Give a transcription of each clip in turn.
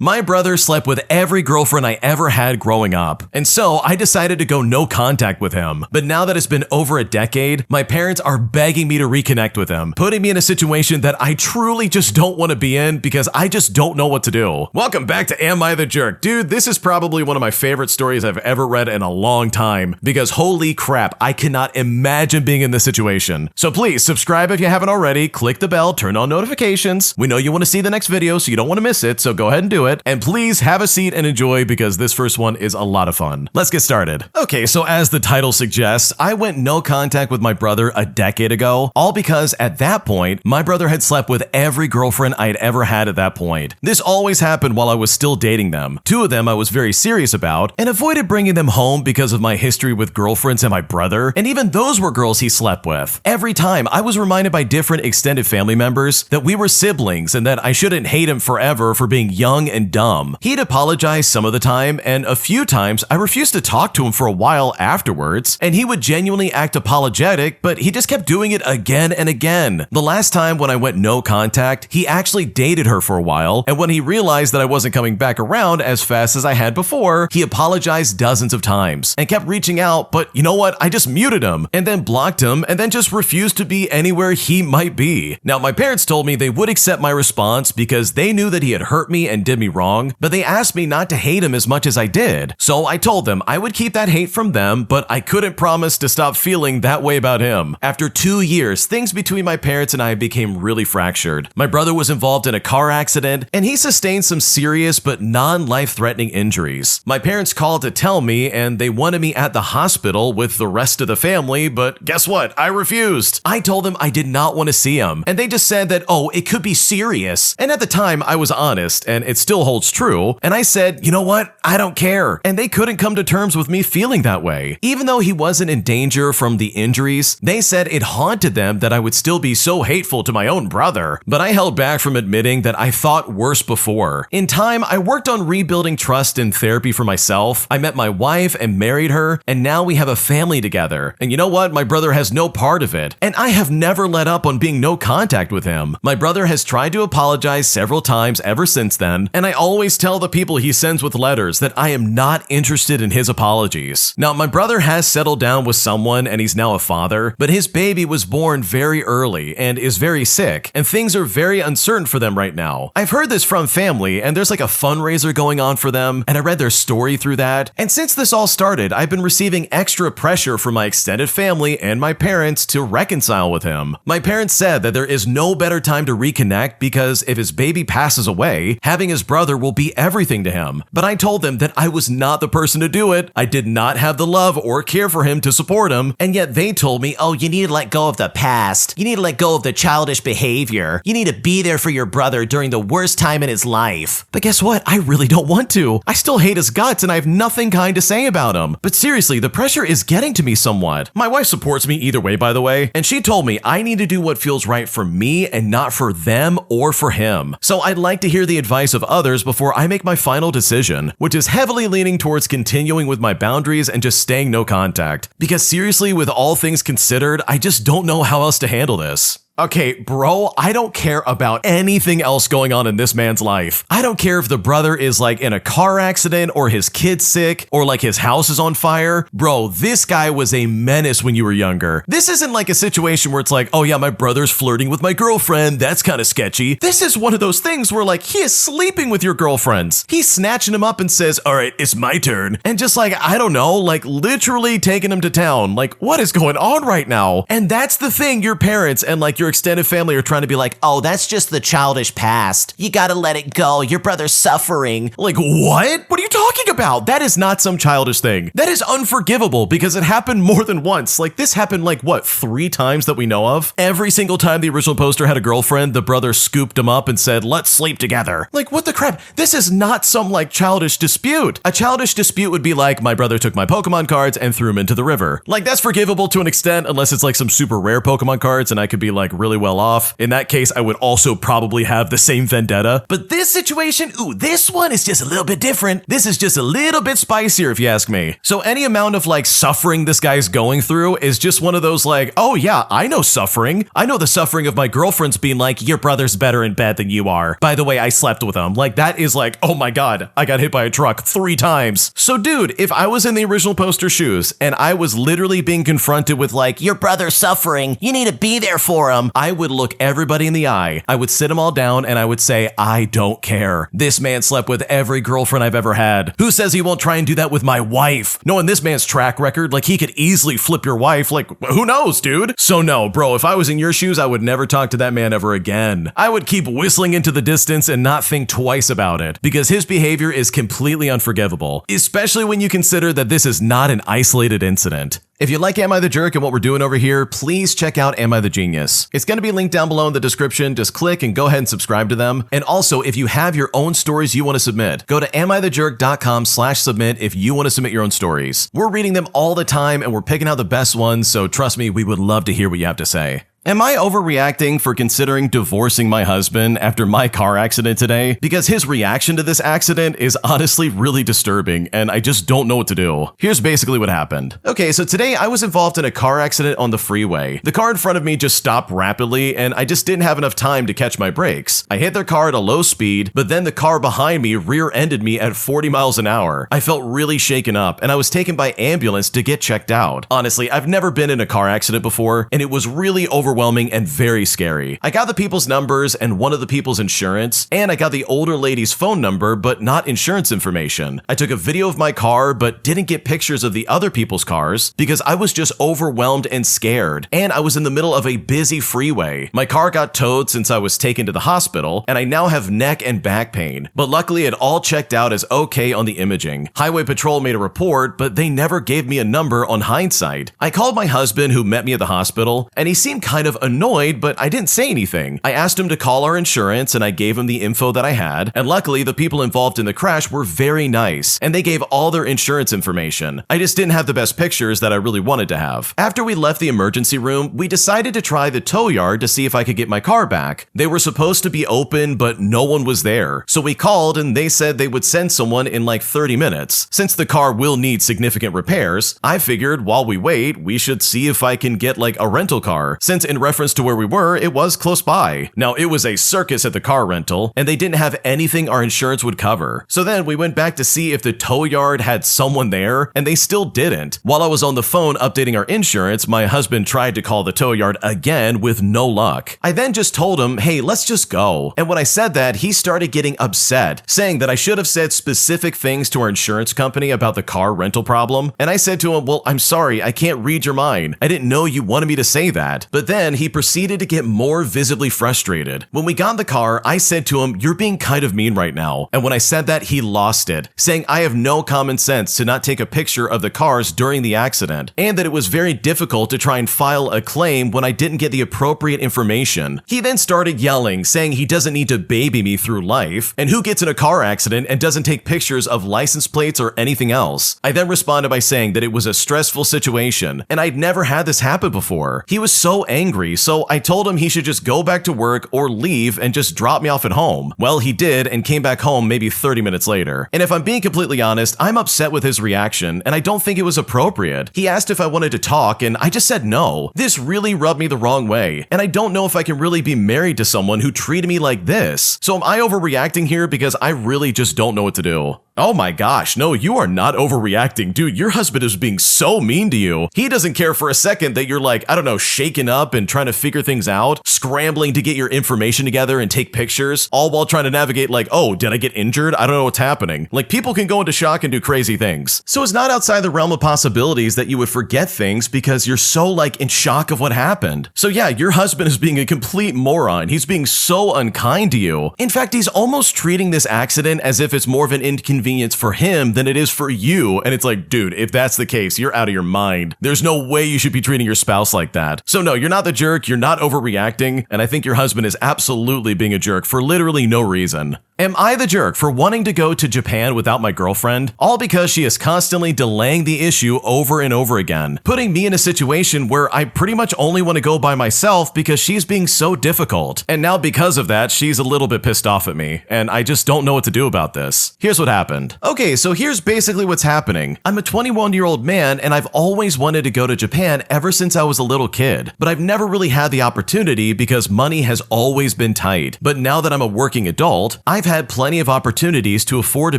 My brother slept with every girlfriend I ever had growing up, and so I decided to go no contact with him. But now that it's been over a decade, my parents are begging me to reconnect with him, putting me in a situation that I truly just don't want to be in because I just don't know what to do. Welcome back to Am I the Jerk? Dude, this is probably one of my favorite stories I've ever read in a long time because holy crap, I cannot imagine being in this situation. So please subscribe if you haven't already, click the bell, turn on notifications. We know you want to see the next video, so you don't want to miss it, so go ahead and do it. And please have a seat and enjoy because this first one is a lot of fun. Let's get started. Okay, so as the title suggests, I went no contact with my brother a decade ago, all because at that point, my brother had slept with every girlfriend I'd ever had at that point. This always happened while I was still dating them. Two of them I was very serious about and avoided bringing them home because of my history with girlfriends and my brother, and even those were girls he slept with. Every time I was reminded by different extended family members that we were siblings and that I shouldn't hate him forever for being young and dumb. He'd apologize some of the time, and a few times I refused to talk to him for a while afterwards, and he would genuinely act apologetic, but he just kept doing it again and again. The last time when I went no contact, he actually dated her for a while, and when he realized that I wasn't coming back around as fast as I had before, he apologized dozens of times and kept reaching out, but you know what? I just muted him and then blocked him and then just refused to be anywhere he might be. Now, my parents told me they would accept my response because they knew that he had hurt me and did me wrong, but they asked me not to hate him as much as I did. So I told them I would keep that hate from them, but I couldn't promise to stop feeling that way about him. After 2 years, things between my parents and I became really fractured. My brother was involved in a car accident, and he sustained some serious but non-life-threatening injuries. My parents called to tell me, and they wanted me at the hospital with the rest of the family, but guess what? I refused. I told them I did not want to see him, and they just said that, oh, it could be serious. And at the time, I was honest, and it still holds true, and I said, you know what? I don't care. And they couldn't come to terms with me feeling that way. Even though he wasn't in danger from the injuries, they said it haunted them that I would still be so hateful to my own brother. But I held back from admitting that I thought worse before. In time, I worked on rebuilding trust in therapy for myself. I met my wife and married her, and now we have a family together. And you know what? My brother has no part of it, and I have never let up on being no contact with him. My brother has tried to apologize several times ever since then, and I always tell the people he sends with letters that I am not interested in his apologies. Now, my brother has settled down with someone and he's now a father, but his baby was born very early and is very sick, and things are very uncertain for them right now. I've heard this from family, and there's like a fundraiser going on for them, and I read their story through that. And since this all started, I've been receiving extra pressure from my extended family and my parents to reconcile with him. My parents said that there is no better time to reconnect because if his baby passes away, having his brother will be everything to him. But I told them that I was not the person to do it. I did not have the love or care for him to support him, and yet they told me, oh, you need to let go of the past. You need to let go of the childish behavior. You need to be there for your brother during the worst time in his life. But guess what? I really don't want to. I still hate his guts and I have nothing kind to say about him. But seriously, the pressure is getting to me somewhat. My wife supports me either way, by the way, and she told me I need to do what feels right for me and not for them or for him. So I'd like to hear the advice of others before I make my final decision, which is heavily leaning towards continuing with my boundaries and just staying no contact. Because seriously, with all things considered, I just don't know how else to handle this. Okay, bro, I don't care about anything else going on in this man's life. I don't care if the brother is like in a car accident or his kid's sick or like his house is on fire. Bro, this guy was a menace when you were younger. This isn't like a situation where it's like, oh yeah, my brother's flirting with my girlfriend. That's kind of sketchy. This is one of those things where like he is sleeping with your girlfriends. He's snatching him up and says, all right, it's my turn. And just like, I don't know, like literally taking him to town. Like what is going on right now? And that's the thing your parents and like your extended family are trying to be like, oh, that's just the childish past. You gotta let it go. Your brother's suffering. Like, what? What are you talking about? That is not some childish thing. That is unforgivable because it happened more than once. Like, this happened like, what, 3 times that we know of? Every single time the original poster had a girlfriend, the brother scooped him up and said, let's sleep together. Like, what the crap? This is not some, like, childish dispute. A childish dispute would be like, my brother took my Pokemon cards and threw them into the river. Like, that's forgivable to an extent, unless it's like some super rare Pokemon cards and I could be like really well off. In that case, I would also probably have the same vendetta. But this situation, ooh, this one is just a little bit different. This is is just a little bit spicier if you ask me. So any amount of like suffering this guy's going through is just one of those like, oh yeah, I know suffering. I know the suffering of my girlfriend's being like, your brother's better in bed than you are. By the way, I slept with him. Like that is like, oh my God, I got hit by a truck 3 times. So dude, if I was in the original poster shoes and I was literally being confronted with like, your brother's suffering, you need to be there for him, I would look everybody in the eye. I would sit them all down and I would say, I don't care. This man slept with every girlfriend I've ever had. Who says he won't try and do that with my wife? Knowing this man's track record, like he could easily flip your wife. Like who knows, dude? So no, bro, if I was in your shoes, I would never talk to that man ever again. I would keep whistling into the distance and not think twice about it because his behavior is completely unforgivable, especially when you consider that this is not an isolated incident. If you like Am I the Jerk and what we're doing over here, please check out Am I the Genius. It's going to be linked down below in the description. Just click and go ahead and subscribe to them. And also, if you have your own stories you want to submit, go to AmITheJerk.com/submit if you want to submit your own stories. We're reading them all the time and we're picking out the best ones, so trust me, we would love to hear what you have to say. Am I overreacting for considering divorcing my husband after my car accident today? Because his reaction to this accident is honestly really disturbing and I just don't know what to do. Here's basically what happened. Okay, so today I was involved in a car accident on the freeway. The car in front of me just stopped rapidly and I just didn't have enough time to catch my brakes. I hit their car at a low speed, but then the car behind me rear-ended me at 40 miles an hour. I felt really shaken up and I was taken by ambulance to get checked out. Honestly, I've never been in a car accident before and it was really overwhelming and very scary. I got the people's numbers and one of the people's insurance, and I got the older lady's phone number, but not insurance information. I took a video of my car, but didn't get pictures of the other people's cars because I was just overwhelmed and scared, and I was in the middle of a busy freeway. My car got towed since I was taken to the hospital, and I now have neck and back pain, but luckily it all checked out as okay on the imaging. Highway Patrol made a report, but they never gave me a number on hindsight. I called my husband who met me at the hospital, and he seemed kind of annoyed, but I didn't say anything. I asked him to call our insurance and I gave him the info that I had, and luckily the people involved in the crash were very nice and they gave all their insurance information. I just didn't have the best pictures that I really wanted to have. After we left the emergency room, we decided to try the tow yard to see if I could get my car back. They were supposed to be open, but no one was there. So we called and they said they would send someone in like 30 minutes. Since the car will need significant repairs, I figured while we wait, we should see if I can get like a rental car, since in reference to where we were, it was close by. Now, it was a circus at the car rental, and they didn't have anything our insurance would cover. So then we went back to see if the tow yard had someone there, and they still didn't. While I was on the phone updating our insurance, my husband tried to call the tow yard again with no luck. I then just told him, hey, let's just go. And when I said that, he started getting upset, saying that I should have said specific things to our insurance company about the car rental problem. And I said to him, well, I'm sorry, I can't read your mind. I didn't know you wanted me to say that. But then he proceeded to get more visibly frustrated. When we got in the car, I said to him, you're being kind of mean right now. And when I said that, he lost it, saying I have no common sense to not take a picture of the cars during the accident, and that it was very difficult to try and file a claim when I didn't get the appropriate information. He then started yelling, saying he doesn't need to baby me through life, and who gets in a car accident and doesn't take pictures of license plates or anything else. I then responded by saying that it was a stressful situation, and I'd never had this happen before. He was so angry, so I told him he should just go back to work or leave and just drop me off at home. Well, he did and came back home maybe 30 minutes later. And if I'm being completely honest, I'm upset with his reaction and I don't think it was appropriate. He asked if I wanted to talk and I just said no. This really rubbed me the wrong way, and I don't know if I can really be married to someone who treated me like this. So am I overreacting here because I really just don't know what to do? Oh my gosh, no, you are not overreacting. Dude, your husband is being so mean to you. He doesn't care for a second that you're like, I don't know, shaken up and trying to figure things out, scrambling to get your information together and take pictures, all while trying to navigate like, oh, did I get injured? I don't know what's happening. Like, people can go into shock and do crazy things. So it's not outside the realm of possibilities that you would forget things because you're so like in shock of what happened. So yeah, your husband is being a complete moron. He's being so unkind to you. In fact, he's almost treating this accident as if it's more of an inconvenience for him than it is for you. And it's like, dude, if that's the case, you're out of your mind. There's no way you should be treating your spouse like that. So no, you're not the jerk. You're not overreacting. And I think your husband is absolutely being a jerk for literally no reason. Am I the jerk for wanting to go to Japan without my girlfriend? All because she is constantly delaying the issue over and over again, putting me in a situation where I pretty much only want to go by myself because she's being so difficult. And now because of that, she's a little bit pissed off at me, and I just don't know what to do about this. Here's what happened. happened. Okay, so here's basically what's happening. I'm a 21-year-old man and I've always wanted to go to Japan ever since I was a little kid, but I've never really had the opportunity because money has always been tight. But now that I'm a working adult, I've had plenty of opportunities to afford a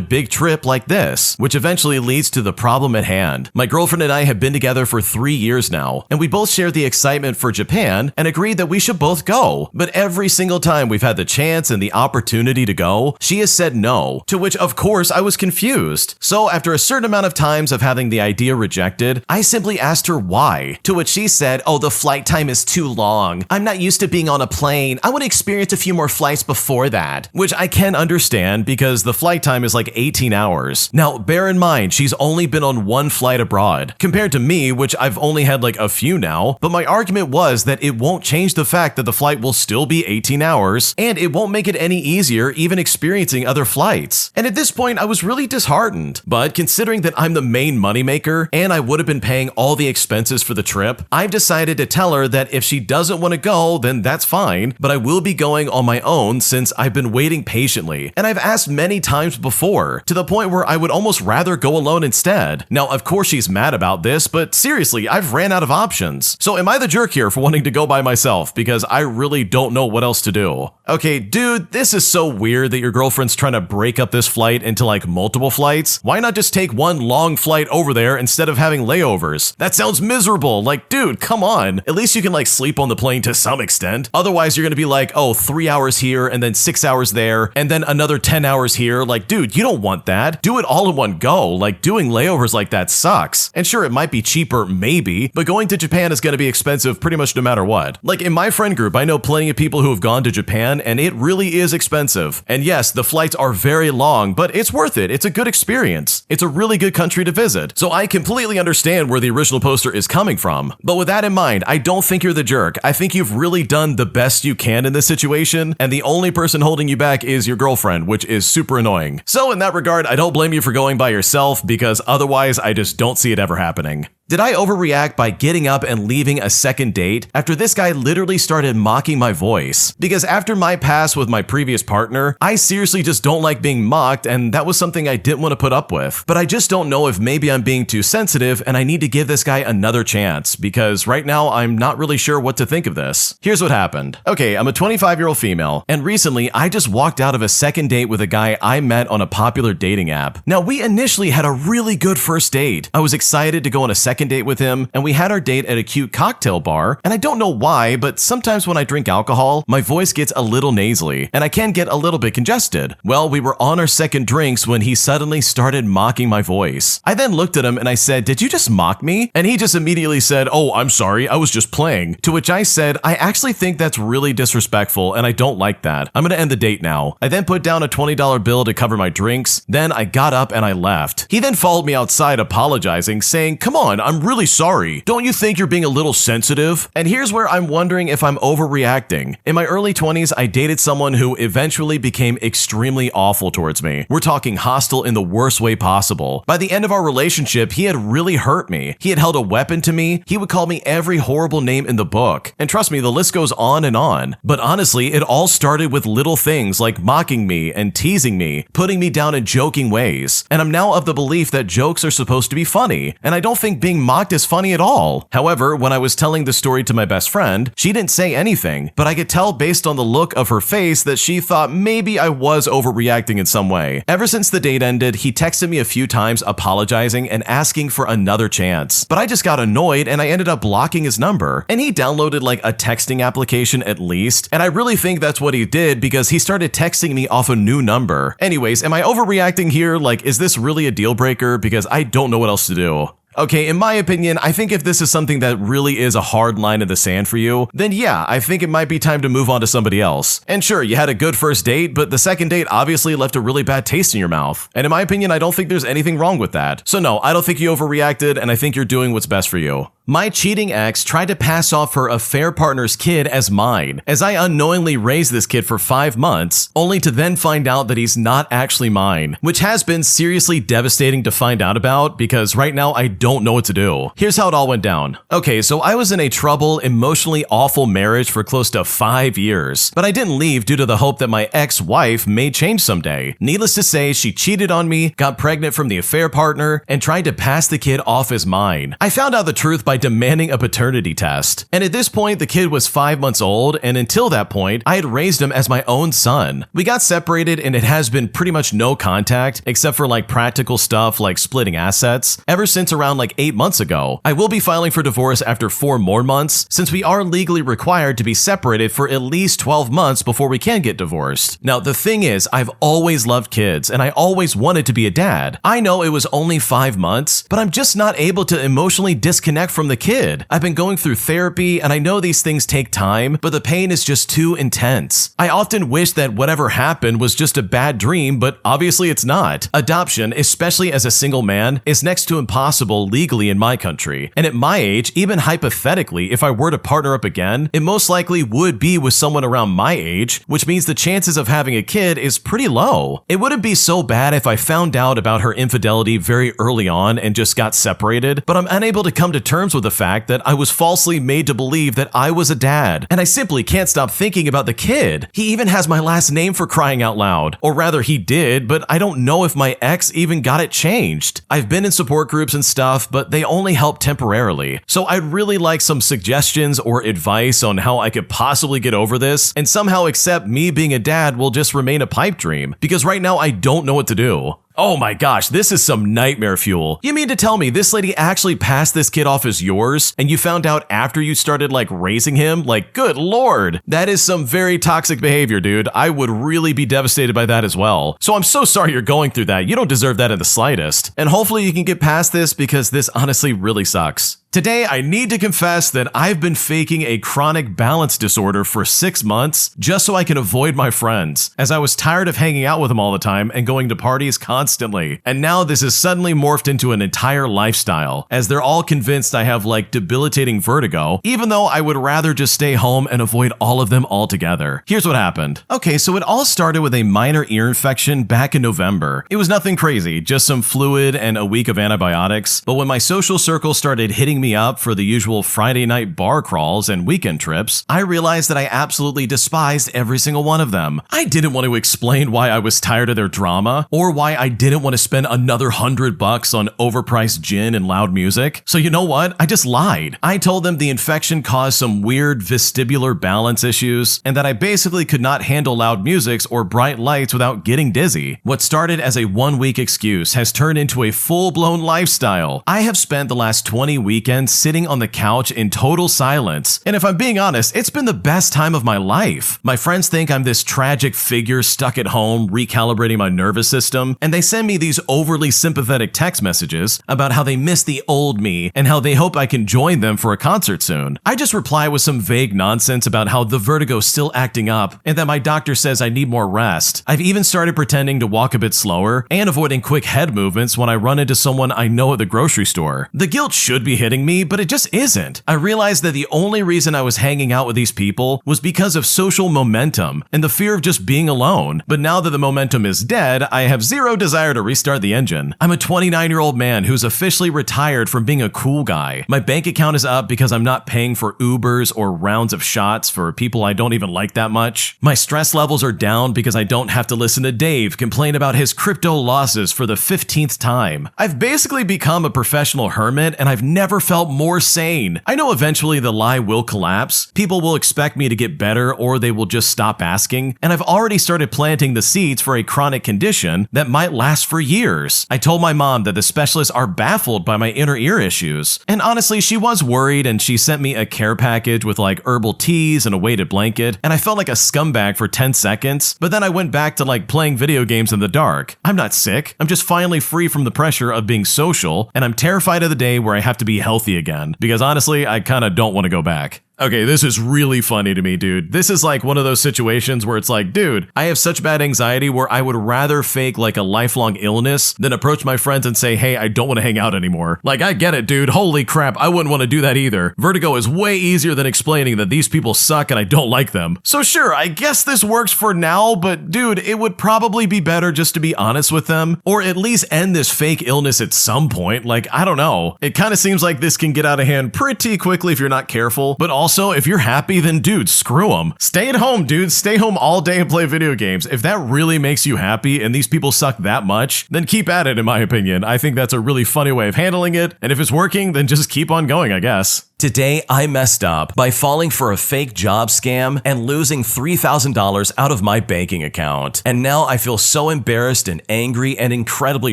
big trip like this, which eventually leads to the problem at hand. My girlfriend and I have been together for 3 years now, and we both share the excitement for Japan and agreed that we should both go. But every single time we've had the chance and the opportunity to go, she has said no, to which of course I was confused. So after a certain amount of times of having the idea rejected, I simply asked her why, to which she said, "Oh, the flight time is too long. I'm not used to being on a plane. I want to experience a few more flights before that," which I can understand because the flight time is like 18 hours. Now, bear in mind, she's only been on one flight abroad, compared to me, which I've only had like a few now, but my argument was that it won't change the fact that the flight will still be 18 hours, and it won't make it any easier even experiencing other flights. And at this point, I was really disheartened. But considering that I'm the main moneymaker, and I would have been paying all the expenses for the trip, I've decided to tell her that if she doesn't want to go, then that's fine, but I will be going on my own since I've been waiting patiently, and I've asked many times before, to the point where I would almost rather go alone instead. Now, of course she's mad about this, but seriously, I've ran out of options. So am I the jerk here for wanting to go by myself? Because I really don't know what else to do. Okay, dude, this is so weird that your girlfriend's trying to break up this flight into like multiple flights. Why not just take one long flight over there instead of having layovers? That sounds miserable. Like, dude, come on. At least you can like sleep on the plane to some extent. Otherwise, you're gonna be like, oh, 3 hours here and then 6 hours there and then another 10 hours here. Like, dude, you don't want that. Do it all in one go. Like, doing layovers like that sucks. And sure, it might be cheaper, maybe, but going to Japan is gonna be expensive pretty much no matter what. Like, in my friend group, I know plenty of people who have gone to Japan and it really is expensive. And yes, the flights are very long, but it's worth it. It's a good experience. It's a really good country to visit. So I completely understand where the original poster is coming from. But with that in mind, I don't think you're the jerk. I think you've really done the best you can in this situation, and the only person holding you back is your girlfriend, which is super annoying. So in that regard, I don't blame you for going by yourself, because otherwise I just don't see it ever happening. Did I overreact by getting up and leaving a second date after this guy literally started mocking my voice? Because after my past with my previous partner, I seriously just don't like being mocked, and that was something I didn't want to put up with. But I just don't know if maybe I'm being too sensitive and I need to give this guy another chance, because right now I'm not really sure what to think of this. Here's what happened. Okay, I'm a 25-year-old female, and recently I just walked out of a second date with a guy I met on a popular dating app. Now, we initially had a really good first date. I was excited to go on a second date with him, and we had our date at a cute cocktail bar, and I don't know why, but sometimes when I drink alcohol, my voice gets a little nasally, and I can get a little bit congested. Well, we were on our second drinks when he suddenly started mocking my voice. I then looked at him and I said, "Did you just mock me?" And he just immediately said, "Oh, I'm sorry, I was just playing." To which I said, "I actually think that's really disrespectful, and I don't like that. I'm gonna end the date now." I then put down a $20 bill to cover my drinks, then I got up and I left. He then followed me outside apologizing, saying, "Come on, I'm really sorry. Don't you think you're being a little sensitive?" And here's where I'm wondering if I'm overreacting. In my early 20s, I dated someone who eventually became extremely awful towards me. We're talking hostile in the worst way possible. By the end of our relationship, he had really hurt me. He had held a weapon to me. He would call me every horrible name in the book. And trust me, the list goes on and on. But honestly, it all started with little things like mocking me and teasing me, putting me down in joking ways. And I'm now of the belief that jokes are supposed to be funny. And I don't think being mocked is funny at all. However, when I was telling the story to my best friend, she didn't say anything, but I could tell based on the look of her face that she thought maybe I was overreacting in some way. Ever since the date ended, he texted me a few times apologizing and asking for another chance. But I just got annoyed and I ended up blocking his number. And he downloaded like a texting application at least, and I really think that's what he did because he started texting me off a new number. Anyways, am I overreacting here? Like, is this really a deal breaker? Because I don't know what else to do. Okay, in my opinion, I think if this is something that really is a hard line in the sand for you, then yeah, I think it might be time to move on to somebody else. And sure, you had a good first date, but the second date obviously left a really bad taste in your mouth. And in my opinion, I don't think there's anything wrong with that. So no, I don't think you overreacted, and I think you're doing what's best for you. My cheating ex tried to pass off her affair partner's kid as mine, as I unknowingly raised this kid for 5 months, only to then find out that he's not actually mine, which has been seriously devastating to find out about because right now I don't know what to do. Here's how it all went down. Okay, so I was in a troubled, emotionally awful marriage for close to 5 years, but I didn't leave due to the hope that my ex-wife may change someday. Needless to say, she cheated on me, got pregnant from the affair partner, and tried to pass the kid off as mine. I found out the truth by demanding a paternity test, and at this point the kid was 5 months old, and until that point I had raised him as my own son. We got separated and it has been pretty much no contact except for like practical stuff like splitting assets ever since around like 8 months ago. I will be filing for divorce after 4 more months since we are legally required to be separated for at least 12 months before we can get divorced. Now the thing is, I've always loved kids and I always wanted to be a dad. I know it was only 5 months, but I'm just not able to emotionally disconnect from the kid. I've been going through therapy and I know these things take time, but the pain is just too intense. I often wish that whatever happened was just a bad dream, but obviously it's not. Adoption, especially as a single man, is next to impossible legally in my country. And at my age, even hypothetically, if I were to partner up again, it most likely would be with someone around my age, which means the chances of having a kid is pretty low. It wouldn't be so bad if I found out about her infidelity very early on and just got separated, but I'm unable to come to terms with the fact that I was falsely made to believe that I was a dad, and I simply can't stop thinking about the kid. He even has my last name for crying out loud. Or rather, he did, but I don't know if my ex even got it changed. I've been in support groups and stuff, but they only help temporarily. So I'd really like some suggestions or advice on how I could possibly get over this and somehow accept me being a dad will just remain a pipe dream, because right now I don't know what to do. Oh my gosh, this is some nightmare fuel. You mean to tell me this lady actually passed this kid off as yours and you found out after you started like raising him? Like, good lord. That is some very toxic behavior, dude. I would really be devastated by that as well. So I'm so sorry you're going through that. You don't deserve that in the slightest. And hopefully you can get past this because this honestly really sucks. Today, I need to confess that I've been faking a chronic balance disorder for 6 months just so I can avoid my friends, as I was tired of hanging out with them all the time and going to parties constantly. And now this has suddenly morphed into an entire lifestyle, as they're all convinced I have like debilitating vertigo, even though I would rather just stay home and avoid all of them altogether. Here's what happened. Okay, so it all started with a minor ear infection back in November. It was nothing crazy, just some fluid and a week of antibiotics. But when my social circle started hitting me up for the usual Friday night bar crawls and weekend trips, I realized that I absolutely despised every single one of them. I didn't want to explain why I was tired of their drama, or why I didn't want to spend another $100 on overpriced gin and loud music. So you know what? I just lied. I told them the infection caused some weird vestibular balance issues, and that I basically could not handle loud music or bright lights without getting dizzy. What started as a 1-week excuse has turned into a full-blown lifestyle. I have spent the last 20 weekends sitting on the couch in total silence, and if I'm being honest, it's been the best time of my life. My friends think I'm this tragic figure stuck at home recalibrating my nervous system, and they send me these overly sympathetic text messages about how they miss the old me and how they hope I can join them for a concert soon. I just reply with some vague nonsense about how the vertigo's still acting up and that my doctor says I need more rest. I've even started pretending to walk a bit slower and avoiding quick head movements when I run into someone I know at the grocery store. The guilt should be hitting me, but it just isn't. I realized that the only reason I was hanging out with these people was because of social momentum and the fear of just being alone. But now that the momentum is dead, I have zero desire to restart the engine. I'm a 29-year-old man who's officially retired from being a cool guy. My bank account is up because I'm not paying for Ubers or rounds of shots for people I don't even like that much. My stress levels are down because I don't have to listen to Dave complain about his crypto losses for the 15th time. I've basically become a professional hermit, and I've never felt more sane. I know eventually the lie will collapse. People will expect me to get better, or they will just stop asking, and I've already started planting the seeds for a chronic condition that might last for years. I told my mom that the specialists are baffled by my inner ear issues, and honestly, she was worried, and she sent me a care package with like herbal teas and a weighted blanket, and I felt like a scumbag for 10 seconds, but then I went back to like playing video games in the dark. I'm not sick. I'm just finally free from the pressure of being social, and I'm terrified of the day where I have to be healthy again, because honestly, I kinda don't want to go back. Okay, this is really funny to me, dude. This is like one of those situations where it's like, dude, I have such bad anxiety where I would rather fake like a lifelong illness than approach my friends and say, hey, I don't want to hang out anymore. Like, I get it, dude. Holy crap, I wouldn't want to do that either. Vertigo is way easier than explaining that these people suck and I don't like them. So sure, I guess this works for now, but dude, it would probably be better just to be honest with them, or at least end this fake illness at some point. Like, I don't know. It kind of seems like this can get out of hand pretty quickly if you're not careful, but also if you're happy, then dude, screw them. Stay at home, dude. Stay home all day and play video games. If that really makes you happy and these people suck that much, then keep at it, in my opinion. I think that's a really funny way of handling it, and if it's working, then just keep on going, I guess. Today, I messed up by falling for a fake job scam and losing $3,000 out of my banking account. And now I feel so embarrassed and angry and incredibly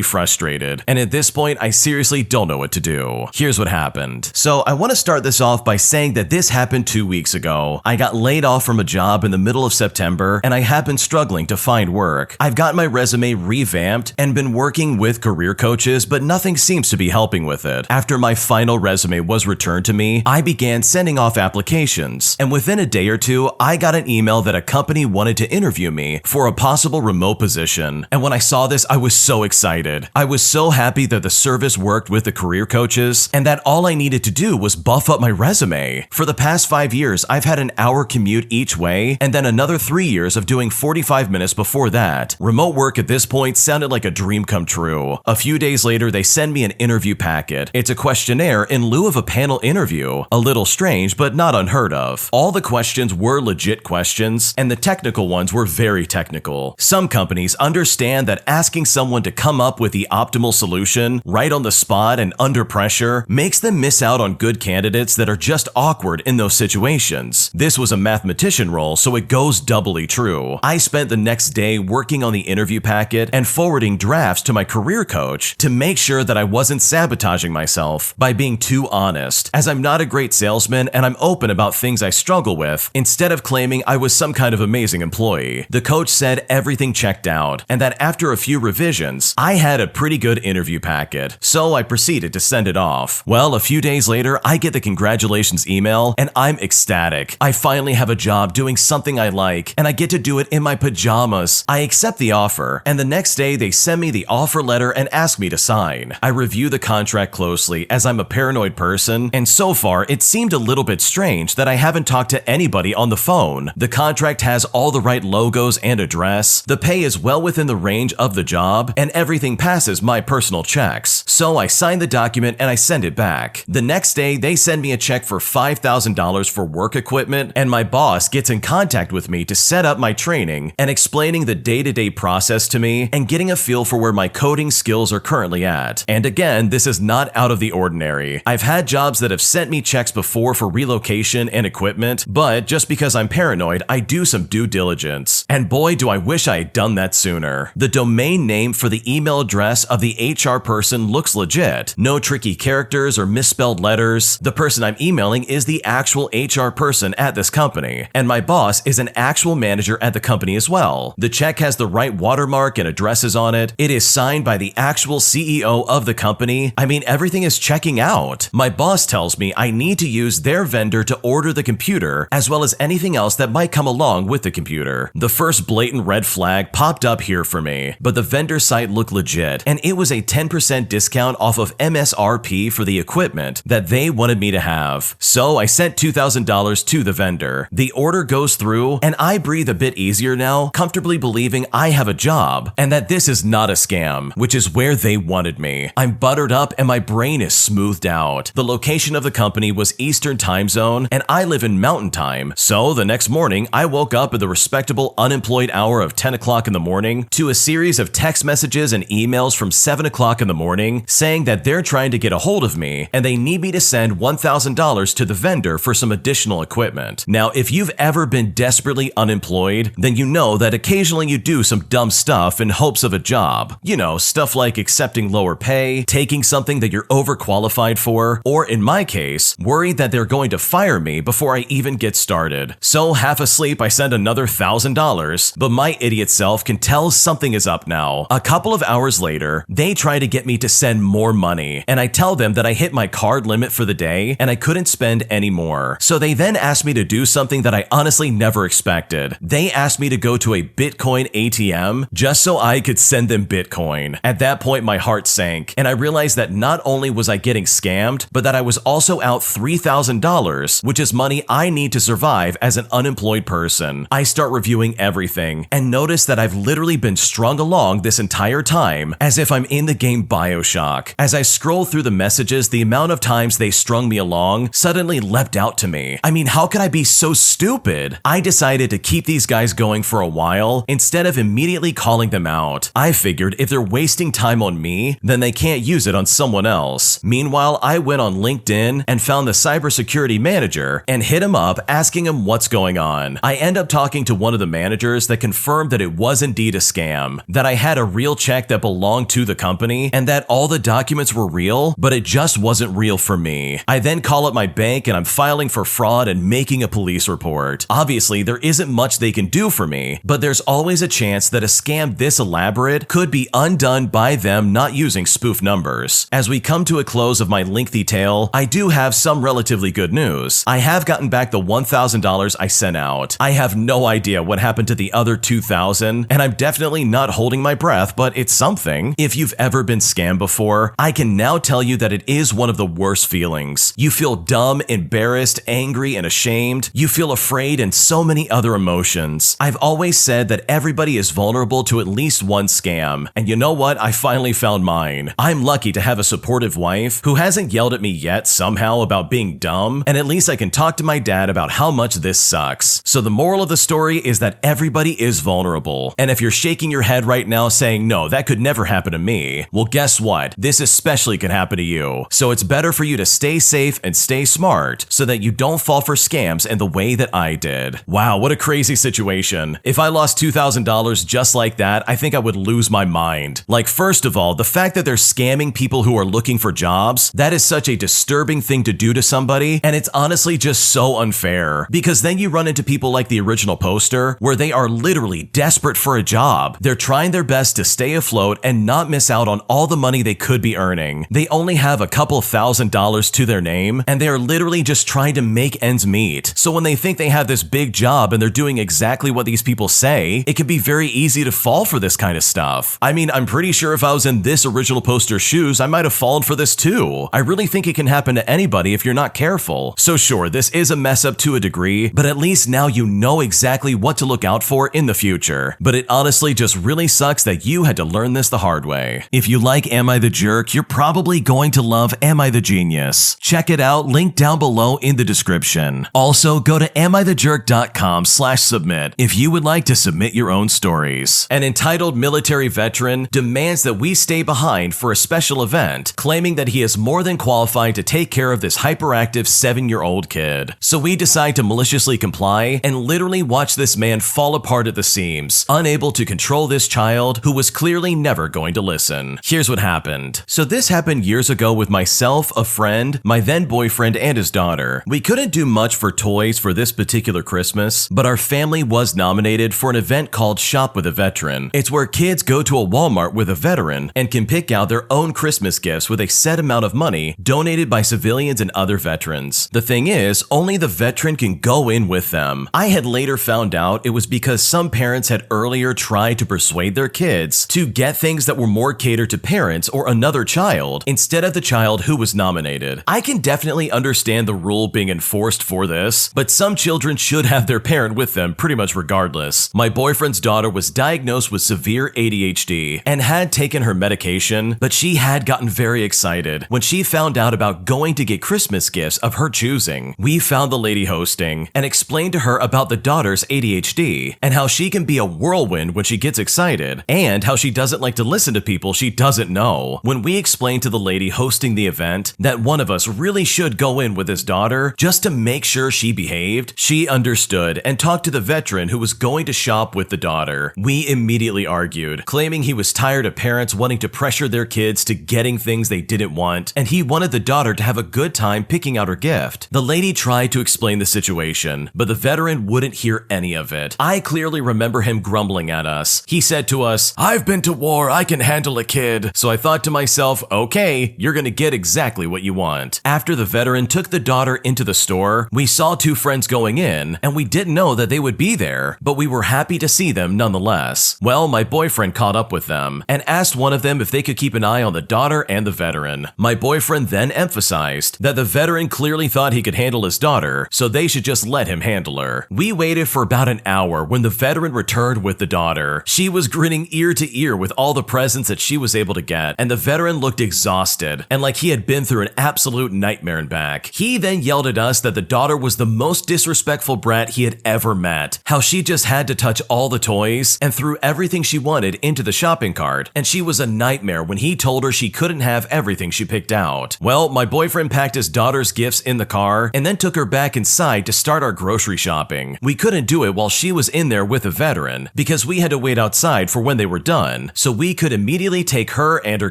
frustrated. And at this point, I seriously don't know what to do. Here's what happened. So I want to start this off by saying that this happened 2 weeks ago. I got laid off from a job in the middle of September, and I have been struggling to find work. I've got my resume revamped and been working with career coaches, but nothing seems to be helping with it. After my final resume was returned to me, I began sending off applications, and within a day or two, I got an email that a company wanted to interview me for a possible remote position. And when I saw this, I was so excited. I was so happy that the service worked with the career coaches and that all I needed to do was buff up my resume. For the past 5 years, I've had an hour commute each way, and then another 3 years of doing 45 minutes before that. Remote work at this point sounded like a dream come true. A few days later, they send me an interview packet. It's a questionnaire in lieu of a panel interview. A little strange, but not unheard of. All the questions were legit questions, and the technical ones were very technical. Some companies understand that asking someone to come up with the optimal solution right on the spot and under pressure makes them miss out on good candidates that are just awkward in those situations. This was a mathematician role, so it goes doubly true. I spent the next day working on the interview packet and forwarding drafts to my career coach to make sure that I wasn't sabotaging myself by being too honest, as I'm not a great salesman and I'm open about things I struggle with, instead of claiming I was some kind of amazing employee. The coach said everything checked out and that after a few revisions, I had a pretty good interview packet, so I proceeded to send it off. Well, a few days later, I get the congratulations email and I'm ecstatic. I finally have a job doing something I like and I get to do it in my pajamas. I accept the offer, and the next day they send me the offer letter and ask me to sign. I review the contract closely as I'm a paranoid person, and so far it seemed a little bit strange that I haven't talked to anybody on the phone. The contract has all the right logos and address, the pay is well within the range of the job, and everything passes my personal checks. So I sign the document and I send it back. The next day they send me a check for $5,000 for work equipment, and my boss gets in contact with me to set up my training and explaining the day-to-day process to me and getting a feel for where my coding skills are currently at. And again, this is not out of the ordinary. I've had jobs that have sent me checks before for relocation and equipment, but just because I'm paranoid, I do some due diligence. And boy, do I wish I had done that sooner. The domain name for the email address of the HR person looks legit. No tricky characters or misspelled letters. The person I'm emailing is the actual HR person at this company, and my boss is an actual manager at the company as well. The check has the right watermark and addresses on it. It is signed by the actual CEO of the company. I mean, everything is checking out. My boss tells me I need to use their vendor to order the computer, as well as anything else that might come along with the computer. The first blatant red flag popped up here for me, but the vendor site looked legit, and it was a 10% discount off of MSRP for the equipment that they wanted me to have. So I sent $2,000 to the vendor. The order goes through, and I breathe a bit easier now, comfortably believing I have a job, and that this is not a scam, which is where they wanted me. I'm buttered up and my brain is smoothed out. The location of the company was Eastern time zone, and I live in Mountain time. So the next morning, I woke up at the respectable unemployed hour of 10 o'clock in the morning to a series of text messages and emails from 7 o'clock in the morning saying that they're trying to get a hold of me and they need me to send $1,000 to the vendor for some additional equipment. Now, if you've ever been desperately unemployed, then you know that occasionally you do some dumb stuff in hopes of a job. You know, stuff like accepting lower pay, taking something that you're overqualified for, or in my case, worried that they're going to fire me before I even get started. So half asleep, I send another $1,000, but my idiot self can tell something is up now. A couple of hours later, they try to get me to send more money, and I tell them that I hit my card limit for the day and I couldn't spend any more. more. So they then asked me to do something that I honestly never expected. They asked me to go to a Bitcoin ATM just so I could send them Bitcoin. At that point, my heart sank, and I realized that not only was I getting scammed, but that I was also out $3,000, which is money I need to survive as an unemployed person. I start reviewing everything and notice that I've literally been strung along this entire time as if I'm in the game BioShock. As I scroll through the messages, the amount of times they strung me along suddenly leapt out to me. I mean, how could I be so stupid? I decided to keep these guys going for a while instead of immediately calling them out. I figured if they're wasting time on me, then they can't use it on someone else. Meanwhile, I went on LinkedIn and found the cybersecurity manager and hit him up asking him what's going on. I end up talking to one of the managers that confirmed that it was indeed a scam, that I had a real check that belonged to the company, and that all the documents were real, but it just wasn't real for me. I then call up my bank and I'm filing for fraud and making a police report. Obviously, there isn't much they can do for me, but there's always a chance that a scam this elaborate could be undone by them not using spoof numbers. As we come to a close of my lengthy tale, I do have some relatively good news. I have gotten back the $1,000 I sent out. I have no idea what happened to the other $2,000, and I'm definitely not holding my breath, but it's something. If you've ever been scammed before, I can now tell you that it is one of the worst feelings. You feel dumb, embarrassed, angry, and ashamed. You feel afraid and so many other emotions. I've always said that everybody is vulnerable to at least one scam, and you know what? I finally found mine. I'm lucky to have a supportive wife who hasn't yelled at me yet somehow about being dumb, and at least I can talk to my dad about how much this sucks. So the moral of the story is that everybody is vulnerable, and if you're shaking your head right now saying, no, that could never happen to me, well, guess what? This especially could happen to you. So it's better for you to stay safe and stay smart so that you don't fall for scams in the way that I did. Wow, what a crazy situation. If I lost $2,000 just like that, I think I would lose my mind. Like, first of all, the fact that they're scamming people who are looking for jobs, that is such a disturbing thing to do to somebody, and it's honestly just so unfair. Because then you run into people like the original poster, where they are literally desperate for a job. They're trying their best to stay afloat and not miss out on all the money they could be earning. They only have a couple $1,000s to their name, and they are literally just trying to make ends meet. So when they think they have this big job and they're doing exactly what these people say, it can be very easy to fall for this kind of stuff. I mean, I'm pretty sure if I was in this original poster's shoes, I might have fallen for this too. I really think it can happen to anybody if you're not careful. So sure, this is a mess up to a degree, but at least now you know exactly what to look out for in the future. But it honestly just really sucks that you had to learn this the hard way. If you like Am I the Jerk, you're probably going to love Am I the Genius. Check it out, link down below in the description. Also, go to amithejerk.com/submit if you would like to submit your own stories. An entitled military veteran demands that we stay behind for a special event, claiming that he is more than qualified to take care of this hyperactive 7-year-old kid. So we decide to maliciously comply and literally watch this man fall apart at the seams, unable to control this child who was clearly never going to listen. Here's what happened. So this happened years ago with myself, a friend, my then boyfriend, and his daughter. We couldn't do much for toys for this particular Christmas, but our family was nominated for an event called Shop with a Veteran. It's where kids go to a Walmart with a veteran and can pick out their own Christmas gifts with a set amount of money donated by civilians and other veterans. The thing is, only the veteran can go in with them. I had later found out it was because some parents had earlier tried to persuade their kids to get things that were more catered to parents or another child instead of the child who was nominated. I can definitely understand the rule being enforced for this, but some children should have their parent with them pretty much regardless. My boyfriend's daughter was diagnosed with severe ADHD and had taken her medication, but she had gotten very excited when she found out about going to get Christmas gifts of her choosing. We found the lady hosting and explained to her about the daughter's ADHD and how she can be a whirlwind when she gets excited, and how she doesn't like to listen to people she doesn't know. When we explained to the lady hosting the event that one of us really should go in with his daughter just to make sure she behaved, she understood and talked to the veteran who was going to shop with the daughter. We immediately argued, claiming he was tired of parents wanting to pressure their kids to getting things they didn't want, and he wanted the daughter to have a good time picking out her gift. The lady tried to explain the situation, but the veteran wouldn't hear any of it. I clearly remember him grumbling at us. He said to us, "I've been to war, I can handle a kid." So I thought to myself, okay, you're gonna get exactly what you want. After the veteran took the daughter into the store, we saw two friends going in, and we didn't know that they would be there, but we were happy to see them nonetheless. Well, my boyfriend caught up with them and asked one of them if they could keep an eye on the daughter and the veteran. My boyfriend then emphasized that the veteran clearly thought he could handle his daughter, so they should just let him handle her. We waited for about an hour when the veteran returned with the daughter. She was grinning ear to ear with all the presents that she was able to get, and the veteran looked exhausted and like he had been through an absolute nightmare and back. He then yelled at us that the daughter was the most disrespectful brat he had ever met, how she just had to touch all the toys and threw everything she wanted into the shopping cart, and she was a nightmare when he told her she couldn't have everything she picked out. Well, my boyfriend packed his daughter's gifts in the car and then took her back inside to start our grocery shopping. We couldn't do it while she was in there with a veteran because we had to wait outside for when they were done, so we could immediately take her and her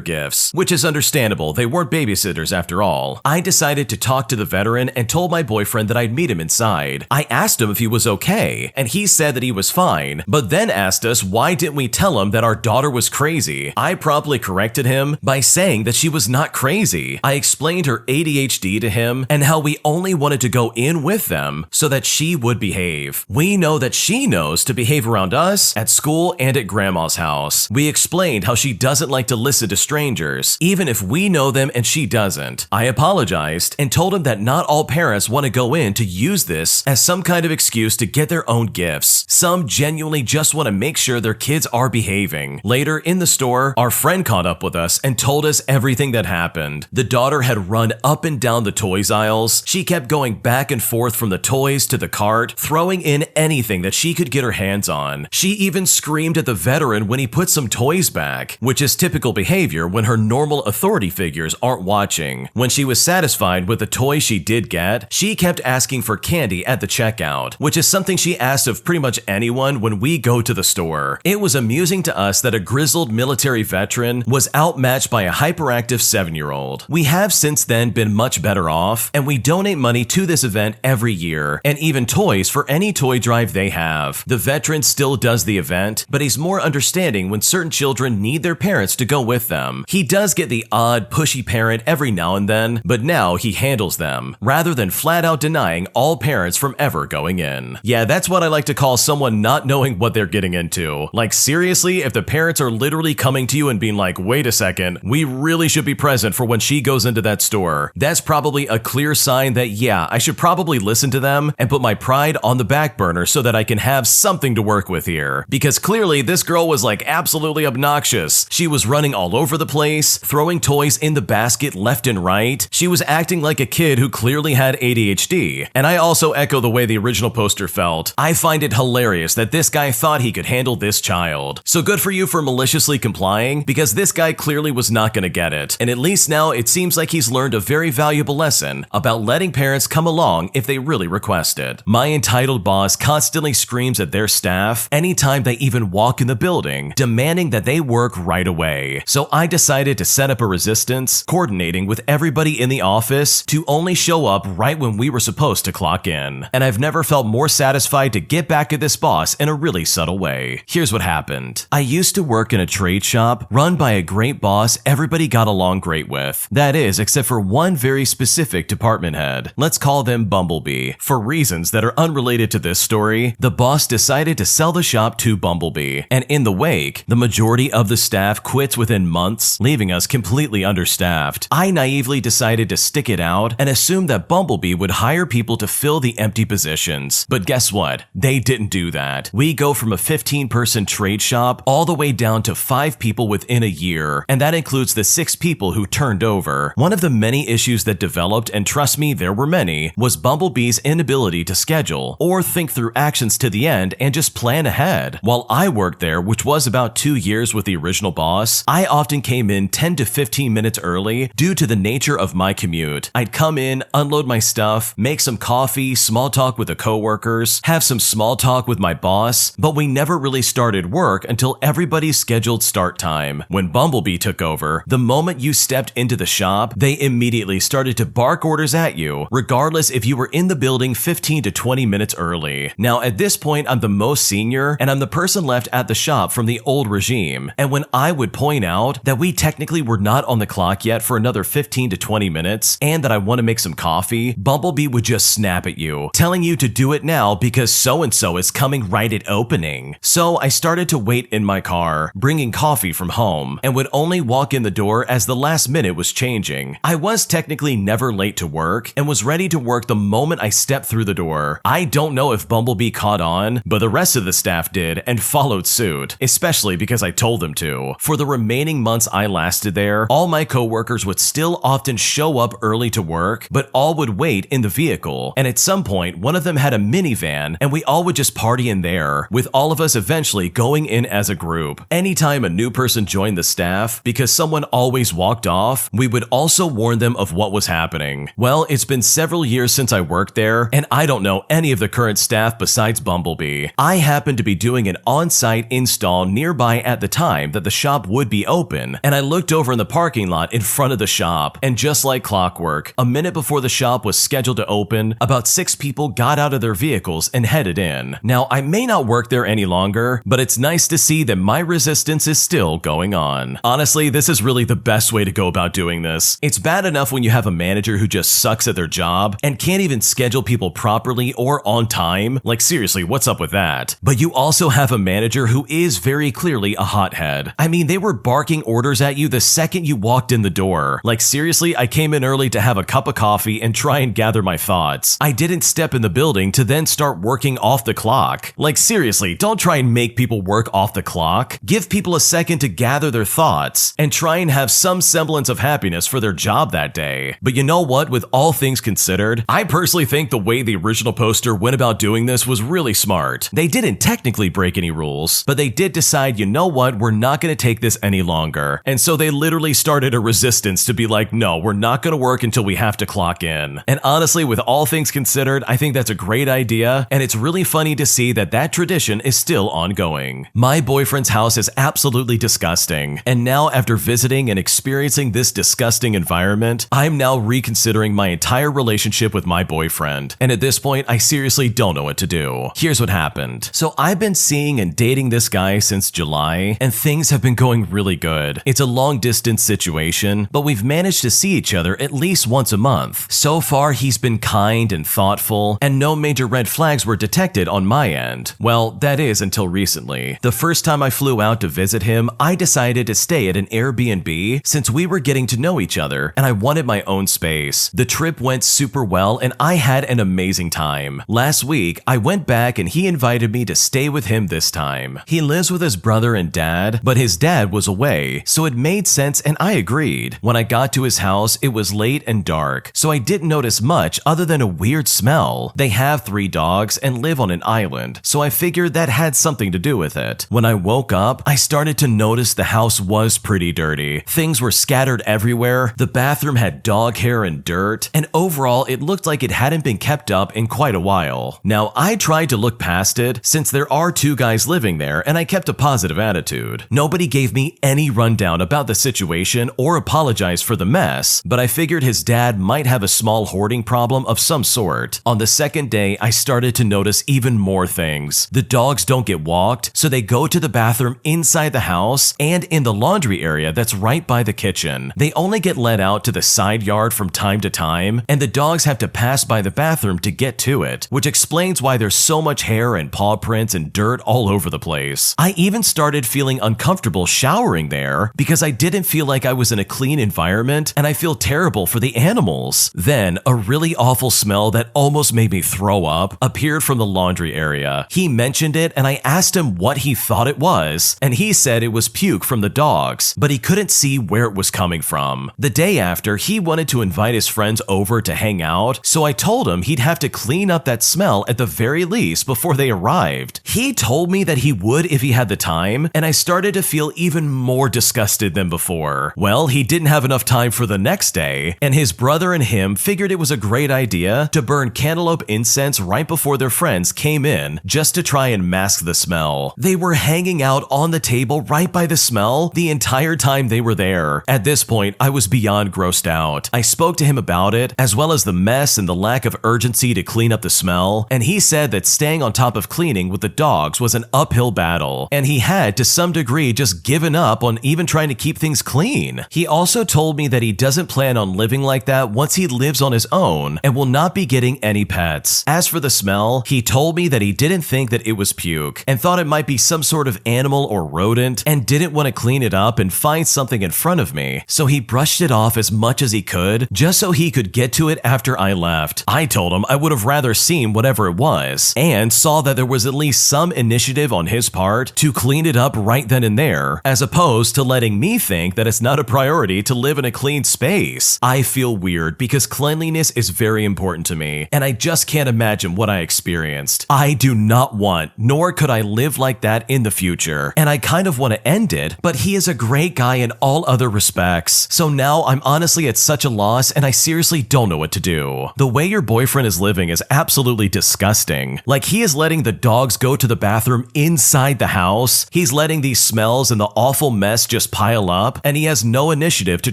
gifts, which is understandable, they weren't babysitters after all. I decided to talk to the veteran and told my boyfriend that I'd meet him inside. I asked him if he was okay, and he said that he was fine, but then asked us why didn't we tell him that our daughter was crazy. I promptly corrected him by saying that she was not crazy. I explained her ADHD to him and how we only wanted to go in with them so that she would behave. We know that she knows to behave around us, at school, and at grandma's house. We explained how she doesn't like to listen to strangers, even if we know them and she doesn't. I apologized and told him that not all parents want to go in to use this as some kind of excuse to get their own gifts. Some genuinely just want to make sure their kids are behaving. Later in the store, our friend caught up with us and told us everything that happened. The daughter had run up and down the toys aisles. She kept going back and forth from the toys to the cart, throwing in anything that she could get her hands on. She even screamed at the veteran when he put some toys back, which is typical behavior when her normal authority figures aren't watching. When she was satisfied with the toys she did get, she kept asking for candy at the checkout, which is something she asks of pretty much anyone when we go to the store. It was amusing to us that a grizzled military veteran was outmatched by a hyperactive 7-year-old. We have since then been much better off, and we donate money to this event every year, and even toys for any toy drive they have. The veteran still does the event, but he's more understanding when certain children need their parents to go with them. He does get the odd, pushy parent every now and then, but now he handles them, rather than flat out denying all parents from ever going in. Yeah, that's what I like to call someone not knowing what they're getting into. Like seriously, if the parents are literally coming to you and being like, wait a second, we really should be present for when she goes into that store, that's probably a clear sign that yeah, I should probably listen to them and put my pride on the back burner so that I can have something to work with here. Because clearly this girl was like absolutely obnoxious. She was running all over the place, throwing toys in the basket left and right. She was acting like a kid who clearly had ADHD. And I also echo the way the original poster felt. I find it hilarious that this guy thought he could handle this child. So good for you for maliciously complying, because this guy clearly was not gonna get it. And at least now it seems like he's learned a very valuable lesson about letting parents come along if they really request it. My entitled boss constantly screams at their staff anytime they even walk in the building, demanding that they work right away. So I decided to set up a resistance, coordinating with everybody in the office to only show up right when we were supposed to clock in. And I've never felt more satisfied to get back at this boss in a really subtle way. Here's what happened. I used to work in a trade shop run by a great boss everybody got along great with. That is, except for one very specific department head. Let's call them Bumblebee. For reasons that are unrelated to this story, the boss decided to sell the shop to Bumblebee, and in the wake, the majority of the staff quits within months, leaving us completely understaffed. I naively decided to stick it out and assumed that Bumblebee would hire people to fill the empty positions. But guess what? They didn't do that. We go from a 15-person trade shop all the way down to 5 people within a year, and that includes the 6 people who turned over. One of the many issues that developed, and trust me, there were many, was Bumblebee's inability to schedule or think through actions to the end and just plan ahead. While I worked there, which was about 2 years with the original boss, I often came in 10 to 15 minutes early due to the nature of my commute. I'd come in, unload my stuff, make some coffee, small talk with the coworkers, have some small talk with my boss, but we never really started work until everybody's scheduled start time. When Bumblebee took over, the moment you stepped into the shop, they immediately started to bark orders at you, regardless if you were in the building 15 to 20 minutes early. Now at this point, I'm the most senior, and I'm the person left at the shop from the old regime, and when I would point out that we technically were not on the clock yet for another 15 to 20 minutes, and that I want to make some coffee, coffee, Bumblebee would just snap at you, telling you to do it now because so-and-so is coming right at opening. So I started to wait in my car, bringing coffee from home, and would only walk in the door as the last minute was changing. I was technically never late to work and was ready to work the moment I stepped through the door. I don't know if Bumblebee caught on, but the rest of the staff did and followed suit, especially because I told them to. For the remaining months I lasted there, all my coworkers would still often show up early to work, but all would wait in the vehicle, and at some point one of them had a minivan and we all would just party in there, with all of us eventually going in as a group. Anytime a new person joined the staff, because someone always walked off, we would also warn them of what was happening. Well, it's been several years since I worked there, and I don't know any of the current staff besides Bumblebee. I happened to be doing an on-site install nearby at the time that the shop would be open, and I looked over in the parking lot in front of the shop, and just like clockwork, a minute before the shop was scheduled to open, about 6 people got out of their vehicles and headed in. Now, I may not work there any longer, but it's nice to see that my resistance is still going on. Honestly, this is really the best way to go about doing this. It's bad enough when you have a manager who just sucks at their job and can't even schedule people properly or on time. Like seriously, what's up with that? But you also have a manager who is very clearly a hothead. I mean, they were barking orders at you the second you walked in the door. Like seriously, I came in early to have a cup of coffee and try and gather my thoughts. I didn't step in the building to then start working off the clock. Like seriously, don't try and make people work off the clock. Give people a second to gather their thoughts and try and have some semblance of happiness for their job that day. But you know what? With all things considered, I personally think the way the original poster went about doing this was really smart. They didn't technically break any rules, but they did decide, you know what, we're not going to take this any longer. And so they literally started a resistance to be like, no, we're not going to work until we have to clock in. And honestly, with all things considered, I think that's a great idea, and it's really funny to see that that tradition is still ongoing. My boyfriend's house is absolutely disgusting, and now after visiting and experiencing this disgusting environment, I'm now reconsidering my entire relationship with my boyfriend, and at this point, I seriously don't know what to do. Here's what happened. So I've been seeing and dating this guy since July, and things have been going really good. It's a long-distance situation, but we've managed to see each other at least once a month. So far, he's been kind and thoughtful, and no major red flags were detected on my end. Well, that is until recently. The first time I flew out to visit him, I decided to stay at an Airbnb since we were getting to know each other, and I wanted my own space. The trip went super well, and I had an amazing time. Last week, I went back and he invited me to stay with him this time. He lives with his brother and dad, but his dad was away, so it made sense and I agreed. When I got to his house, it was late and dark, so I didn't notice much other than a weird smell. They have 3 dogs and live on an island, so I figured that had something to do with it. When I woke up, I started to notice the house was pretty dirty. Things were scattered everywhere, the bathroom had dog hair and dirt, and overall it looked like it hadn't been kept up in quite a while. Now, I tried to look past it since there are 2 guys living there and I kept a positive attitude. Nobody gave me any rundown about the situation or apologized for the mess, but I figured his dad might have a small hoarding problem of some sort. On the second day, I started to notice even more things. The dogs don't get walked, so they go to the bathroom inside the house and in the laundry area that's right by the kitchen. They only get let out to the side yard from time to time, and the dogs have to pass by the bathroom to get to it, which explains why there's so much hair and paw prints and dirt all over the place. I even started feeling uncomfortable showering there because I didn't feel like I was in a clean environment, and I feel terrible for the animals. Then, a really awful smell that almost made me throw up appeared from the laundry area. He mentioned it, and I asked him what he thought it was, and he said it was puke from the dogs, but he couldn't see where it was coming from. The day after, he wanted to invite his friends over to hang out, so I told him he'd have to clean up that smell at the very least before they arrived. He told me that he would if he had the time, and I started to feel even more disgusted than before. Well, he didn't have enough time for the next day, and his brother and him figured it was a great idea to burn cantaloupe incense right before their friends came in just to try and mask the smell. They were hanging out on the table right by the smell the entire time they were there. At this point, I was beyond grossed out. I spoke to him about it, as well as the mess and the lack of urgency to clean up the smell, and he said that staying on top of cleaning with the dogs was an uphill battle, and he had to some degree just given up on even trying to keep things clean. He also told me that he doesn't plan on living like that once he lives lives on his own and will not be getting any pets. As for the smell, he told me that he didn't think that it was puke and thought it might be some sort of animal or rodent and didn't want to clean it up and find something in front of me, so he brushed it off as much as he could just so he could get to it after I left. I told him I would have rather seen whatever it was and saw that there was at least some initiative on his part to clean it up right then and there, as opposed to letting me think that it's not a priority to live in a clean space. I feel weird because cleanliness is very important to me, and I just can't imagine what I experienced. I do not want, nor could I live like that in the future, and I kind of want to end it, but he is a great guy in all other respects, so now I'm honestly at such a loss and I seriously don't know what to do. The way your boyfriend is living is absolutely disgusting. Like, he is letting the dogs go to the bathroom inside the house, he's letting these smells and the awful mess just pile up, and he has no initiative to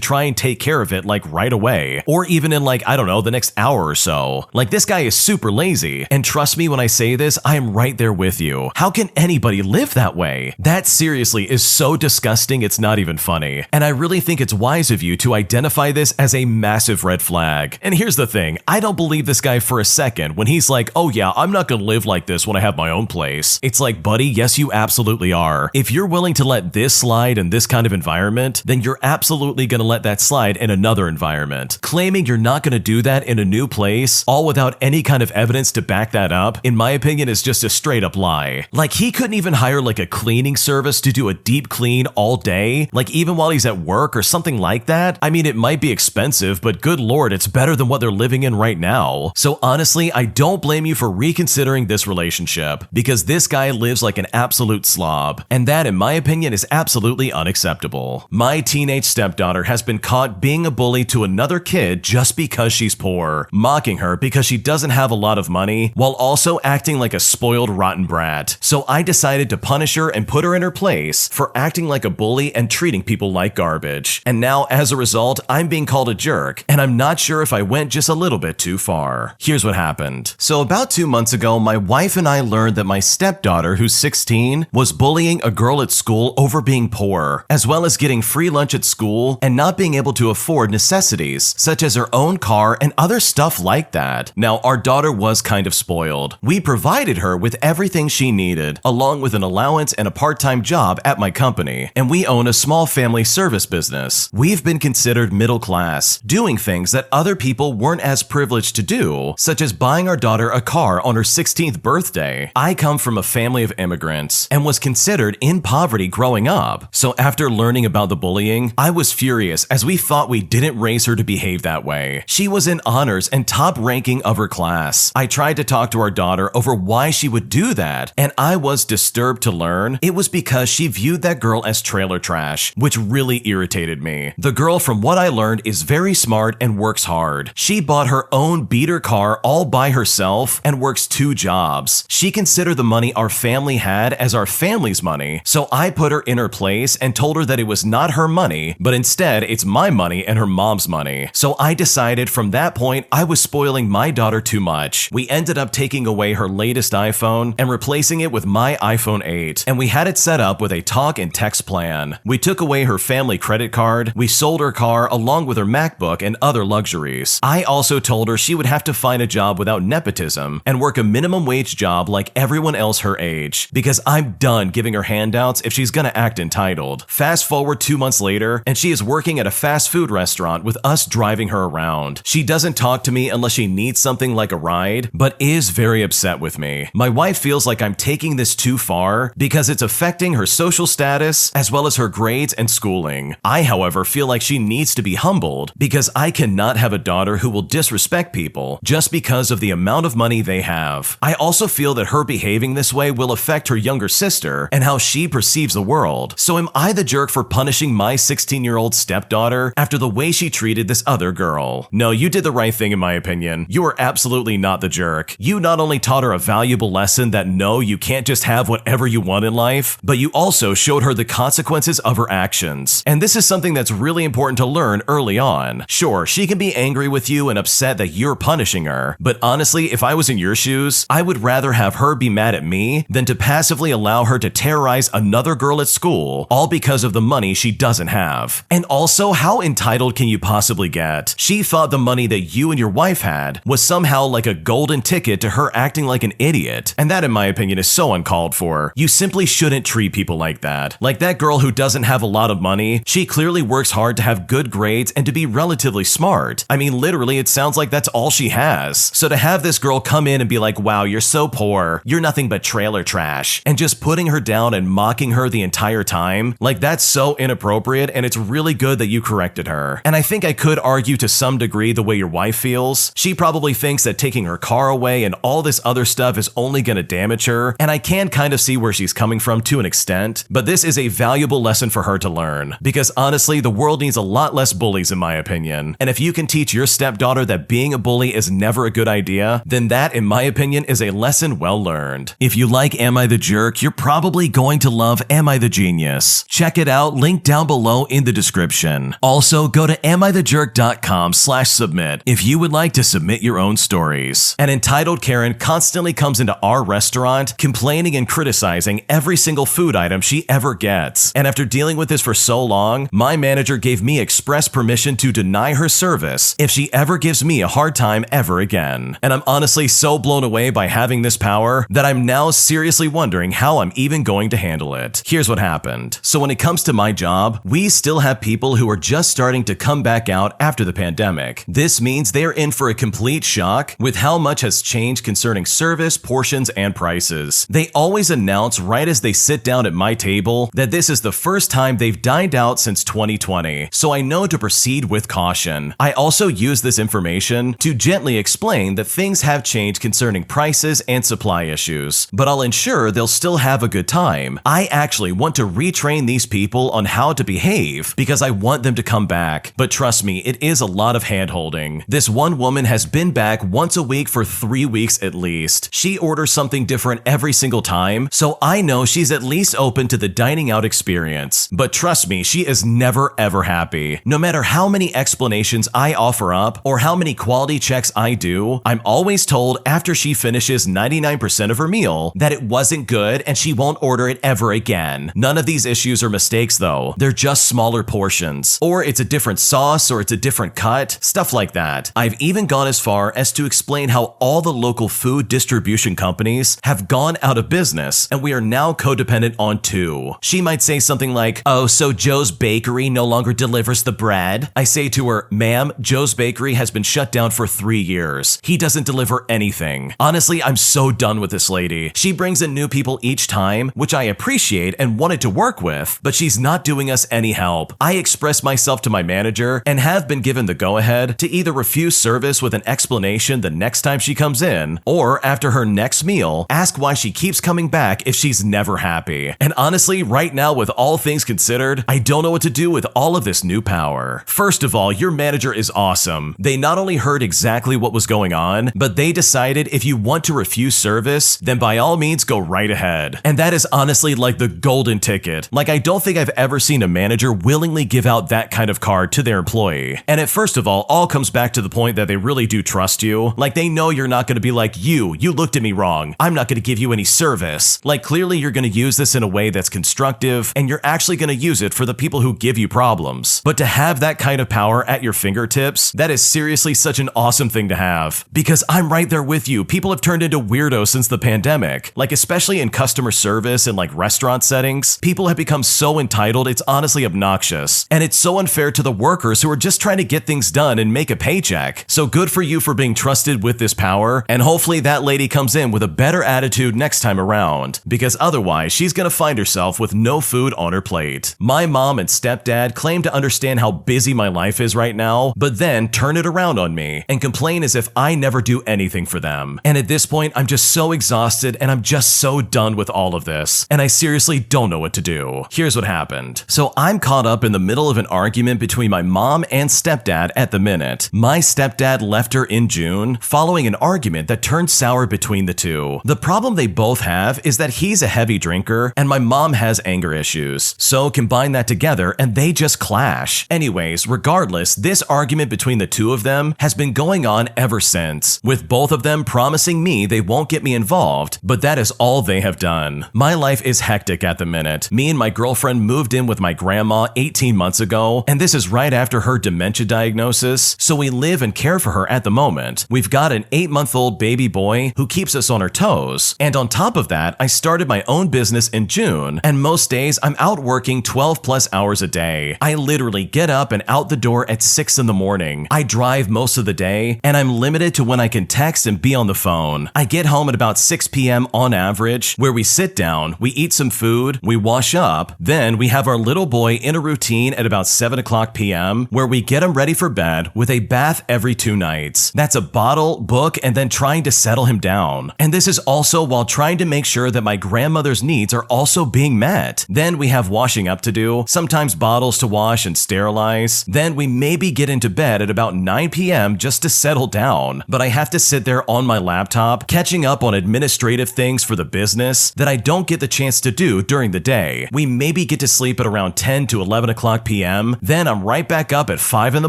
try and take care of it like right away, or even in like, I don't know, the next hour or so. Like, this guy is super lazy, and trust me when I say this, I am right there with you. How can anybody live that way? That seriously is so disgusting it's not even funny, and I really think it's wise of you to identify this as a massive red flag. And here's the thing, I don't believe this guy for a second when he's like, oh yeah, I'm not gonna live like this when I have my own place. It's like, buddy, yes you absolutely are. If you're willing to let this slide in this kind of environment, then you're absolutely gonna let that slide in another environment. Claiming you're not gonna do that in a new place, all without any kind of evidence to back that up, in my opinion is just a straight up lie. Like, he couldn't even hire like a cleaning service to do a deep clean all day, like even while he's at work or something like that. I mean, it might be expensive, but good lord, it's better than what they're living in right now. So honestly, I don't blame you for reconsidering this relationship, because this guy lives like an absolute slob, and that in my opinion is absolutely unacceptable. My teenage stepdaughter has been caught being a bully to another kid just because she's poor, mocking her because she doesn't have a lot of money, while also acting like a spoiled rotten brat. So I decided to punish her and put her in her place for acting like a bully and treating people like garbage. And now as a result, I'm being called a jerk, and I'm not sure if I went just a little bit too far. Here's what happened. So about 2 months ago, my wife and I learned that my stepdaughter, who's 16, was bullying a girl at school over being poor, as well as getting free lunch at school and not being able to afford necessities, such as her own car and other stuff like that. Now, our daughter was kind of spoiled. We provided her with everything she needed, along with an allowance and a part-time job at my company, and we own a small family service business. We've been considered middle class, doing things that other people weren't as privileged to do, such as buying our daughter a car on her 16th birthday. I come from a family of immigrants and was considered in poverty growing up, so after learning about the bullying, I was furious as we thought we didn't raise her to behave that way. She was in honors and top ranking of her class. I tried to talk to our daughter over why she would do that, and I was disturbed to learn it was because she viewed that girl as trailer trash, which really irritated me. The girl, from what I learned, is very smart and works hard. She bought her own beater car all by herself and works 2 jobs. She considered the money our family had as our family's money, so I put her in her place and told her that it was not her money, but instead it's my money and her mom's money. So I decided from that point I was spoiling my daughter too much. We ended up taking away her latest iPhone and replacing it with my iPhone 8, and we had it set up with a talk and text plan. We took away her family credit card, we sold her car along with her MacBook and other luxuries. I also told her she would have to find a job without nepotism and work a minimum wage job like everyone else her age, because I'm done giving her handouts if she's gonna act entitled. Fast forward 2 months later, and she is working at a fast food restaurant with us driving her around. She doesn't talk to me unless she needs something like a ride, but is very upset with me. My wife feels like I'm taking this too far because it's affecting her social status as well as her grades and schooling. I, however, feel like she needs to be humbled because I cannot have a daughter who will disrespect people just because of the amount of money they have. I also feel that her behaving this way will affect her younger sister and how she perceives the world. So am I the jerk for punishing my 16-year-old stepdaughter after the way she treated this other girl? No, you did the right thing in my opinion. You are absolutely not the jerk. You not only taught her a valuable lesson that no, you can't just have whatever you want in life, but you also showed her the consequences of her actions. And this is something that's really important to learn early on. Sure, she can be angry with you and upset that you're punishing her, but honestly, if I was in your shoes, I would rather have her be mad at me than to passively allow her to terrorize another girl at school, all because of the money she doesn't have. And also, how entitled can you possibly get? She thought thought the money that you and your wife had was somehow like a golden ticket to her acting like an idiot. And that, in my opinion, is so uncalled for. You simply shouldn't treat people like that. Like that girl who doesn't have a lot of money, she clearly works hard to have good grades and to be relatively smart. I mean, literally, it sounds like that's all she has. So to have this girl come in and be like, wow, you're so poor, you're nothing but trailer trash, and just putting her down and mocking her the entire time, like that's so inappropriate, and it's really good that you corrected her. And I think I could argue to some degree the way your wife feels. She probably thinks that taking her car away and all this other stuff is only going to damage her, and I can kind of see where she's coming from to an extent, but this is a valuable lesson for her to learn, because honestly, the world needs a lot less bullies in my opinion. And if you can teach your stepdaughter that being a bully is never a good idea, then that, in my opinion, is a lesson well learned. If you like Am I the Jerk, you're probably going to love Am I the Genius. Check it out, link down below in the description. Also, go to AmITheJerk.com/submit if you would like to submit your own stories. An entitled Karen constantly comes into our restaurant complaining and criticizing every single food item she ever gets. And after dealing with this for so long, my manager gave me express permission to deny her service if she ever gives me a hard time ever again. And I'm honestly so blown away by having this power that I'm now seriously wondering how I'm even going to handle it. Here's what happened. So when it comes to my job, we still have people who are just starting to come back out after the pandemic. This means they're in for a complete shock with how much has changed concerning service, portions, and prices. They always announce right as they sit down at my table that this is the first time they've dined out since 2020, so I know to proceed with caution. I also use this information to gently explain that things have changed concerning prices and supply issues, but I'll ensure they'll still have a good time. I actually want to retrain these people on how to behave because I want them to come back, but trust me, it is a lot of hand-holding. This one woman has been back once a week for 3 weeks at least. She orders something different every single time, so I know she's at least open to the dining out experience. But trust me, she is never ever happy. No matter how many explanations I offer up or how many quality checks I do, I'm always told after she finishes 99% of her meal that it wasn't good and she won't order it ever again. None of these issues are mistakes though. They're just smaller portions. Or it's a different sauce or it's a different cut, stuff like that. I've even gone as far as to explain how all the local food distribution companies have gone out of business and we are now codependent on two. She might say something like, oh, so Joe's Bakery no longer delivers the bread? I say to her, ma'am, Joe's Bakery has been shut down for 3 years. He doesn't deliver anything. Honestly, I'm so done with this lady. She brings in new people each time, which I appreciate and wanted to work with, but she's not doing us any help. I expressed myself to my manager and have been given the go-ahead to either refuse service with an explanation the next time she comes in, or after her next meal, ask why she keeps coming back if she's never happy. And honestly, right now, with all things considered, I don't know what to do with all of this new power. First of all, your manager is awesome. They not only heard exactly what was going on, but they decided if you want to refuse service, then by all means go right ahead. And that is honestly like the golden ticket. Like, I don't think I've ever seen a manager willingly give out that kind of card to their employee. And it first of all comes back to the point that they really do trust you. Like, they know you're not going to be like, you looked at me wrong, I'm not going to give you any service. Like, clearly you're going to use this in a way that's constructive and you're actually going to use it for the people who give you problems. But to have that kind of power at your fingertips, that is seriously such an awesome thing to have. Because I'm right there with you. People have turned into weirdos since the pandemic. Like, especially in customer service and like restaurant settings, people have become so entitled, it's honestly obnoxious. And it's so unfair to the workers who are just trying to get things done and make a paycheck. So good for you for being trusted with this power, and hopefully that lady comes in with a better attitude next time around, because otherwise she's gonna find herself with no food on her plate. My mom and stepdad claim to understand how busy my life is right now, but then turn it around on me and complain as if I never do anything for them. And at this point, I'm just so exhausted and I'm just so done with all of this, and I seriously don't know what to do. Here's what happened. So I'm caught up in the middle of an argument between my mom and stepdad at the minute. My stepdad left her in June following an argument that turned sour between the two. The problem they both have is that he's a heavy drinker and my mom has anger issues. So combine that together and they just clash. Anyways, regardless, this argument between the two of them has been going on ever since, with both of them promising me they won't get me involved, but that is all they have done. My life is hectic at the minute. Me and my girlfriend moved in with my grandma 18 months ago, and this is right after her dementia diagnosis expenses, so we live and care for her at the moment. We've got an 8-month-old baby boy who keeps us on our toes. And on top of that, I started my own business in June, and most days I'm out working 12 plus hours a day. I literally get up and out the door at 6 in the morning. I drive most of the day, and I'm limited to when I can text and be on the phone. I get home at about 6 p.m. on average, where we sit down, we eat some food, we wash up, then we have our little boy in a routine at about 7 o'clock p.m., where we get him ready for bed with a bath every 2 nights. That's a bottle, book, and then trying to settle him down. And this is also while trying to make sure that my grandmother's needs are also being met. Then we have washing up to do, sometimes bottles to wash and sterilize. Then we maybe get into bed at about 9 p.m. just to settle down, but I have to sit there on my laptop catching up on administrative things for the business that I don't get the chance to do during the day. We maybe get to sleep at around 10 to 11 o'clock p.m. Then I'm right back up at 5 in the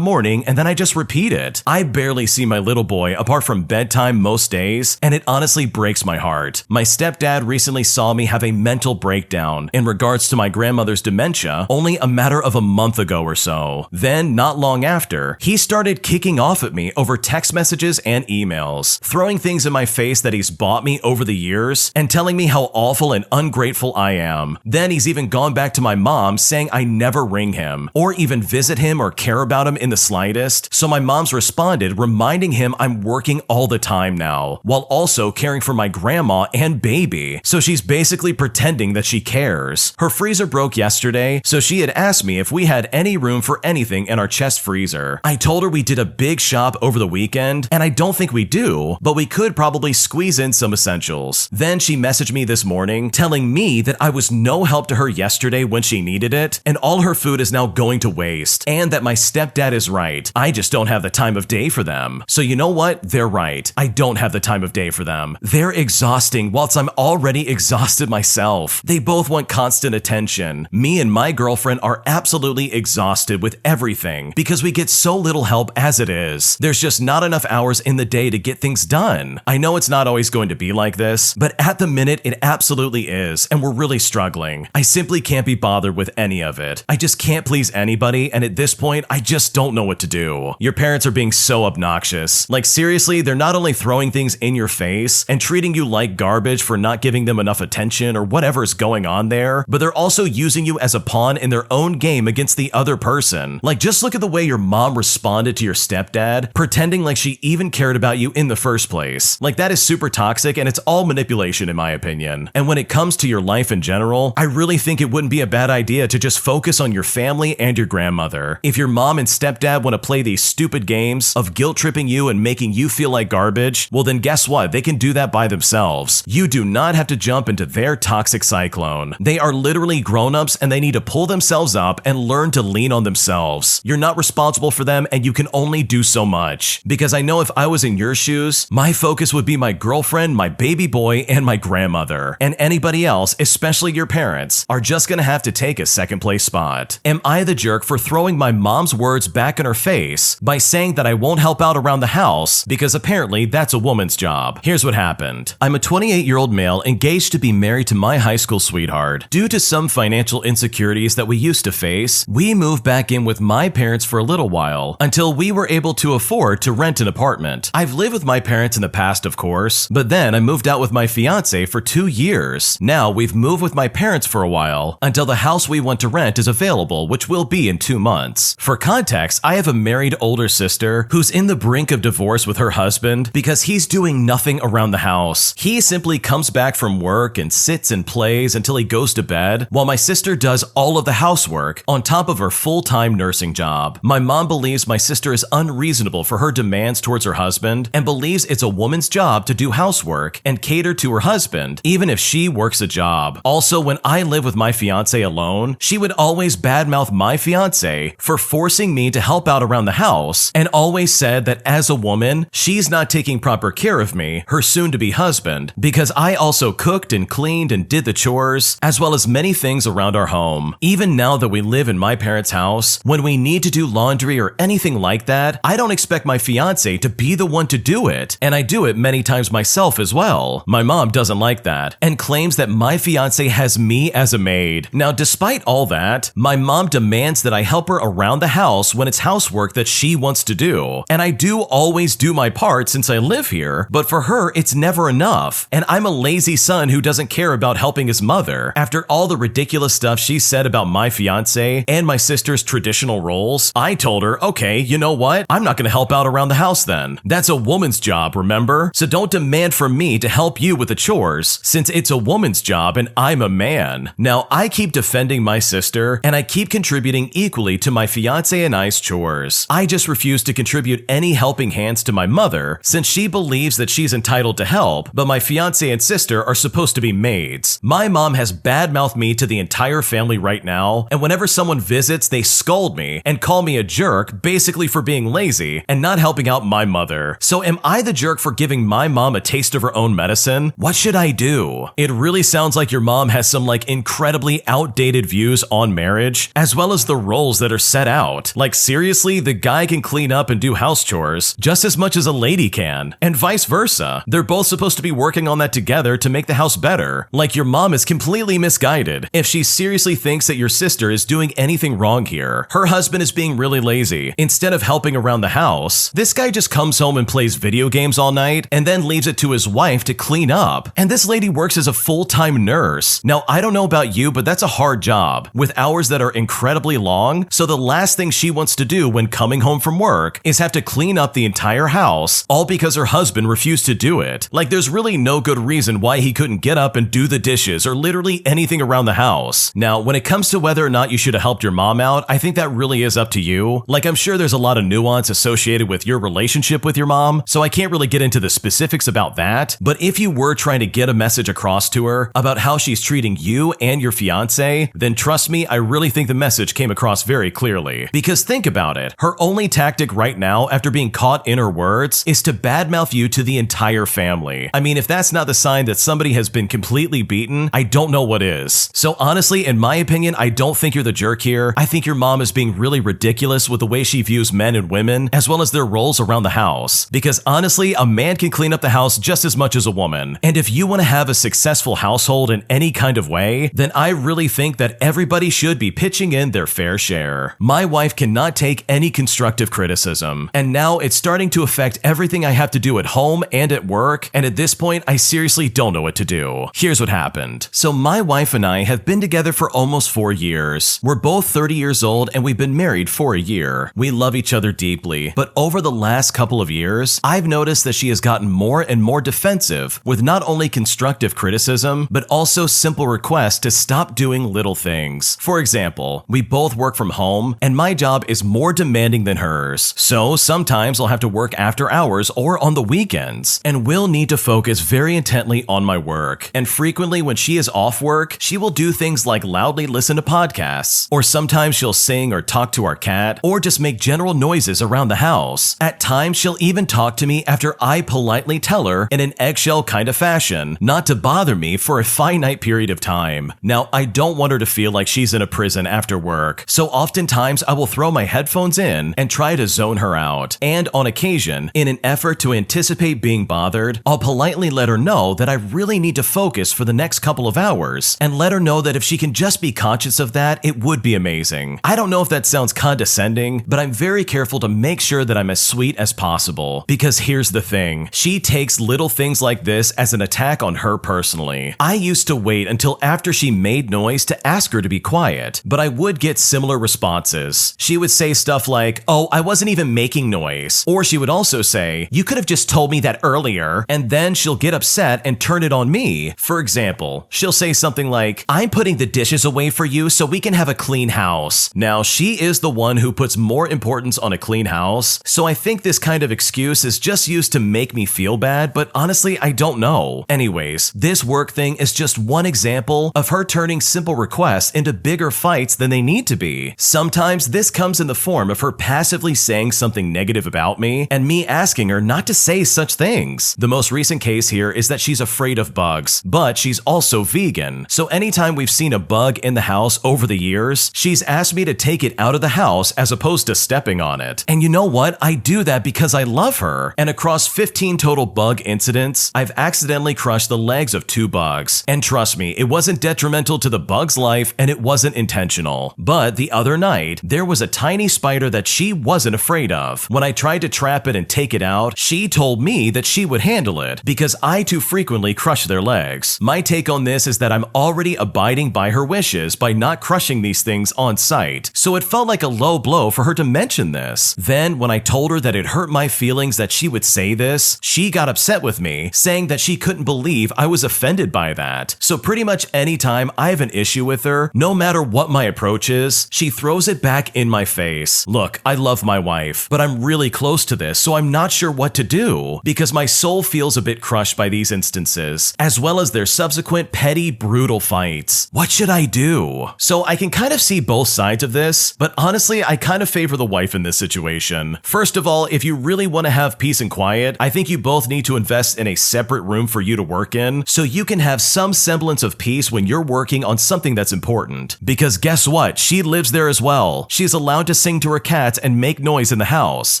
morning, and then I just repeat it. I barely see my little boy apart from bedtime most days, and it honestly breaks my heart. My stepdad recently saw me have a mental breakdown in regards to my grandmother's dementia only a matter of a month ago or so. Then, not long after, he started kicking off at me over text messages and emails, throwing things in my face that he's bought me over the years, and telling me how awful and ungrateful I am. Then he's even gone back to my mom saying I never ring him, or even visit him or care about him in the slightest, so my mom's responded reminding him I'm working all the time now, while also caring for my grandma and baby, so she's basically pretending that she cares. Her freezer broke yesterday, so she had asked me if we had any room for anything in our chest freezer. I told her we did a big shop over the weekend, and I don't think we do, but we could probably squeeze in some essentials. Then she messaged me this morning telling me that I was no help to her yesterday when she needed it, and all her food is now going to waste, and that my stepdad is right. I just don't have the time of day for them. So you know what? They're right. I don't have the time of day for them. They're exhausting whilst I'm already exhausted myself. They both want constant attention. Me and my girlfriend are absolutely exhausted with everything because we get so little help as it is. There's just not enough hours in the day to get things done. I know it's not always going to be like this, but at the minute it absolutely is, and we're really struggling. I simply can't be bothered with any of it. I just can't please anybody, and at this point, I just don't know what to do. Your parents are being so obnoxious. Like seriously, they're not only throwing things in your face and treating you like garbage for not giving them enough attention or whatever's going on there, but they're also using you as a pawn in their own game against the other person. Like just look at the way your mom responded to your stepdad, pretending like she even cared about you in the first place. Like that is super toxic, and it's all manipulation in my opinion. And when it comes to your life in general, I really think it wouldn't be a bad idea to just focus on your family and your grandmother. If your mom and stepdad want to play these stupid games of guilt tripping you and making you feel like garbage, well then guess what? They can do that by themselves. You do not have to jump into their toxic cyclone. They are literally grown-ups, and they need to pull themselves up and learn to lean on themselves. You're not responsible for them, and you can only do so much. Because I know if I was in your shoes, my focus would be my girlfriend, my baby boy, and my grandmother. And anybody else, especially your parents, are just gonna have to take a second place spot. Am I the jerk for throwing my mom's words back in her face by saying that I won't help out around the house because apparently that's a woman's job? Here's what happened. I'm a 28-year-old male engaged to be married to my high school sweetheart. Due to some financial insecurities that we used to face, we moved back in with my parents for a little while until we were able to afford to rent an apartment. I've lived with my parents in the past, of course, but then I moved out with my fiance for 2 years. Now we've moved with my parents for a while until the house we want to rent is available, which will be in 2 months. For context, I have a married older sister who's in the brink of divorce with her husband because he's doing nothing around the house. He simply comes back from work and sits and plays until he goes to bed, while my sister does all of the housework on top of her full-time nursing job. My mom believes my sister is unreasonable for her demands towards her husband and believes it's a woman's job to do housework and cater to her husband, even if she works a job. Also, when I live with my fiance alone, she would always badmouth my fiance for forcing me to help out around the house, and always said that as a woman, she's not taking proper care of me, her soon-to-be husband, because I also cooked and cleaned and did the chores, as well as many things around our home. Even now that we live in my parents' house, when we need to do laundry or anything like that, I don't expect my fiance to be the one to do it, and I do it many times myself as well. My mom doesn't like that, and claims that my fiance has me as a maid. Now, despite all that, my mom demands that I help her around the house when it's housework work that she wants to do. And I do always do my part since I live here, but for her, it's never enough. And I'm a lazy son who doesn't care about helping his mother. After all the ridiculous stuff she said about my fiance and my sister's traditional roles, I told her, okay, you know what? I'm not gonna help out around the house then. That's a woman's job, remember? So don't demand from me to help you with the chores, since it's a woman's job and I'm a man. Now, I keep defending my sister, and I keep contributing equally to my fiance and I's chores. I just refuse to contribute any helping hands to my mother, since she believes that she's entitled to help, but my fiance and sister are supposed to be maids. My mom has badmouthed me to the entire family right now, and whenever someone visits, they scold me and call me a jerk, basically for being lazy and not helping out my mother. So am I the jerk for giving my mom a taste of her own medicine? What should I do? It really sounds like your mom has some incredibly outdated views on marriage, as well as the roles that are set out. Like seriously, the guy can clean up and do house chores just as much as a lady can, and vice versa. They're both supposed to be working on that together to make the house better. Like your mom is completely misguided if she seriously thinks that your sister is doing anything wrong here. Her husband is being really lazy. Instead of helping around the house, this guy just comes home and plays video games all night and then leaves it to his wife to clean up. And this lady works as a full-time nurse. Now, I don't know about you, but that's a hard job with hours that are incredibly long. So the last thing she wants to do when coming home from work is have to clean up the entire house, all because her husband refused to do it. Like there's really no good reason why he couldn't get up and do the dishes or literally anything around the house. Now, when it comes to whether or not you should have helped your mom out, I think that really is up to you. Like I'm sure there's a lot of nuance associated with your relationship with your mom, so I can't really get into the specifics about that. But if you were trying to get a message across to her about how she's treating you and your fiance, then trust me, I really think the message came across very clearly. Because think about it, her only tactic right now after being caught in her words is to badmouth you to the entire family. I mean, if that's not the sign that somebody has been completely beaten, I don't know what is. So honestly, in my opinion, I don't think you're the jerk here. I think your mom is being really ridiculous with the way she views men and women, as well as their roles around the house. Because honestly, a man can clean up the house just as much as a woman. And if you want to have a successful household in any kind of way, then I really think that everybody should be pitching in their fair share. My wife cannot take any constructive criticism, and now it's starting to affect everything I have to do at home and at work, and at this point, I seriously don't know what to do. Here's what happened. So my wife and I have been together for almost 4 years. We're both 30 years old and we've been married for a year. We love each other deeply, but over the last couple of years, I've noticed that she has gotten more and more defensive with not only constructive criticism, but also simple requests to stop doing little things. For example, we both work from home and my job is more demanding than hers. So sometimes I'll have to work after hours or on the weekends, and we'll need to focus very intently on my work. And frequently when she is off work, she will do things like loudly listen to podcasts, or sometimes she'll sing or talk to our cat, or just make general noises around the house. At times, she'll even talk to me after I politely tell her in an eggshell kind of fashion not to bother me for a finite period of time. Now, I don't want her to feel like she's in a prison after work, so oftentimes I will throw my headphones in and try to zone her out. And on occasion, in an effort to anticipate being bothered, I'll politely let her know that I really need to focus for the next couple of hours, and let her know that if she can just be conscious of that, it would be amazing. I don't know if that sounds condescending, but I'm very careful to make sure that I'm as sweet as possible. Because here's the thing, she takes little things like this as an attack on her personally. I used to wait until after she made noise to ask her to be quiet, but I would get similar responses. She would say stuff like, "Oh, I wasn't even making noise." Or she would also say, "You could have just told me that earlier." And then she'll get upset and turn it on me. For example, she'll say something like, "I'm putting the dishes away for you so we can have a clean house." Now, she is the one who puts more importance on a clean house, so I think this kind of excuse is just used to make me feel bad, but honestly, I don't know. Anyways, this work thing is just one example of her turning simple requests into bigger fights than they need to be. Sometimes this comes in the form of her passively saying something negative about me and me asking her not to say such things. The most recent case here is that she's afraid of bugs, but she's also vegan. So anytime we've seen a bug in the house over the years, she's asked me to take it out of the house as opposed to stepping on it. And you know what? I do that because I love her. And across 15 total bug incidents, I've accidentally crushed the legs of 2 bugs. And trust me, it wasn't detrimental to the bug's life and it wasn't intentional. But the other night, there was a tiny spider that that she wasn't afraid of. When I tried to trap it and take it out, she told me that she would handle it because I too frequently crush their legs. My take on this is that I'm already abiding by her wishes by not crushing these things on site, so it felt like a low blow for her to mention this. Then, when I told her that it hurt my feelings that she would say this, she got upset with me, saying that she couldn't believe I was offended by that. So pretty much anytime I have an issue with her, no matter what my approach is, she throws it back in my face. Look, I love my wife, but I'm really close to this, so I'm not sure what to do, because my soul feels a bit crushed by these instances, as well as their subsequent petty, brutal fights. What should I do? So I can kind of see both sides of this, but honestly, I kind of favor the wife in this situation. First of all, if you really want to have peace and quiet, I think you both need to invest in a separate room for you to work in, so you can have some semblance of peace when you're working on something that's important. Because guess what? She lives there as well. She's allowed to sing to her cats and make noise in the house.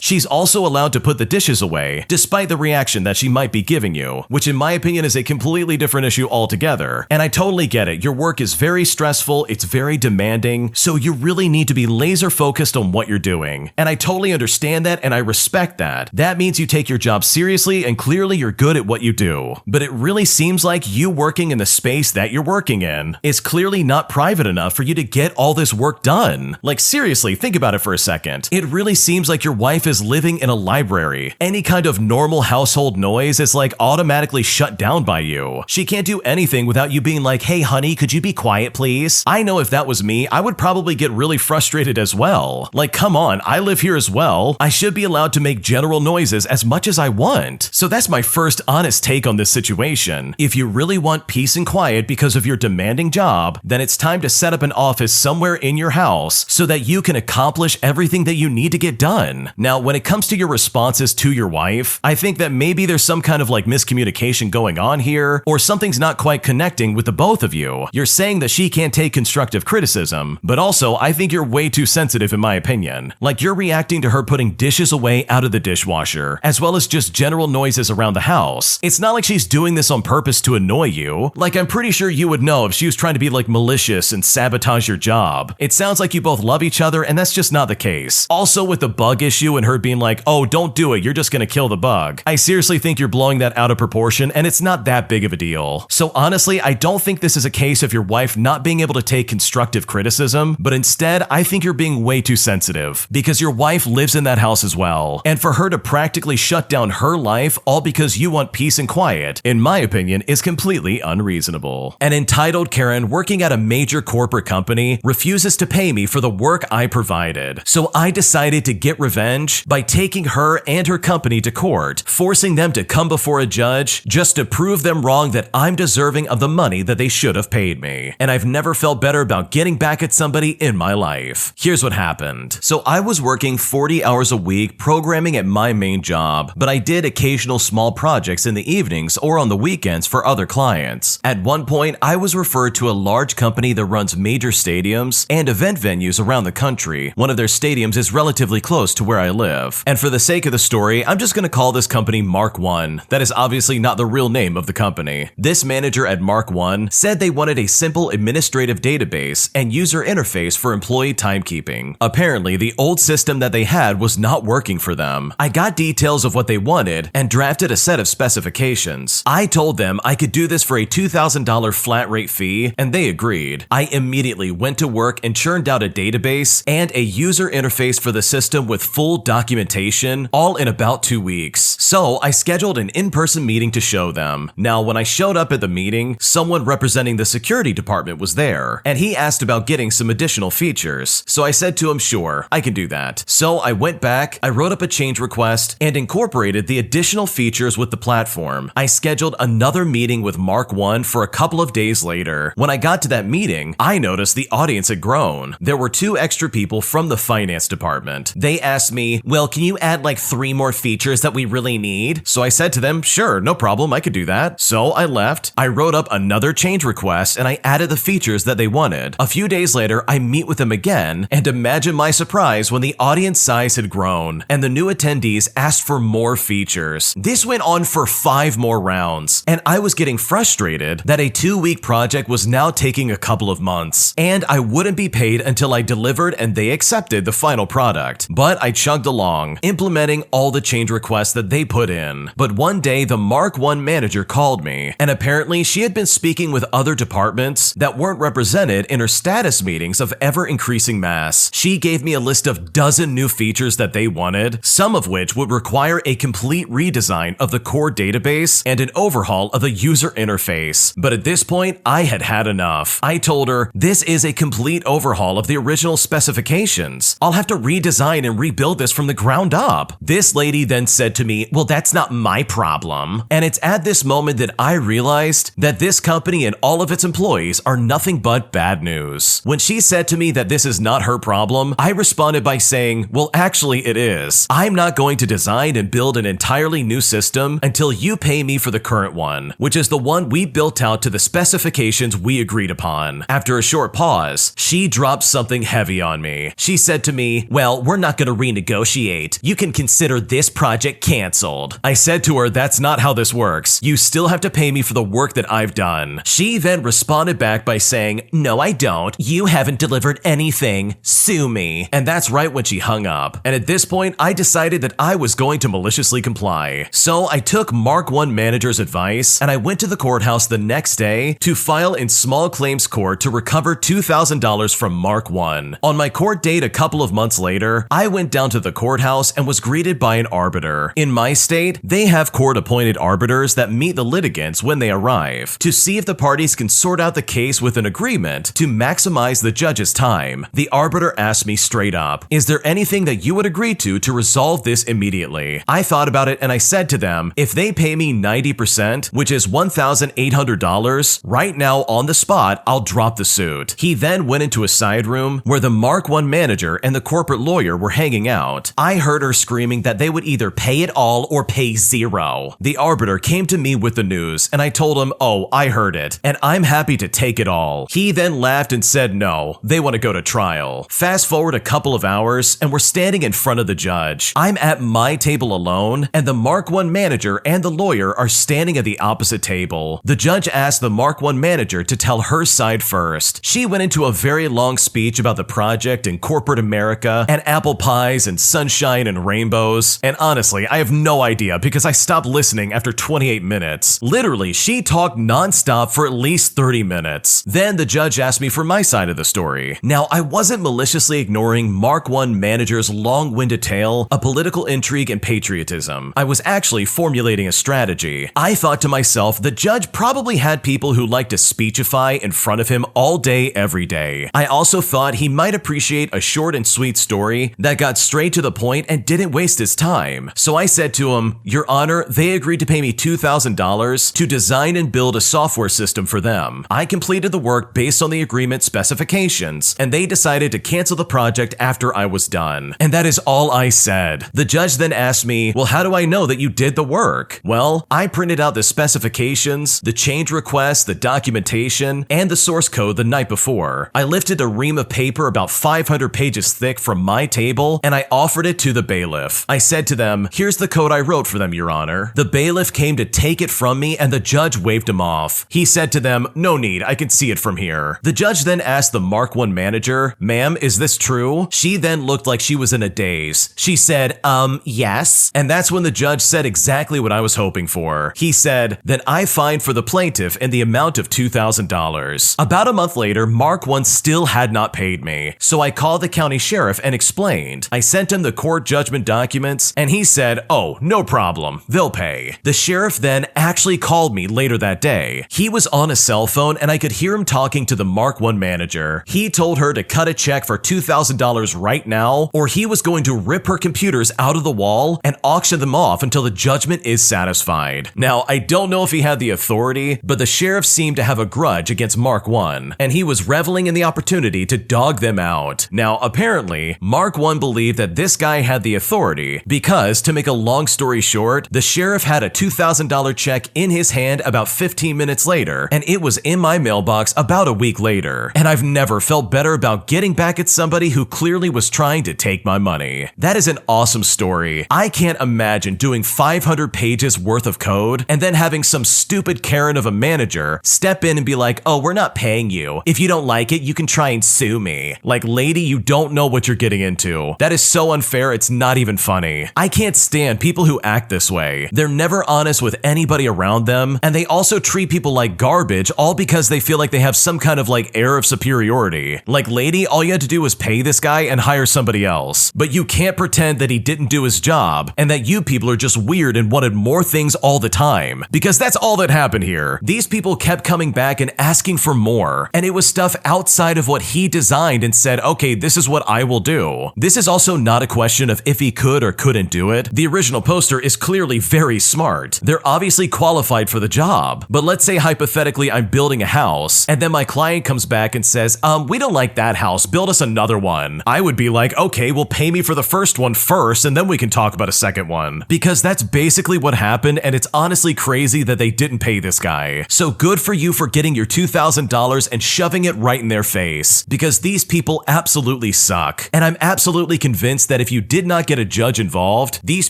She's also allowed to put the dishes away, despite the reaction that she might be giving you, which in my opinion is a completely different issue altogether. And I totally get it. Your work is very stressful, it's very demanding, so you really need to be laser focused on what you're doing. And I totally understand that and I respect that. That means you take your job seriously and clearly you're good at what you do. But it really seems like you working in the space that you're working in is clearly not private enough for you to get all this work done. Like seriously, think about it for a second. It really seems like your wife is living in a library. Any kind of normal household noise is like automatically shut down by you. She can't do anything without you being like, hey honey, could you be quiet please? I know if that was me, I would probably get really frustrated as well. Like come on, I live here as well. I should be allowed to make general noises as much as I want. So that's my first honest take on this situation. If you really want peace and quiet because of your demanding job, then it's time to set up an office somewhere in your house so that you can accomplish everything that you need to get done. Now, when it comes to your responses to your wife, I think that maybe there's some kind of like miscommunication going on here, or something's not quite connecting with the both of you. You're saying that she can't take constructive criticism, but also I think you're way too sensitive in my opinion. Like you're reacting to her putting dishes away out of the dishwasher, as well as just general noises around the house. It's not like she's doing this on purpose to annoy you. Like I'm pretty sure you would know if she was trying to be like malicious and sabotage your job. It sounds like you both love each other and that's just not the case. Also with the bug issue and her being like, oh don't do it, you're just gonna kill the bug. I seriously think you're blowing that out of proportion and it's not that big of a deal. So honestly, I don't think this is a case of your wife not being able to take constructive criticism, but instead I think you're being way too sensitive because your wife lives in that house as well. And for her to practically shut down her life all because you want peace and quiet, in my opinion, is completely unreasonable. An entitled Karen working at a major corporate company refuses to pay me for the work I provided. So I decided to get revenge by taking her and her company to court, forcing them to come before a judge just to prove them wrong that I'm deserving of the money that they should have paid me. And I've never felt better about getting back at somebody in my life. Here's what happened. So I was working 40 hours a week programming at my main job, but I did occasional small projects in the evenings or on the weekends for other clients. At one point, I was referred to a large company that runs major stadiums and event venues around the country. One of their stadiums is relatively close to where I live. And for the sake of the story, I'm just going to call this company Mark 1. That is obviously not the real name of the company. This manager at Mark 1 said they wanted a simple administrative database and user interface for employee timekeeping. Apparently, the old system that they had was not working for them. I got details of what they wanted and drafted a set of specifications. I told them I could do this for a $2,000 flat rate fee, and they agreed. I immediately went to work and churned out a database and a user interface for the system with full documentation, all in about 2 weeks. So I scheduled an in-person meeting to show them. Now, when I showed up at the meeting, someone representing the security department was there, and he asked about getting some additional features. So I said to him, sure, I can do that. So I went back, I wrote up a change request, and incorporated the additional features with the platform. I scheduled another meeting with Mark 1 for a couple of days later. When I got to that meeting, I noticed the audience had grown. There were 2 extra people from the finance department. They asked me, well, can you add like 3 more features that we really need? So I said to them, sure, no problem, I could do that. So I left, I wrote up another change request, and I added the features that they wanted. A few days later, I meet with them again, and imagine my surprise when the audience size had grown, and the new attendees asked for more features. This went on for 5 more rounds, and I was getting frustrated that a 2-week project was now taking a couple of months, and I wouldn't be paid until I delivered and they accepted the final final product. But I chugged along, implementing all the change requests that they put in. But one day, the Mark 1 manager called me, and apparently she had been speaking with other departments that weren't represented in her status meetings of ever-increasing mass. She gave me a list of dozen new features that they wanted, some of which would require a complete redesign of the core database and an overhaul of the user interface. But at this point, I had had enough. I told her, this is a complete overhaul of the original specifications. I'll have to redesign and rebuild this from the ground up. This lady then said to me, well, that's not my problem. And it's at this moment that I realized that this company and all of its employees are nothing but bad news. When she said to me that this is not her problem, I responded by saying, well, actually it is. I'm not going to design and build an entirely new system until you pay me for the current one, which is the one we built out to the specifications we agreed upon. After a short pause, she dropped something heavy on me. She said to me, well, we're not going to renegotiate. You can consider this project canceled. I said to her, that's not how this works. You still have to pay me for the work that I've done. She then responded back by saying, no, I don't. You haven't delivered anything. Sue me. And that's right when she hung up. And at this point, I decided that I was going to maliciously comply. So I took Mark 1 manager's advice and I went to the courthouse the next day to file in small claims court to recover $2,000 from Mark 1. On my court date a couple of months later, I went down to the courthouse and was greeted by an arbiter. In my state, they have court-appointed arbiters that meet the litigants when they arrive to see if the parties can sort out the case with an agreement to maximize the judge's time. The arbiter asked me straight up, is there anything that you would agree to resolve this immediately? I thought about it and I said to them, if they pay me 90%, which is $1,800, right now on the spot, I'll drop the suit. He then went into a side room where the Mark 1 manager and the corporate lawyer were hanging out. I heard her screaming that they would either pay it all or pay zero. The arbiter came to me with the news and I told him, oh, I heard it, and I'm happy to take it all. He then laughed and said no, they want to go to trial. Fast forward a couple of hours and we're standing in front of the judge. I'm at my table alone and the Mark 1 manager and the lawyer are standing at the opposite table. The judge asked the Mark 1 manager to tell her side first. She went into a very long speech about the project and corporate America and apple pies and sunshine and rainbows. And honestly, I have no idea because I stopped listening after 28 minutes. Literally, she talked nonstop for at least 30 minutes. Then the judge asked me for my side of the story. Now, I wasn't maliciously ignoring Mark 1 manager's long-winded tale of political intrigue and patriotism. I was actually formulating a strategy. I thought to myself, the judge probably had people who like to speechify in front of him all day, every day. I also thought he might appreciate a short and sweet story that got straight to the point and didn't waste his time. So I said to him, Your Honor, they agreed to pay me $2,000 to design and build a software system for them. I completed the work based on the agreement specifications, and they decided to cancel the project after I was done. And that is all I said. The judge then asked me, well, how do I know that you did the work? Well, I printed out the specifications, the change requests, the documentation, and the source code the night before. I lifted a ream of paper about 500 pages thick from my table, and I offered it to the bailiff. I said to them, here's the code I wrote for them, Your Honor. The bailiff came to take it from me, and the judge waved him off. He said to them, no need, I can see it from here. The judge then asked the Mark 1 manager, ma'am, is this true? She then looked like she was in a daze. She said, yes. And that's when the judge said exactly what I was hoping for. He said, then I fine for the plaintiff in the amount of $2,000. About a month later, Mark 1 still had not paid me. So I called the county sheriff and explained. I sent him the court judgment documents and he said, oh, no problem, they'll pay. The sheriff then actually called me later that day. He was on a cell phone and I could hear him talking to the Mark 1 manager. He told her to cut a check for $2,000 right now or he was going to rip her computers out of the wall and auction them off until the judgment is satisfied. Now, I don't know if he had the authority, but the sheriff seemed to have a grudge against Mark 1, and he was reveling in the opportunity to dog them out. Now, apparently, Mark 1 believed that this guy had the authority because, to make a long story short, the sheriff had a $2,000 check in his hand about 15 minutes later, and it was in my mailbox about a week later. And I've never felt better about getting back at somebody who clearly was trying to take my money. That is an awesome story. I can't imagine doing 500 pages worth of code and then having some stupid Karen of a manager step in and be like, oh, we're not paying you. If you don't like it, you can try and sue me. Like, lady, you don't know what you're getting into. That is so unfair, it's not even funny. I can't stand people who act this way. They're never honest with anybody around them, and they also treat people like garbage all because they feel like they have some kind of like air of superiority. Like, lady, all you had to do was pay this guy and hire somebody else. But you can't pretend that he didn't do his job and that you people are just weird and wanted more things all the time. Because that's all that happened here. These people kept coming back and asking for more, and it was stuff outside of what he designed and said, okay, this is what I will do. This is also not a question of if he could or couldn't do it. The original poster is clearly very smart. They're obviously qualified for the job. But let's say hypothetically I'm building a house, and then my client comes back and says, we don't like that house, build us another one. I would be like, okay, well, pay me for the first one first, and then we can talk about a second one. Because that's basically what happened, and it's honestly crazy that they didn't pay this guy. So good for you for getting your $2,000 and shoving it right in their face, because these people absolutely suck. And I'm absolutely convinced that if you did not get a judge involved, these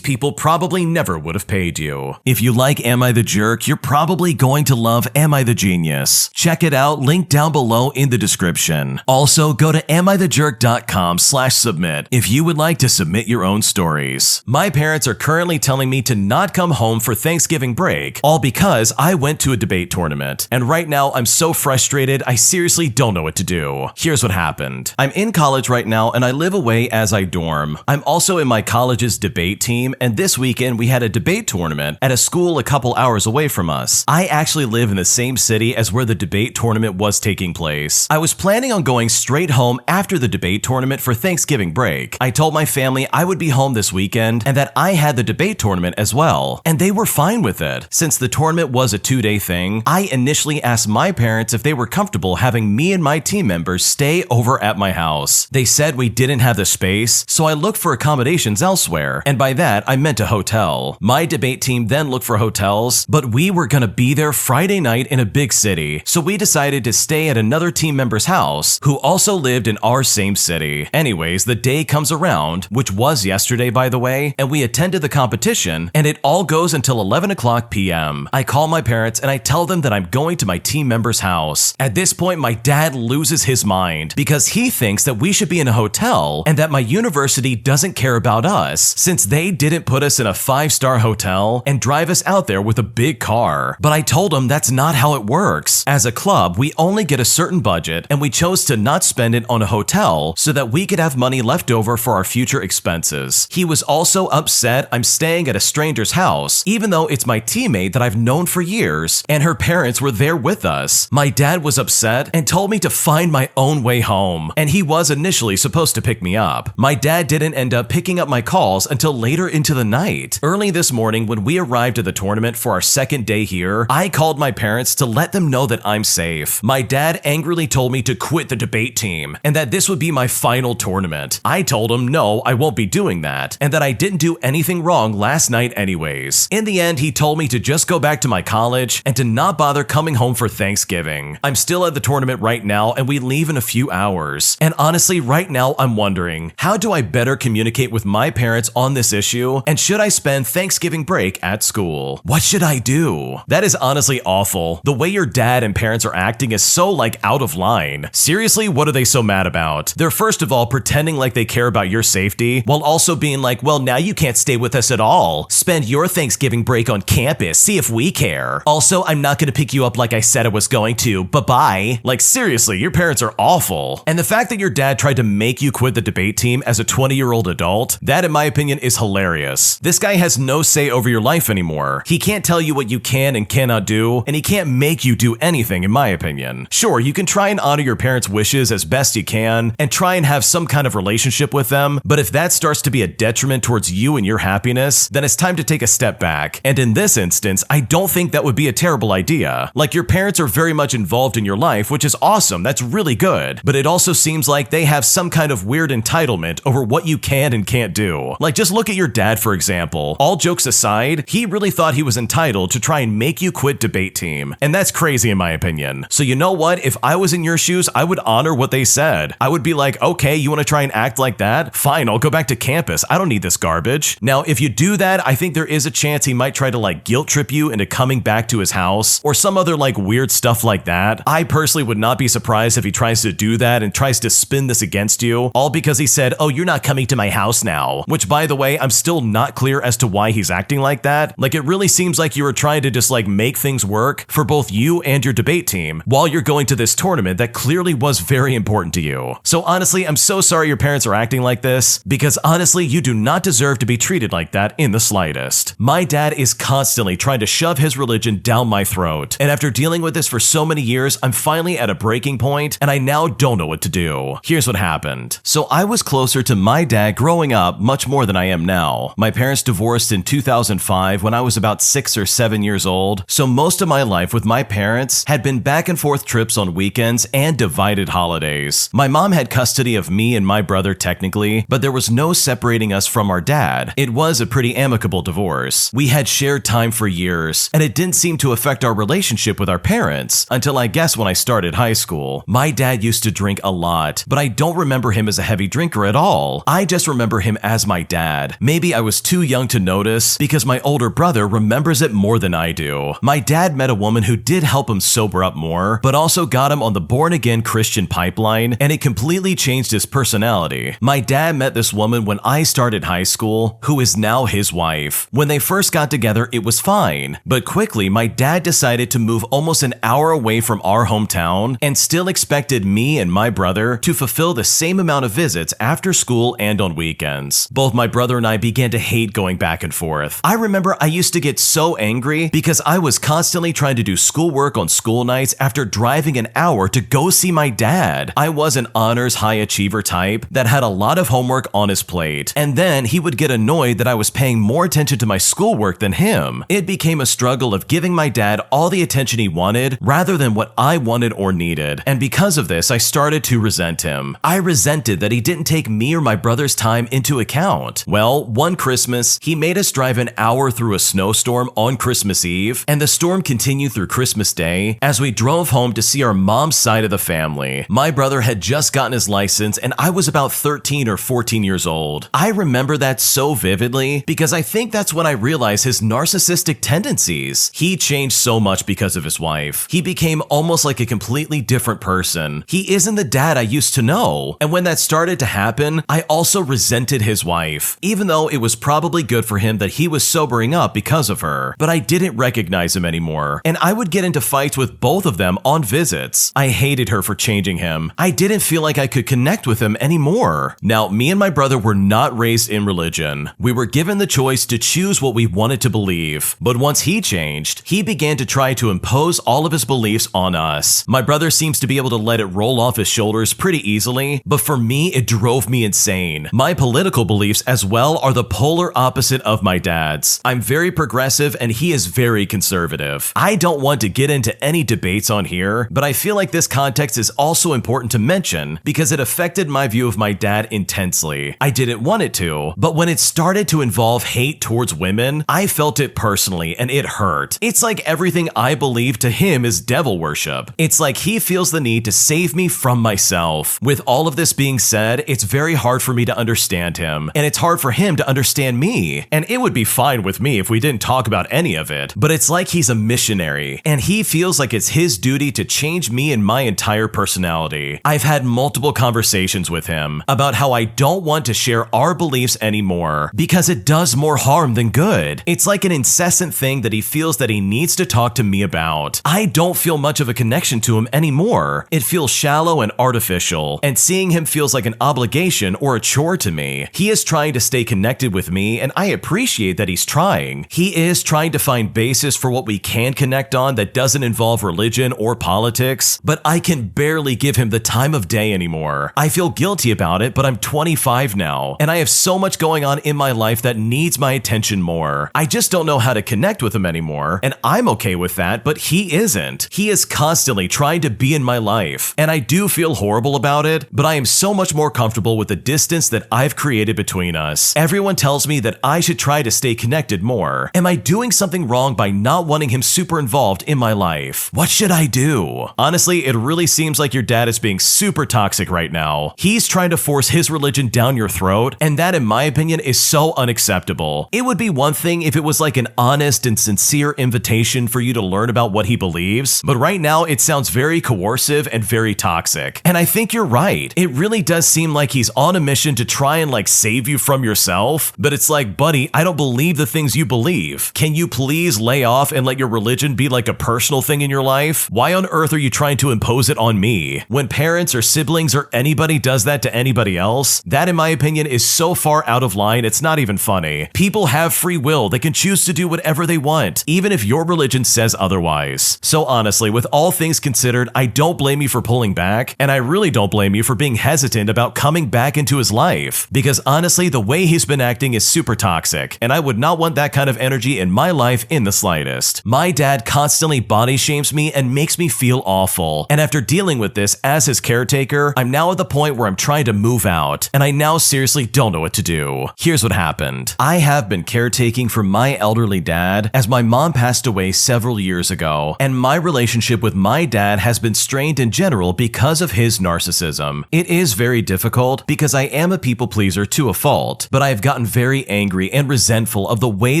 people probably never would have paid you. If you like Am I the Jerk, you're probably going to love Am I the Genius. Check it out, link down below in the description. Also, go to AmITheJerk.com/submit if you would like to submit your own stories. My parents are currently telling me to not come home for Thanksgiving break, all because I went to a debate tournament. And right now I'm so frustrated, I seriously don't know what to do. Here's what happened. I'm in college right now and I live away as I dorm. I'm also in my college's debate team, and this weekend we had a debate tournament at a school a couple hours away from us. I actually live in the same city as where the debate tournament was taking place. I was planning on going straight home after the debate tournament for Thanksgiving break. I told my family I would be home this weekend and that I had the debate tournament as well, and they were fine with it. Since the tournament was a 2-day thing, I initially asked my parents if they were comfortable having me and my team members stay over at my house. They said we didn't have the space, so I looked for accommodations elsewhere, and by that I meant a hotel. My debate team then looked for hotels, but we were gonna be there Friday night in a big city, so we decided to stay at another team member's house who also lived in our same city. Anyways, the day comes around, which was yesterday by the way, and we attended the competition, and it all goes until 11 o'clock p.m. I call my parents and I tell them that I'm going to my team member's house. At this point, my dad loses his mind because he thinks that we should be in a hotel and that my university doesn't care about us since they didn't put us in a 5-star hotel and drive us out there with a big car. But I told him that's not how it works. As a club, we only get a certain budget, and we chose to not spend it on a hotel so that we could have money left over for our future expenses. He was also upset I'm staying at a stranger's house, even though it's my teammate that I've known for years, and her parents were there with us. My dad was upset and told me to find my own way home, and he was initially supposed to pick me up. My dad didn't end up picking up my calls until later into the night. Early this morning, when we arrived at the tournament for our second day here, I called my parents to let them know that I'm safe. My dad angrily told me to quit the debate team and that this would be my final tournament. I told him no, I won't be doing that, and that I didn't do anything wrong last night anyways. In the end, he told me to just go back to my college and to not bother coming home for Thanksgiving. I'm still at the tournament right now and we leave in a few hours. And honestly, right now I'm wondering, how do I better communicate with my parents on this issue, and should I spend Thanksgiving break at school? What should I do? That is honestly awful. The way your dad and parents are acting is so like out of line. Seriously, what are they so mad about? They're first of all pretending like they care about your safety while also being like, well, now you can't stay with us at all. Spend your Thanksgiving break on campus, see if we care. Also, I'm not gonna pick you up like I said I was going to, bye-bye. Like seriously, your parents are awful. And the fact that your dad tried to make you quit the debate team as a 20-year-old adult, that in my opinion is hilarious. This guy has no say over your life anymore. He can't tell you what you can and cannot do, and he can't make you do anything in my opinion. Sure, you can try and honor your parents' wishes as best you can and try and have some kind of relationship with them, but if that starts to be a detriment towards you and your happiness, then it's time to take a step back. And in this instance, I don't think that would be a terrible idea. Like, your parents are very much involved in your life, which is awesome, that's really good, but it also seems like they have some kind of weird entitlement over what you can and can't do. Like, just look at your dad for example. All jokes aside, he really thought he was entitled to try and make you quit debate team, and that's crazy in my opinion. So you know what, if I was in your shoes, I would honor what they said. I would be like, okay, you want to try and act like that? Fine, I'll go back to campus. I don't need this garbage. Now, if you do that, I think there is a chance he might try to like guilt trip you into coming back to his house or some other like weird stuff like that. I personally would not be surprised if he tries to do that and tries to spin this against you. you, all because he said, "Oh, you're not coming to my house now." Which, by the way, I'm still not clear as to why he's acting like that. Like, it really seems like you were trying to just like make things work for both you and your debate team while you're going to this tournament that clearly was very important to you. So honestly, I'm so sorry your parents are acting like this, because honestly, you do not deserve to be treated like that in the slightest. My dad is constantly trying to shove his religion down my throat, and after dealing with this for so many years, I'm finally at a breaking point, and I now don't know what to do. Here's what happened. So I was closer to my dad growing up much more than I am now. My parents divorced in 2005 when I was about 6 or 7 years old, so most of my life with my parents had been back and forth trips on weekends and divided holidays. My mom had custody of me and my brother technically, but there was no separating us from our dad. It was a pretty amicable divorce. We had shared time for years, and it didn't seem to affect our relationship with our parents until I guess when I started high school. My dad used to drink a lot, but I don't remember him as a heavy drinker at all. I just remember him as my dad. Maybe I was too young to notice because my older brother remembers it more than I do. My dad met a woman who did help him sober up more, but also got him on the born-again Christian pipeline, and it completely changed his personality. My dad met this woman when I started high school, who is now his wife. When they first got together, it was fine, but quickly my dad decided to move almost an hour away from our hometown and still expected me and my brother to fulfill the same amount of visits after school and on weekends. Both my brother and I began to hate going back and forth. I remember I used to get so angry because I was constantly trying to do schoolwork on school nights after driving an hour to go see my dad. I was an honors high achiever type that had a lot of homework on his plate, and then he would get annoyed that I was paying more attention to my schoolwork than him. It became a struggle of giving my dad all the attention he wanted rather than what I wanted or needed, and because of this, I started to resent him. I resented that he didn't take me or my brother's time into account. Well, one Christmas, he made us drive an hour through a snowstorm on Christmas Eve, and the storm continued through Christmas Day as we drove home to see our mom's side of the family. My brother had just gotten his license, and I was about 13 or 14 years old. I remember that so vividly because I think that's when I realized his narcissistic tendencies. He changed so much because of his wife. He became almost like a completely different person. He isn't the dad I used to know. And when that started to happen, I also resented his wife, even though it was probably good for him that he was sobering up because of her. But I didn't recognize him anymore, and I would get into fights with both of them on visits. I hated her for changing him. I didn't feel like I could connect with him anymore. Now, me and my brother were not raised in religion. We were given the choice to choose what we wanted to believe. But once he changed, he began to try to impose all of his beliefs on us. My brother seems to be able to let it roll off his shoulders pretty easily, but for me, it drove me insane. My political beliefs as well are the polar opposite of my dad's. I'm very progressive and he is very conservative. I don't want to get into any debates on here, but I feel like this context is also important to mention because it affected my view of my dad intensely. I didn't want it to, but when it started to involve hate towards women, I felt it personally and it hurt. It's like everything I believe to him is devil worship. It's like he feels the need to save me from myself. With all of this being said, it's very hard for me to understand him, and it's hard for him to understand me. And it would be fine with me if we didn't talk about any of it, but it's like he's a missionary, and he feels like it's his duty to change me and my entire personality. I've had multiple conversations with him about how I don't want to share our beliefs anymore because it does more harm than good. It's like an incessant thing that he feels that he needs to talk to me about. I don't feel much of a connection to him anymore. It feels shallow and artificial, and seeing him feels like an obligation or a chore to me. He is trying to stay connected with me, and I appreciate that he's trying. He is trying to find basis for what we can connect on that doesn't involve religion or politics, but I can barely give him the time of day anymore. I feel guilty about it, but I'm 25 now, and I have so much going on in my life that needs my attention more. I just don't know how to connect with him anymore, and I'm okay with that, but he isn't. He is constantly trying to be in my life, and I do feel horrible about it, but I am so much more comfortable with the distance that I've created between us. Everyone tells me that I should try to stay connected more. Am I doing something wrong by not wanting him super involved in my life? What should I do? Honestly, it really seems like your dad is being super toxic right now. He's trying to force his religion down your throat, and that, in my opinion, is so unacceptable. It would be one thing if it was like an honest and sincere invitation for you to learn about what he believes, but right now it sounds very coercive and very toxic. And I think you're right. It really really does seem like he's on a mission to try and like save you from yourself, but it's like, buddy, I don't believe the things you believe. Can you please lay off and let your religion be like a personal thing in your life? Why on earth are you trying to impose it on me? When parents or siblings or anybody does that to anybody else, that in my opinion is so far out of line, it's not even funny. People have free will. They can choose to do whatever they want, even if your religion says otherwise. So honestly, with all things considered, I don't blame you for pulling back, and I really don't blame you for being hesitant about coming back into his life, because honestly, the way he's been acting is super toxic, and I would not want that kind of energy in my life in the slightest. My dad constantly body shames me and makes me feel awful, and after dealing with this as his caretaker, I'm now at the point where I'm trying to move out, and I now seriously don't know what to do. Here's what happened. I have been caretaking for my elderly dad as my mom passed away several years ago, and my relationship with my dad has been strained in general because of his narcissism. It is very difficult because I am a people pleaser to a fault, but I have gotten very angry and resentful of the way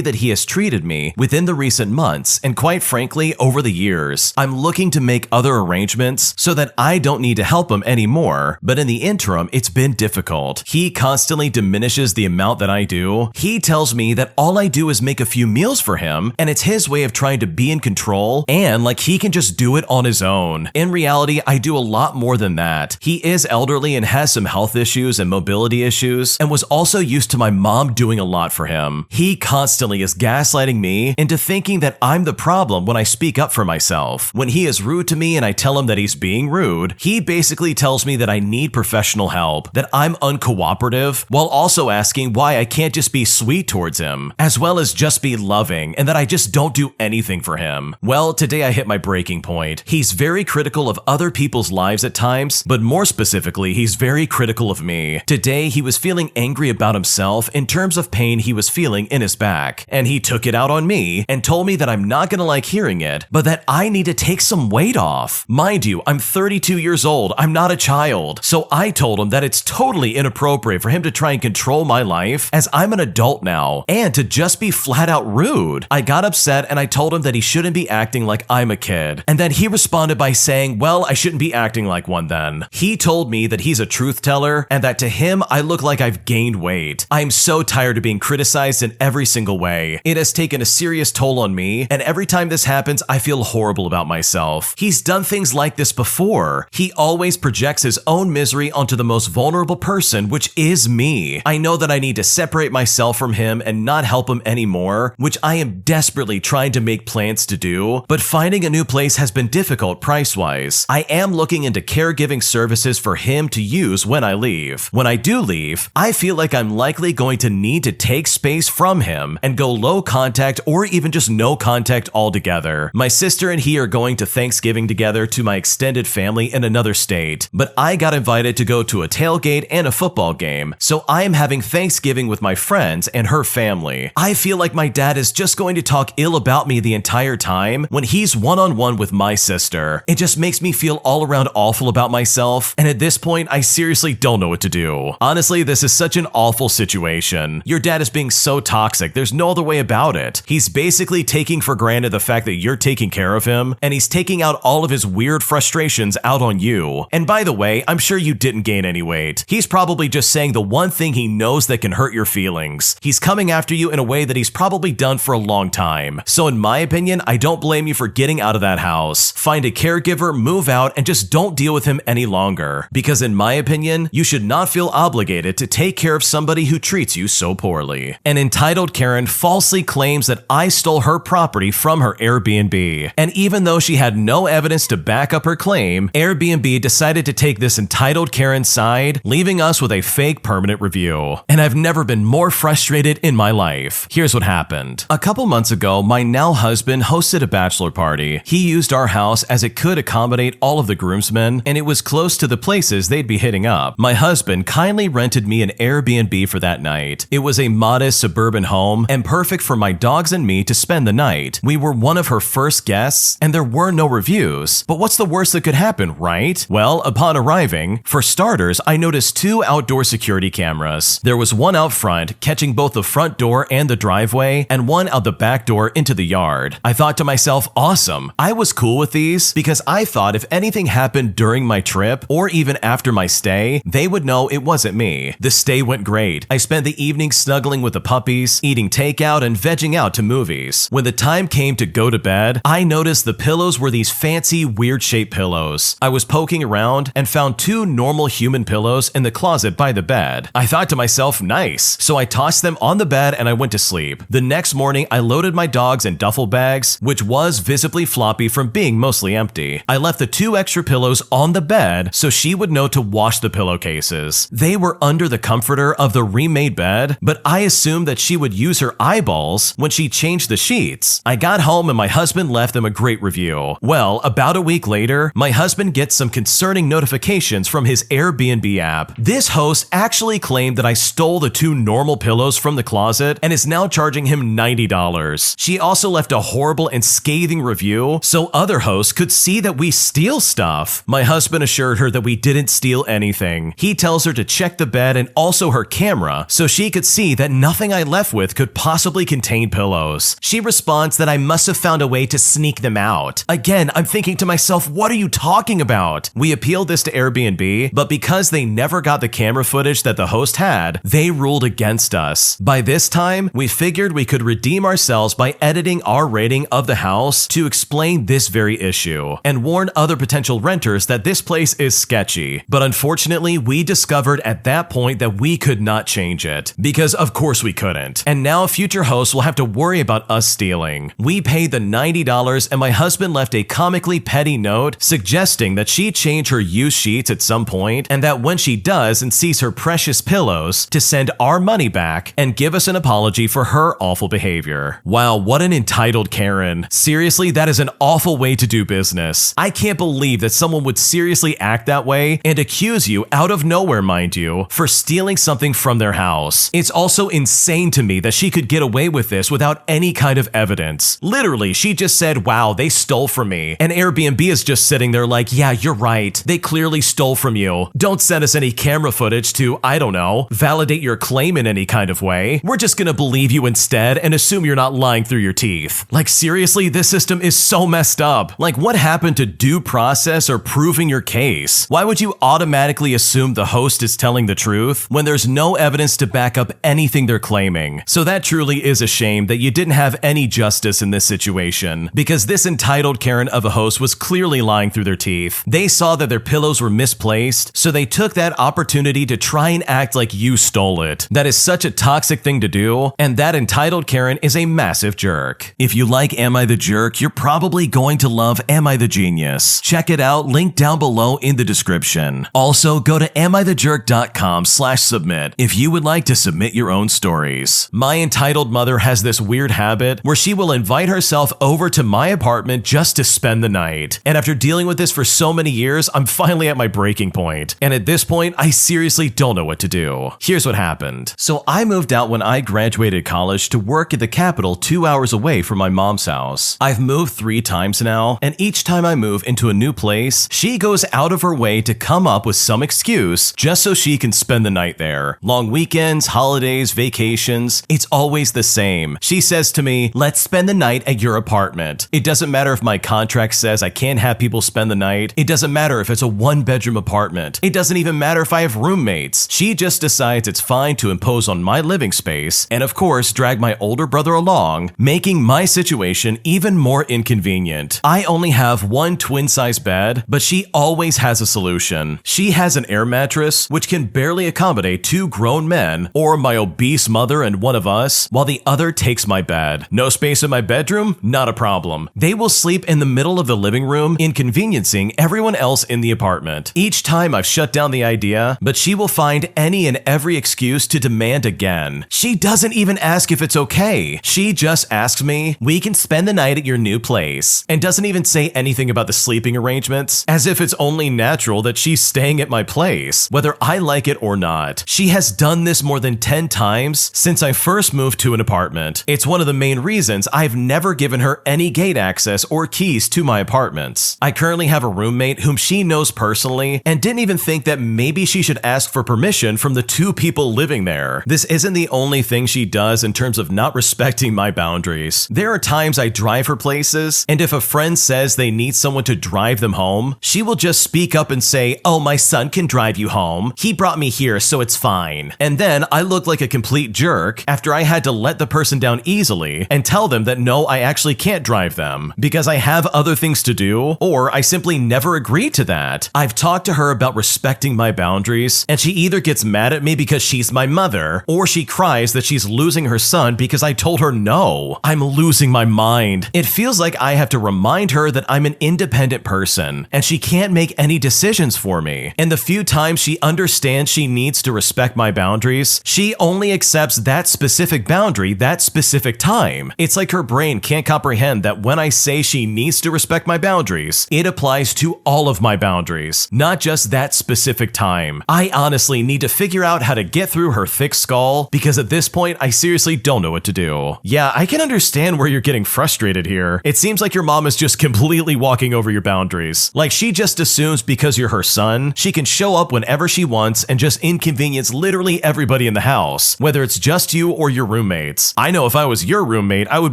that he has treated me within the recent months, and quite frankly, over the years. I'm looking to make other arrangements so that I don't need to help him anymore, but in the interim, it's been difficult. He constantly diminishes the amount that I do. He tells me that all I do is make a few meals for him, and it's his way of trying to be in control, and like he can just do it on his own. In reality, I do a lot more than that. He is elderly and has some health issues and mobility issues, and was also used to my mom doing a lot for him. He constantly is gaslighting me into thinking that I'm the problem when I speak up for myself. When he is rude to me and I tell him that he's being rude, he basically tells me that I need professional help, that I'm uncooperative, while also asking why I can't just be sweet towards him, as well as just be loving, and that I just don't do anything for him. Well, today I hit my breaking point. He's very critical of other people's lives at times, but more specifically, he's very critical of me. Today, he was feeling angry about himself in terms of pain he was feeling in his back, and he took it out on me and told me that I'm not gonna like hearing it, but that I need to take some weight off. Mind you, I'm 32 years old, I'm not a child, so I told him that it's totally inappropriate for him to try and control my life as I'm an adult now, and to just be flat out rude. I got upset and I told him that he shouldn't be acting like I'm a kid, and then he responded by saying, well, I shouldn't be acting like one then. He told me that he's a truth teller and that to him, I look like I've gained weight. I'm so tired of being criticized in every single way. It has taken a serious toll on me, and every time this happens, I feel horrible about myself. He's done things like this before. He always projects his own misery onto the most vulnerable person, which is me. I know that I need to separate myself from him and not help him anymore, which I am desperately trying to make plans to do, but finding a new place has been difficult price-wise. I am looking into caregiving services for him to use when I leave. When I do leave, I feel like I'm likely going to need to take space from him and go low contact or even just no contact altogether. My sister and he are going to Thanksgiving together to my extended family in another state, but I got invited to go to a tailgate and a football game, so I am having Thanksgiving with my friends and her family. I feel like my dad is just going to talk ill about me the entire time when he's one-on-one with my sister. It just makes me feel all around awful about myself, and at this point, I seriously don't know what to do. Honestly, this is such an awful situation. Your dad is being so toxic, there's no other way about it. He's basically taking for granted the fact that you're taking care of him, and he's taking out all of his weird frustrations out on you. And by the way, I'm sure you didn't gain any weight. He's probably just saying the one thing he knows that can hurt your feelings. He's coming after you in a way that he's probably done for a long time. So in my opinion, I don't blame you for getting out of that house. Find a caregiver, move out, and just don't deal with him any longer. Because in my opinion, you should not feel obligated to take care of somebody who treats you so poorly. An entitled Karen falsely claims that I stole her property from her Airbnb. And even though she had no evidence to back up her claim, Airbnb decided to take this entitled Karen's side, leaving us with a fake permanent review. And I've never been more frustrated in my life. Here's what happened. A couple months ago, my now husband hosted a bachelor party. He used our house as it could accommodate all of the groomsmen, and it was close to the places they'd be hitting up. My husband kindly rented me an Airbnb for that night. It was a modest suburban home and perfect for my dogs and me to spend the night. We were one of her first guests, and there were no reviews. But what's the worst that could happen, right? Well, upon arriving, for starters, I noticed 2 outdoor security cameras. There was one out front, catching both the front door and the driveway, and one out the back door into the yard. I thought to myself, awesome. I was cool with these because I thought if anything happened during my trip or even after my stay, they would know it wasn't me. The stay went great. I spent the evening snuggling with the puppies, eating takeout, and vegging out to movies. When the time came to go to bed, I noticed the pillows were these fancy, weird-shaped pillows. I was poking around and found 2 normal human pillows in the closet by the bed. I thought to myself, nice. So I tossed them on the bed and I went to sleep. The next morning, I loaded my dogs in duffel bags, which was visibly floppy from being mostly empty. I left the 2 extra pillows on the bed so she would know to wash the pillowcases. They were under the comforter of the remade bed, but I assumed that she would use her eyeballs when she changed the sheets. I got home and my husband left them a great review. Well, about a week later, my husband gets some concerning notifications from his Airbnb app. This host actually claimed that I stole the 2 normal pillows from the closet and is now charging him $90. She also left a horrible and scathing review so other hosts could see that we steal stuff. My husband assured her that we didn't steal anything. He tells her to check the bed and also her camera so she could see that nothing I left with could possibly contain pillows. She responds that I must have found a way to sneak them out. Again, I'm thinking to myself, what are you talking about? We appealed this to Airbnb, but because they never got the camera footage that the host had, they ruled against us. By this time, we figured we could redeem ourselves by editing our rating of the house to explain this very issue and warn other potential renters that this place is sketchy. But unfortunately, we discovered at that point that we could not change it, because of course we couldn't. And now future hosts will have to worry about us stealing. We paid the $90 and my husband left a comically petty note suggesting that she change her used sheets at some point and that when she does and sees her precious pillows, to send our money back and give us an apology for her awful behavior. Wow, what an entitled Karen. Seriously, that is an awful way to do business. I can't believe that someone would seriously act that way and accuse you, out of nowhere mind you, for stealing something from their house. It's also insane to me that she could get away with this without any kind of evidence. Literally, she just said, wow, they stole from me. And Airbnb is just sitting there like, yeah, you're right. They clearly stole from you. Don't send us any camera footage to, I don't know, validate your claim in any kind of way. We're just gonna believe you instead and assume you're not lying through your teeth. Like seriously, this system is so messed up. Like what happened to due process or proving your case? Why would you automatically assume the host is telling the truth when there's no evidence to back up anything they're claiming? So that truly is a shame that you didn't have any justice in this situation, because this entitled Karen of a host was clearly lying through their teeth. They saw that their pillows were misplaced, so they took that opportunity to try and act like you stole it. That is such a toxic thing to do, and that entitled Karen is a massive jerk. If you like Am I the Jerk, you're probably going to love Am I the Genius. Check it out, link down below in the description. Also, go to AmITheJerk.com/submit if you would like to submit your own stories. My entitled mother has this weird habit where she will invite herself over to my apartment just to spend the night. And after dealing with this for so many years, I'm finally at my breaking point. And at this point, I seriously don't know what to do. Here's what happened. So I moved out when I graduated college to work at the Capitol 2 hours away from my mom's house. I've moved 3 times now, and each time I move into a new place, she goes out of her way to come up with some excuse just so she can spend the night there. Long weekends, holidays, vacations, it's always the same. She says to me, let's spend the night at your apartment. It doesn't matter if my contract says I can't have people spend the night. It doesn't matter if it's a 1-bedroom apartment. It doesn't even matter if I have roommates. She just decides it's fine to impose on my living space and of course drag my older brother along, making my situation even more inconvenient. I only have one twin-size bed, but she always has a solution. She has an air mattress which can barely accommodate 2 grown men or my obese mother and one of us, while the other takes my bed. No space in my bedroom? Not a problem. They will sleep in the middle of the living room, inconveniencing everyone else in the apartment. Each time I've shut down the idea, but she will find any and every excuse to demand again. She doesn't even ask if it's okay. She just asks me, we can spend the night at your new place, and doesn't even say anything about the sleeping arrangements, as if it's only natural that she's staying at my place, whether I like it or not. She has done this more than 10 times since I first moved to an apartment. It's one of the main reasons I've never given her any gate access or keys to my apartments. I currently have a roommate whom she knows personally and didn't even think that maybe she should ask for permission from the 2 people living there. This isn't the only thing she does in terms of not respecting my boundaries. There are times I drive her places, and if a friend says they need someone to drive them home, she will just speak up and say, oh, my son can drive you home. He brought me here, so it's fine. And then I look like a complete jerk after I had to let the person down easily and tell them that no, I actually can't drive them because I have other things to do, or I simply never agreed to that. I've talked to her about respecting my boundaries, and she either gets mad at me because she's my mother, or she cries that she's losing her son because I told her no. I'm losing my mind. It feels like I have to remind her that I'm an independent person, and she can't make any decisions for me. And the few times she understands she needs to respect my boundaries, she only accepts that specific boundary that specific time. It's like her brain can't comprehend that when I say she needs to respect my boundaries, it applies to all of my boundaries, not just that specific time. I honestly need to figure out how to get through her thick skull because at this point, I seriously don't know what to do. Yeah, I can understand where you're getting frustrated here. It seems like your mom is just completely walking over your boundaries. Like she just assumes because you're her son, she can show up whenever she wants and just inconvenience literally everybody in the house, whether it's just you or your roommates. I know if I was your roommate, I would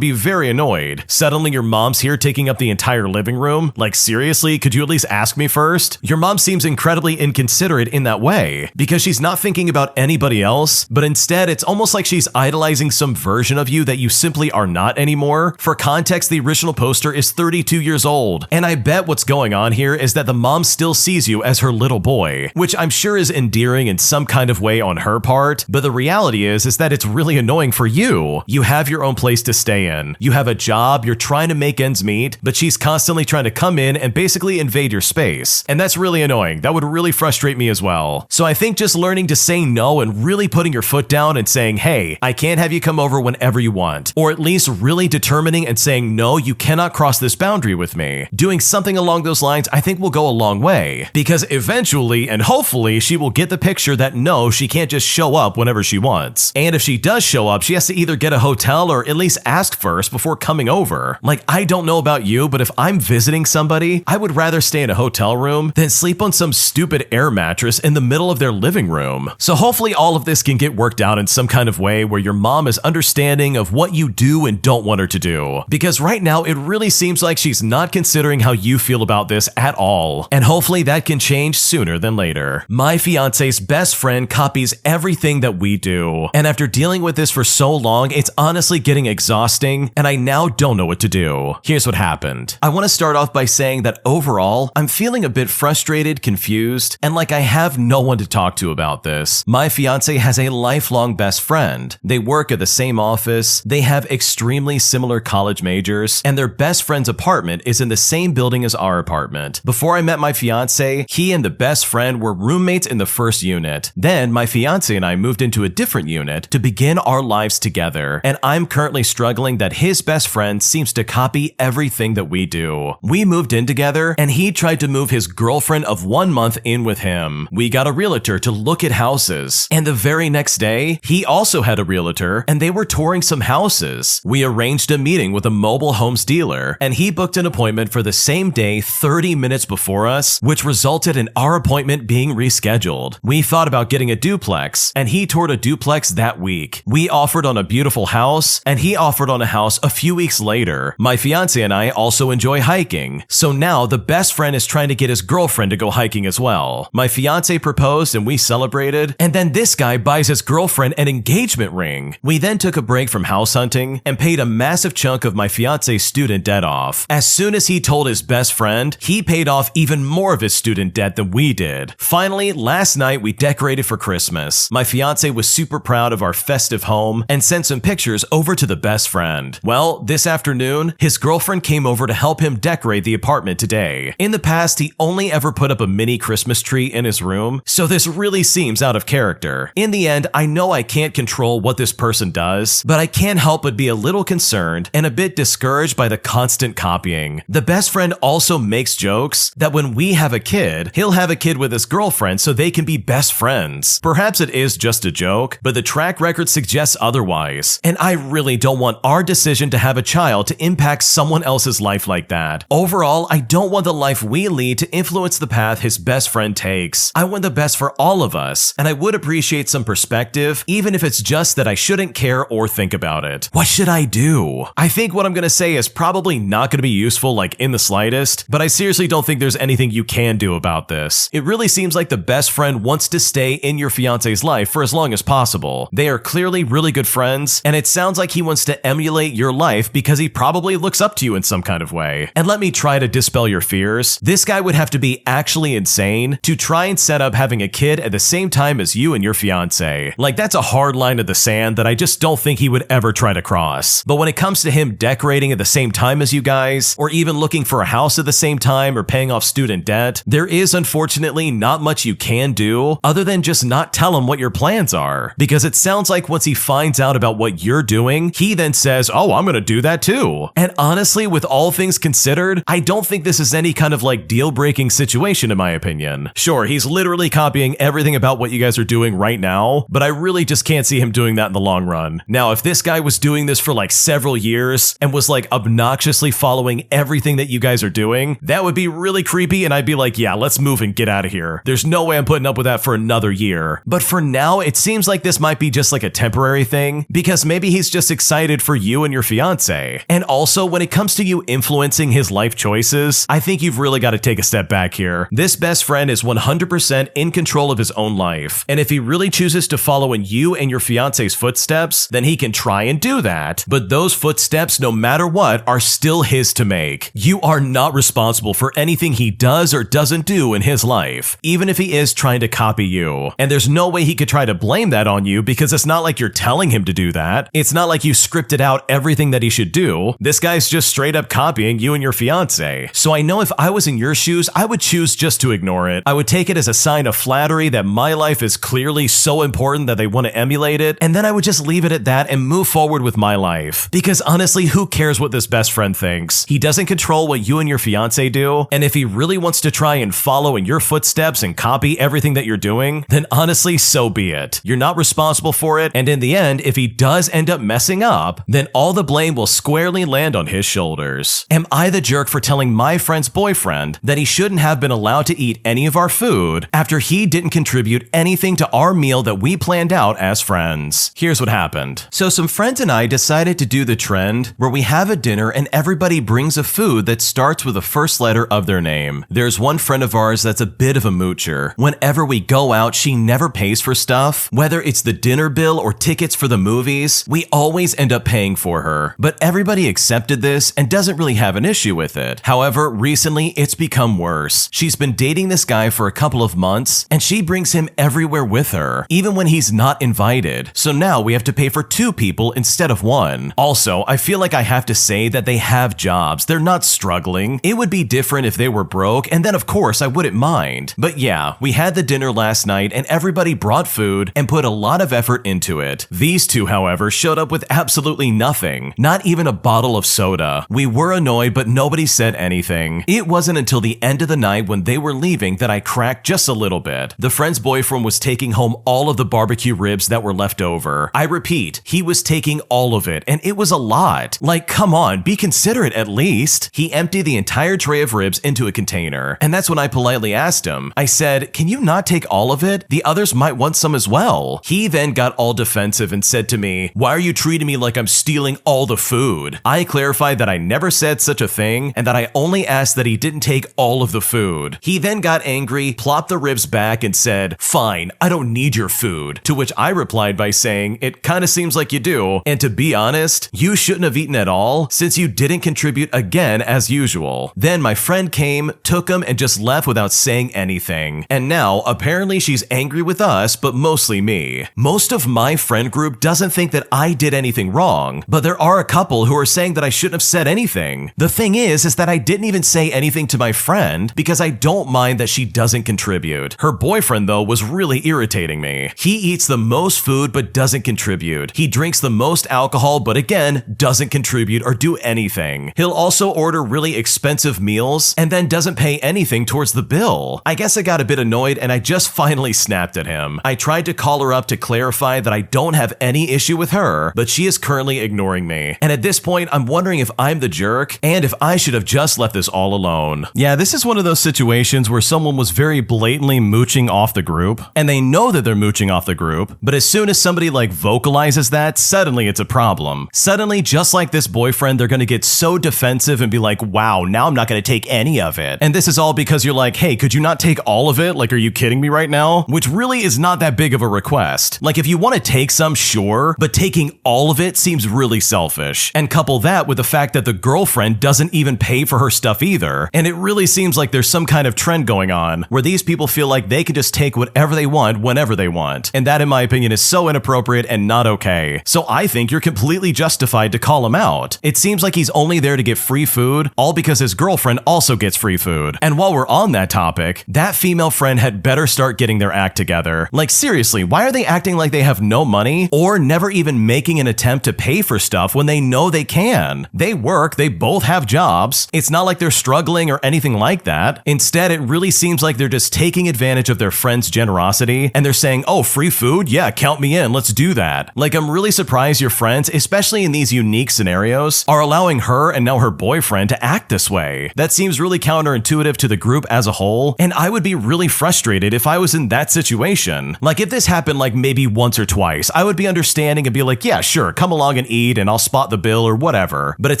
be very annoyed. Suddenly your mom's here taking up the entire living room? Like seriously, could you at least ask me first? Your mom seems incredibly inconsiderate in that way because she's not thinking about anybody else, but instead it's almost like she's idolizing some version of you that you simply are not anymore. For context, the original poster is 32 years old, and I bet what's going on here is that the mom still sees you as her little boy, which I'm sure is endearing in some kind of way on her part, but the reality is that it's really annoying for you. You have your own place to stay in. You have a job, you're trying to make ends meet, but she's constantly trying to come in and basically invade your space. And that's really annoying. That would really frustrate me as well. So I think just learning to say no and really putting your foot down and saying, hey, I can't have you come over whenever you want, or at least really determining and saying, no, you cannot cross this boundary with me. Doing something along those lines I think will go a long way, because eventually and hopefully she will get the picture that no, she can't just show up whenever she wants. And if she does show up, she has to either get a hotel or at least ask first before coming over. Like, I don't know about you, but if I'm visiting somebody, I would rather stay in a hotel room than sleep on some stupid air mattress in the middle of their living room. So hopefully all of this can get worked out in some kind of way where your mom is understanding of what you do and don't want her to do. Because right now it really seems like she's not considering how you feel about this at all. And hopefully that can change sooner than later. My fiance's best friend copies everything that we do. And after dealing with this for so long, it's honestly getting exhausting and I now don't know what to do. Here's what happened. I want to start off by saying that overall, I'm feeling a bit frustrated, confused, and like I have no one to talk to about this. My fiance has a lifelong best friend. They work at the same office, they have extremely similar college majors, and their best friend's apartment is in the same building as our apartment. Before I met my fiance, he and the best friend were roommates in the first unit. Then my fiance and I moved into a different unit to begin our lives together, and I'm currently struggling that his best friend seems to copy everything that we do. We moved in together, and he tried to move his girlfriend of 1 month in with him. We got a realtor to look at houses, and the very next day, he also had a realtor, and they were touring some houses. We arranged a meeting with a mobile homes dealer, and he booked an appointment for the same day 30 minutes before us, which resulted in our appointment being rescheduled. We thought about getting a duplex, and he toured a duplex that week. We offered on a beautiful house, and he offered on a house a few weeks later. My fiance and I also enjoy hiking, so now the best friend is trying to get his girlfriend to go hiking as well. My fiance proposed and we celebrated, and then this guy buys his girlfriend an engagement ring. We then took a break from house hunting and paid a massive chunk of my fiance's student debt off. As soon as he told his best friend, he paid off even more of his student debt than we did. Finally, last night we decorated for Christmas. My fiance was super proud of our festive home and sent some pictures over to the best friend. Well, this afternoon, his girlfriend came over to help him decorate the apartment today. In the past, he only ever put up a mini Christmas tree in his room, so this really seems out of character. In the end, I know I can't control what this person does, but I can't help but be a little concerned and a bit discouraged by the constant copying. The best friend also makes jokes that when we have a kid, he'll have a kid with his girlfriend so they can be best friends. Perhaps it is just a joke, but the track record suggests otherwise, and I really don't want our decision to have a child to impact someone else's life like that. Overall, I don't want the life we lead to influence the path his best friend takes. I want the best for all of us, and I would appreciate some perspective, even if it's just that I shouldn't care or think about it. What should I do? I think what I'm gonna say is probably not gonna be useful like in the slightest, but I seriously don't think there's anything you can do about this. It really seems like the best friend wants to stay in your fiance's life for as long as possible. They are clearly really good friends, and it sounds like he wants to emulate your life because he probably looks up to you in some kind of way. And let me try to dispel your fears. This guy would have to be actually insane to try and set up having a kid at the same time as you and your fiance. Like, that's a hard line in the sand that I just don't think he would ever try to cross. But when it comes to him decorating at the same time as you guys, or even looking for a house at the same time or paying off student debt, there is unfortunately not much you can do other than just not tell him what your plans are. Because it sounds like once he finds out about what you're doing, he then says, oh, I'm gonna do that too. And honestly, with all things considered, I don't think this is any kind of like deal-breaking situation in my opinion. Sure, he's literally copying everything about what you guys are doing right now, but I really just can't see him doing that in the long run. Now, if this guy was doing this for like several years and was like obnoxiously following everything that you guys are doing, that would be really creepy, and I'd be like, yeah, let's move and get out of here. There's no way I'm putting up with that for another year. But for now, it seems like this might be just like a temporary thing, because maybe he's just excited for you and your fiance. And also, when it comes to you influencing his life choices, I think you've really got to take a step back here. This best friend is 100% in control of his own life, and if he really chooses to follow in you and your fiance's footsteps, then he can try and do that. But those footsteps, no matter what, are still his to make. You are not responsible for anything he does or doesn't do in his life, even if he is trying to copy you. And there's no way he could try to blame that on you, because it's not like you're telling him to do that. It's not like you scripted out everything that he should do. This guy's just straight up copying you and your fiance. So I know if I was in your shoes, I would choose just to ignore it. I would take it as a sign of flattery that my life is clearly so important that they want to emulate it, and then I would just leave it at that and move forward with my life. Because honestly, who cares what this best friend thinks? He doesn't control what you and your fiance do, and if he really wants to try and follow in your footsteps and copy everything that you're doing, then honestly, so be it. You're not responsible for it, and in the end, if he does end up messing up, then all the blame will squarely land on his shoulders. Am I the jerk for telling my friend's boyfriend that he shouldn't have been allowed to eat any of our food after he didn't contribute anything to our meal that we planned out as friends? Here's what happened. So some friends and I decided to do the trend where we have a dinner and everybody brings a food that starts with the first letter of their name. There's one friend of ours that's a bit of a moocher. Whenever we go out, she never pays for stuff. Whether it's the dinner bill or tickets for the movies, we always end up paying for her. But everybody accepted this and doesn't really have an issue with it. However, recently it's become worse. She's been dating this guy for a couple of months, and she brings him everywhere with her, even when he's not invited. So now we have to pay for 2 people instead of 1. Also, I feel like I have to say that they have jobs. They're not struggling. It would be different if they were broke, and then of course I wouldn't mind. But yeah, we had the dinner last night and everybody brought food and put a lot of effort into it. These 2, however, showed up with absolutely nothing. Not even a bottle of soda. We were annoyed, but nobody said anything. It wasn't until the end of the night when they were leaving that I cracked just a little bit. The friend's boyfriend was taking home all of the barbecue ribs that were left over. I repeat, he was taking all of it, and it was a lot. Like, come on, be considerate at least. He emptied the entire tray of ribs into a container, and that's when I politely asked him. I said, can you not take all of it? The others might want some as well. He then got all defensive and said to me, why are you treating me like I'm stealing all the food? I clarified that I never said such a thing, and that I only asked that he didn't take all of the food. He then got angry, plopped the ribs back, and said, fine, I don't need your food. To which I replied by saying, it kinda seems like you do, and to be honest, you shouldn't have eaten at all, since you didn't contribute again as usual. Then my friend came, took him, and just left without saying anything. And now, apparently she's angry with us, but mostly me. Most of my friend group doesn't think that I did anything wrong, but there are a couple who are saying that I shouldn't have said anything. The thing is that I didn't even say anything to my friend because I don't mind that she doesn't contribute. Her boyfriend, though, was really irritating me. He eats the most food but doesn't contribute. He drinks the most alcohol but again, doesn't contribute or do anything. He'll also order really expensive meals and then doesn't pay anything towards the bill. I guess I got a bit annoyed and I just finally snapped at him. I tried to call her up to clarify that I don't have any issue with her, but she is currently ignoring me. And at this point, I'm wondering if I'm the jerk and if I should have just left this all alone. Yeah, this is one of those situations where someone was very blatantly mooching off the group, and they know that they're mooching off the group, but as soon as somebody like vocalizes that, suddenly it's a problem. Suddenly, just like this boyfriend, they're gonna get so defensive and be like, wow, now I'm not gonna take any of it. And this is all because you're like, hey, could you not take all of it? Like, are you kidding me right now? Which really is not that big of a request. Like, if you want to take some, sure, but taking all of it seems really selfish. And couple that with the fact that the girlfriend doesn't even pay for her stuff either. And it really seems like there's some kind of trend going on where these people feel like they can just take whatever they want whenever they want. And that, in my opinion, is so inappropriate and not okay. So I think you're completely justified to call him out. It seems like he's only there to get free food, all because his girlfriend also gets free food. And while we're on that topic, that female friend had better start getting their act together. Like, seriously, why are they acting like they have no money or never even making an attempt to pay for stuff when they know they can? They work, they both have jobs. It's not like they're struggling or anything like that. Instead, it really seems like they're just taking advantage of their friend's generosity and they're saying, oh, free food? Yeah, count me in, let's do that. Like, I'm really surprised your friends, especially in these unique scenarios, are allowing her and now her boyfriend to act this way. That seems really counterintuitive to the group as a whole, and I would be really frustrated if I was in that situation. Like, if this happened like maybe once or twice, I would be understanding and be like, yeah, sure, come along and eat and I'll spot the bill or whatever. But it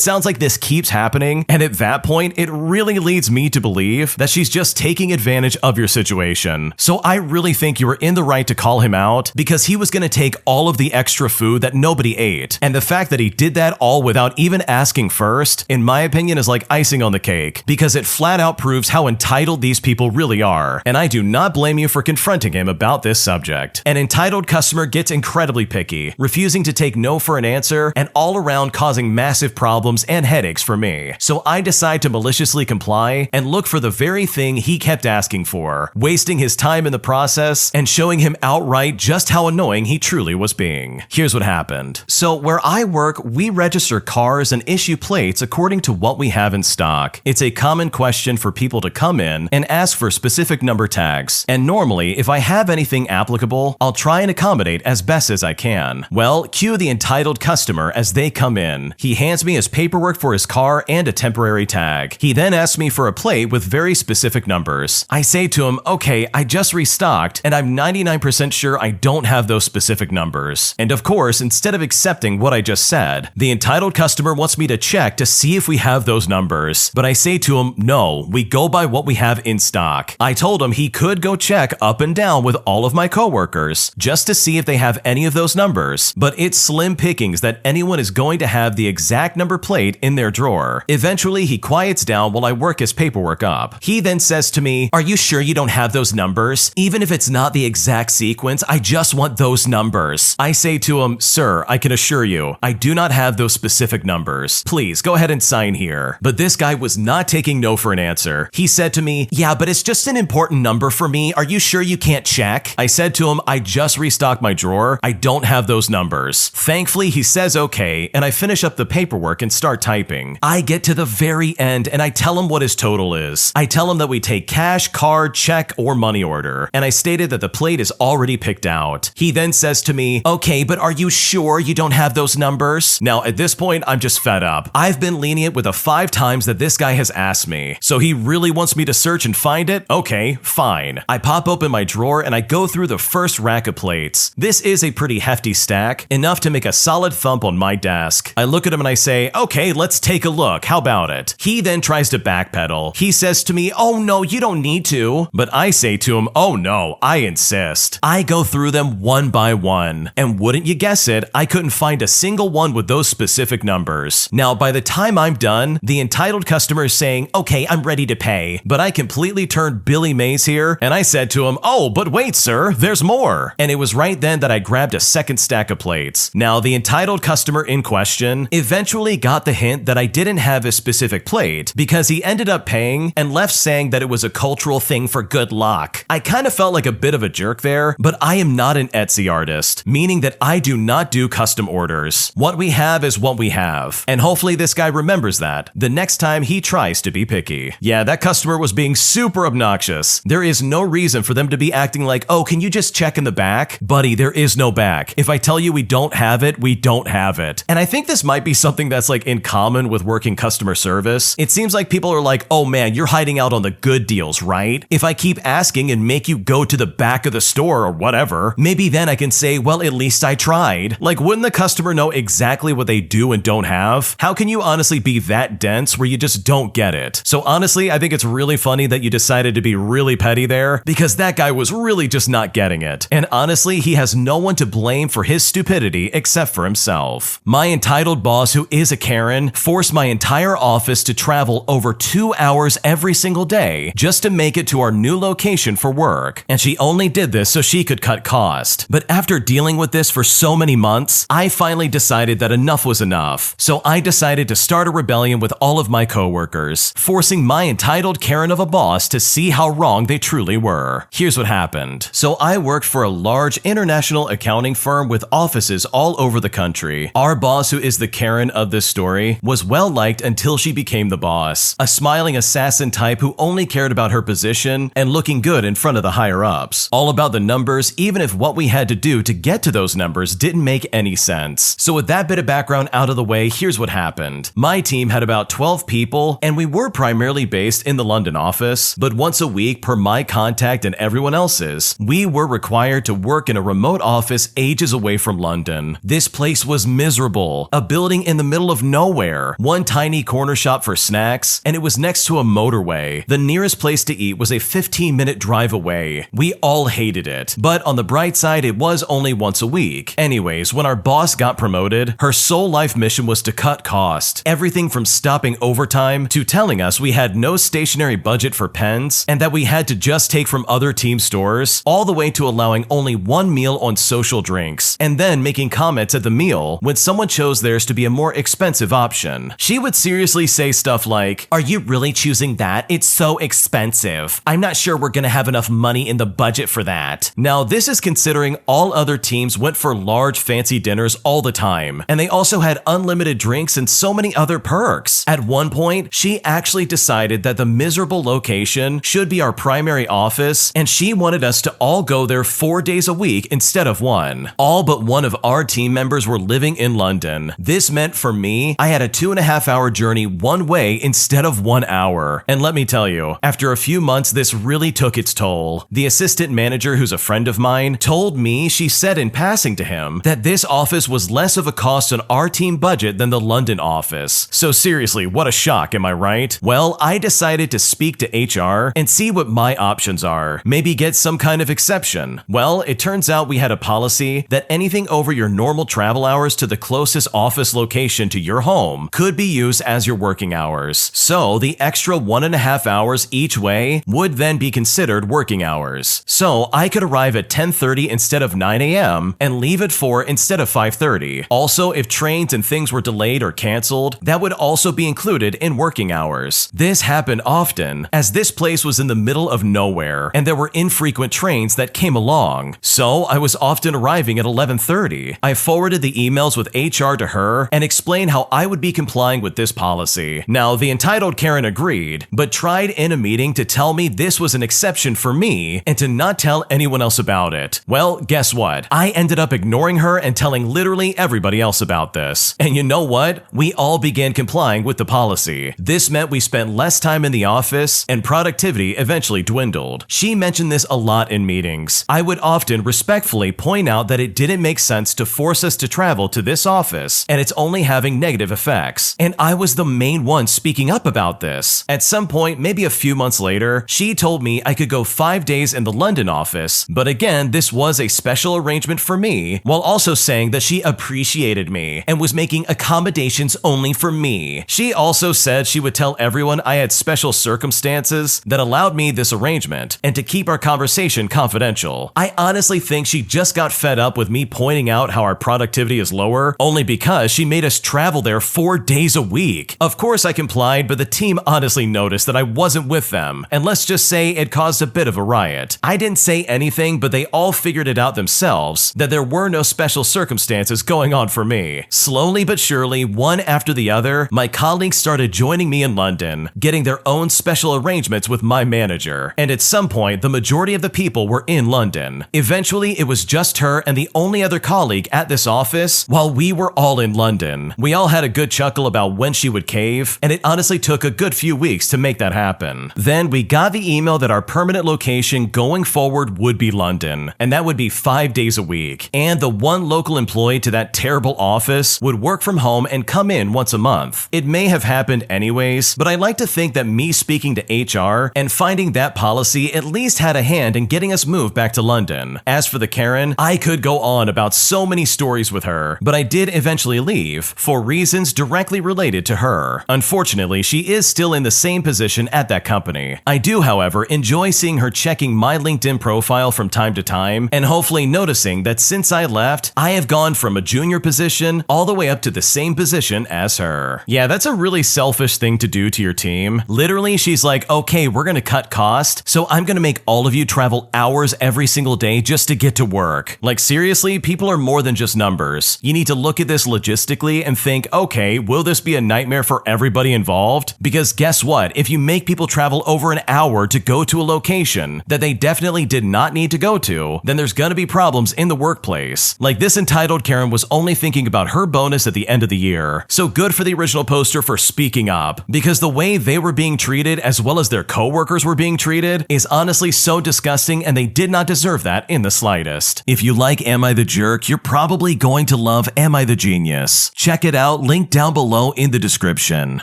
sounds like this keeps happening, and at that point, it really leads me to believe that she's just taking advantage of your situation. So I really think you were in the right to call him out because he was going to take all of the extra food that nobody ate. And the fact that he did that all without even asking first, in my opinion, is like icing on the cake because it flat out proves how entitled these people really are. And I do not blame you for confronting him about this subject. An entitled customer gets incredibly picky, refusing to take no for an answer and all around causing massive problems and headaches for me. So I decide to maliciously comply and look for the very thing he kept asking for, wasting his time in the process and showing him outright just how annoying he truly was being. Here's what happened. So where I work, we register cars and issue plates according to what we have in stock. It's a common question for people to come in and ask for specific number tags. And normally, if I have anything applicable, I'll try and accommodate as best as I can. Well, cue the entitled customer as they come in. He hands me his paperwork for his car and a temporary tag. He then asks me for a plate with very specific numbers. I say to him, okay, I just restocked and I'm 99% sure I don't have those specific numbers. And of course, instead of accepting what I just said, the entitled customer wants me to check to see if we have those numbers. But I say to him, no, we go by what we have in stock. I told him he could go check up and down with all of my coworkers just to see if they have any of those numbers, but it's slim pickings that anyone is going to have the exact number plate in their drawer. Eventually, he quiets down while I work his paperwork up. He then says to me, are you sure you don't have those numbers? Even if it's not the exact sequence, I just want those numbers. I say to him, sir, I can assure you, I do not have those specific numbers. Please go ahead and sign here. But this guy was not taking no for an answer. He said to me, yeah, but it's just an important number for me. Are you sure you can't check? I said to him, I just restocked my drawer. I don't have those numbers. Thankfully, he says okay, and I finish up the paperwork and start typing. I get to the very end and I tell him what his total is. I tell him that we take cash, card, check, or money order, and I stated that the plate is already picked out. He then says to me, okay, but are you sure you don't have those numbers? Now, at this point, I'm just fed up. I've been lenient with the 5 times that this guy has asked me, so he really wants me to search and find it? Okay, fine. I pop open my drawer and I go through the first rack of plates. This is a pretty hefty stack, enough to make a solid thump on my desk. I look at him and I say, okay, let's take a look. How about it? He then tries to backpedal. He says to me, oh no, you don't need to. But I say to him, oh no, I insist. I go through them one by one, and wouldn't you guess it, I couldn't find a single one with those specific numbers. Now, by the time I'm done, the entitled customer is saying, okay, I'm ready to pay. But I completely turned Billy Mays here, and I said to him, oh, but wait, sir, there's more. And it was right then that I grabbed a second stack of plates. Now, the entitled customer in question eventually got the hint that I didn't have a specific plate because he ended up paying and left saying that it was a cultural thing for good luck. I kind of felt like a bit of a jerk there, but I am not an Etsy artist, meaning that I do not do custom orders. What we have is what we have, and hopefully this guy remembers that the next time he tries to be picky. Yeah, that customer was being super obnoxious. There is no reason for them to be acting like, oh, can you just check in the back? Buddy, there is no back. If I tell you we don't have it, we don't have it. And I think this might be something that's like in common with working customer service. It seems like people are like, oh man, you're hiding out on the good deals, right? If I keep asking and make you go to the back of the store or whatever, maybe then I can say, well, at least I tried. Like, wouldn't the customer know exactly what they do and don't have? How can you honestly be that dense where you just don't get it? So honestly, I think it's really funny that you decided to be really petty there, because that guy was really just not getting it. And honestly, he has no one to blame for his stupidity except for himself. My entitled boss, who is a Karen, forced my entire office to travel over 2 hours every single day just to make it to our new location for work. And she only did this so she could cut cost. But after dealing with this for so many months, I finally decided that enough was enough. So I decided to start a rebellion with all of my coworkers, forcing my entitled Karen of a boss to see how wrong they truly were. Here's what happened. So I worked for a large international accounting firm with offices all over the country. Our boss, who is the Karen of this story, was well liked until she became the boss, a smiling assassin type who only cared about her position and looking good in front of the higher ups, all about the numbers, even if what we had to do to get to those numbers didn't make any sense. So with that bit of background out of the way, here's what happened. My team had about 12 people, and we were primarily based in the London office, but once a week, per my contact and everyone else's, we were required to work in a remote office ages away from London. This place was miserable, a building in the middle of nowhere, one tiny corner shop for snacks, and it was next to a motorway. The nearest place to eat was a 15-minute drive away. We all hated it, but on the bright side, it was only once a week. Anyways, when our boss got promoted, her sole life mission was to cut cost. Everything from stopping overtime to telling us we had no stationary budget for pens and that we had to just take from other team stores, all the way to allowing only one meal on social drinks, and then making comments at the meal when someone chose theirs to be a more expensive option. She would seriously say stuff like, "Are you really choosing that? It's so expensive. I'm not sure we're gonna have enough money in the budget for that." Now, this is considering all other teams went for large fancy dinners all the time, and they also had unlimited drinks and so many other perks. At one point, she actually decided that the miserable location should be our primary office, and she wanted us to all go there 4 days a week instead of one. All but one of our team members were living in London. This meant for me, I had a 2.5-hour journey one way instead of 1 hour. And let me tell you, after a few months, this really took its toll. The assistant manager, who's a friend of mine, told me she said in passing to him that this office was less of a cost on our team budget than the London office. So seriously, what a shock, am I right? Well, I decided to speak to HR and see what my options are. Maybe get some kind of exception. Well, it turns out we had a policy that anything over your normal travel hours to the closest office location to your home could be used as your working hours. So the extra 1.5 hours each way would then be considered working hours. So I could arrive at 10:30 instead of 9 a.m. and leave at 4 instead of 5:30. Also, if trains and things were delayed or canceled, that would also be included in working hours. This happened often, as this place was in the middle of nowhere, and there were infrequent trains that came along. So I was often arriving at 11:30. I forwarded the emails with HR to her and explained how I would be complying with this policy. Now, the entitled Karen agreed, but tried in a meeting to tell me this was an exception for me and to not tell anyone else about it. Well, guess what? I ended up ignoring her and telling literally everybody else about this. And you know what? We all began complying with the policy. This meant we spent less time in the office and productivity eventually dwindled. She mentioned this a lot in meetings. I would often respectfully point out that it didn't make sense to force us to travel to this office and it's only having negative effects. And I was the main one speaking up about this. At some point, maybe a few months later, she told me I could go 5 days in the London office, but again, this was a special arrangement for me, while also saying that she appreciated me and was making accommodations only for me. She also said she would tell everyone I had special circumstances that allowed me this arrangement and to keep our conversation confidential. I honestly think she just got fed up with me pointing out how our productivity is lower, only because she made us travel there 4 days a week. Of course I complied, but the team honestly noticed that I wasn't with them, and let's just say it caused a bit of a riot. I didn't say anything, but they all figured it out themselves that there were no special circumstances going on for me. Slowly but surely, one after the other, my colleagues started joining me in London, getting their own special arrangements with my manager, and at some point, the majority of the people were in London. Eventually, it was just her and the only other colleague at this office, while we were all in London. We all had a good chuckle about when she would cave, and it honestly took a good few weeks to make that happen. Then we got the email that our permanent location going forward would be London, and that would be 5 days a week. And the one local employee to that terrible office would work from home and come in once a month. It may have happened anyways, but I like to think that me speaking to HR, and finding that policy at least had a hand in getting us moved back to London. As for the Karen, I could go on about so many stories with her, but I did eventually leave for reasons directly related to her. Unfortunately, she is still in the same position at that company. I do, however, enjoy seeing her checking my LinkedIn profile from time to time, and hopefully noticing that since I left, I have gone from a junior position all the way up to the same position as her. Yeah, that's a really selfish thing to do to your team. Literally, she's like, okay, we're gonna cut cost, so I'm gonna make all of you travel hours every single day just to get to work. Like seriously, people are more than just numbers. You need to look at this logistically and think, okay, will this be a nightmare for everybody involved? Because guess what? If you make people travel over an hour to go to a location that they definitely did not need to go to, then there's gonna be problems in the workplace. Like this entitled Karen was only thinking about her bonus at the end of the year. So good for the original poster for speaking up, because the way they were being treated as well as their coworkers were being treated is honestly so disgusting, and they did not deserve that in the slightest. If you like Am I the Jerk, you're probably going to love Am I the Genius. Check it out, link down below in the description.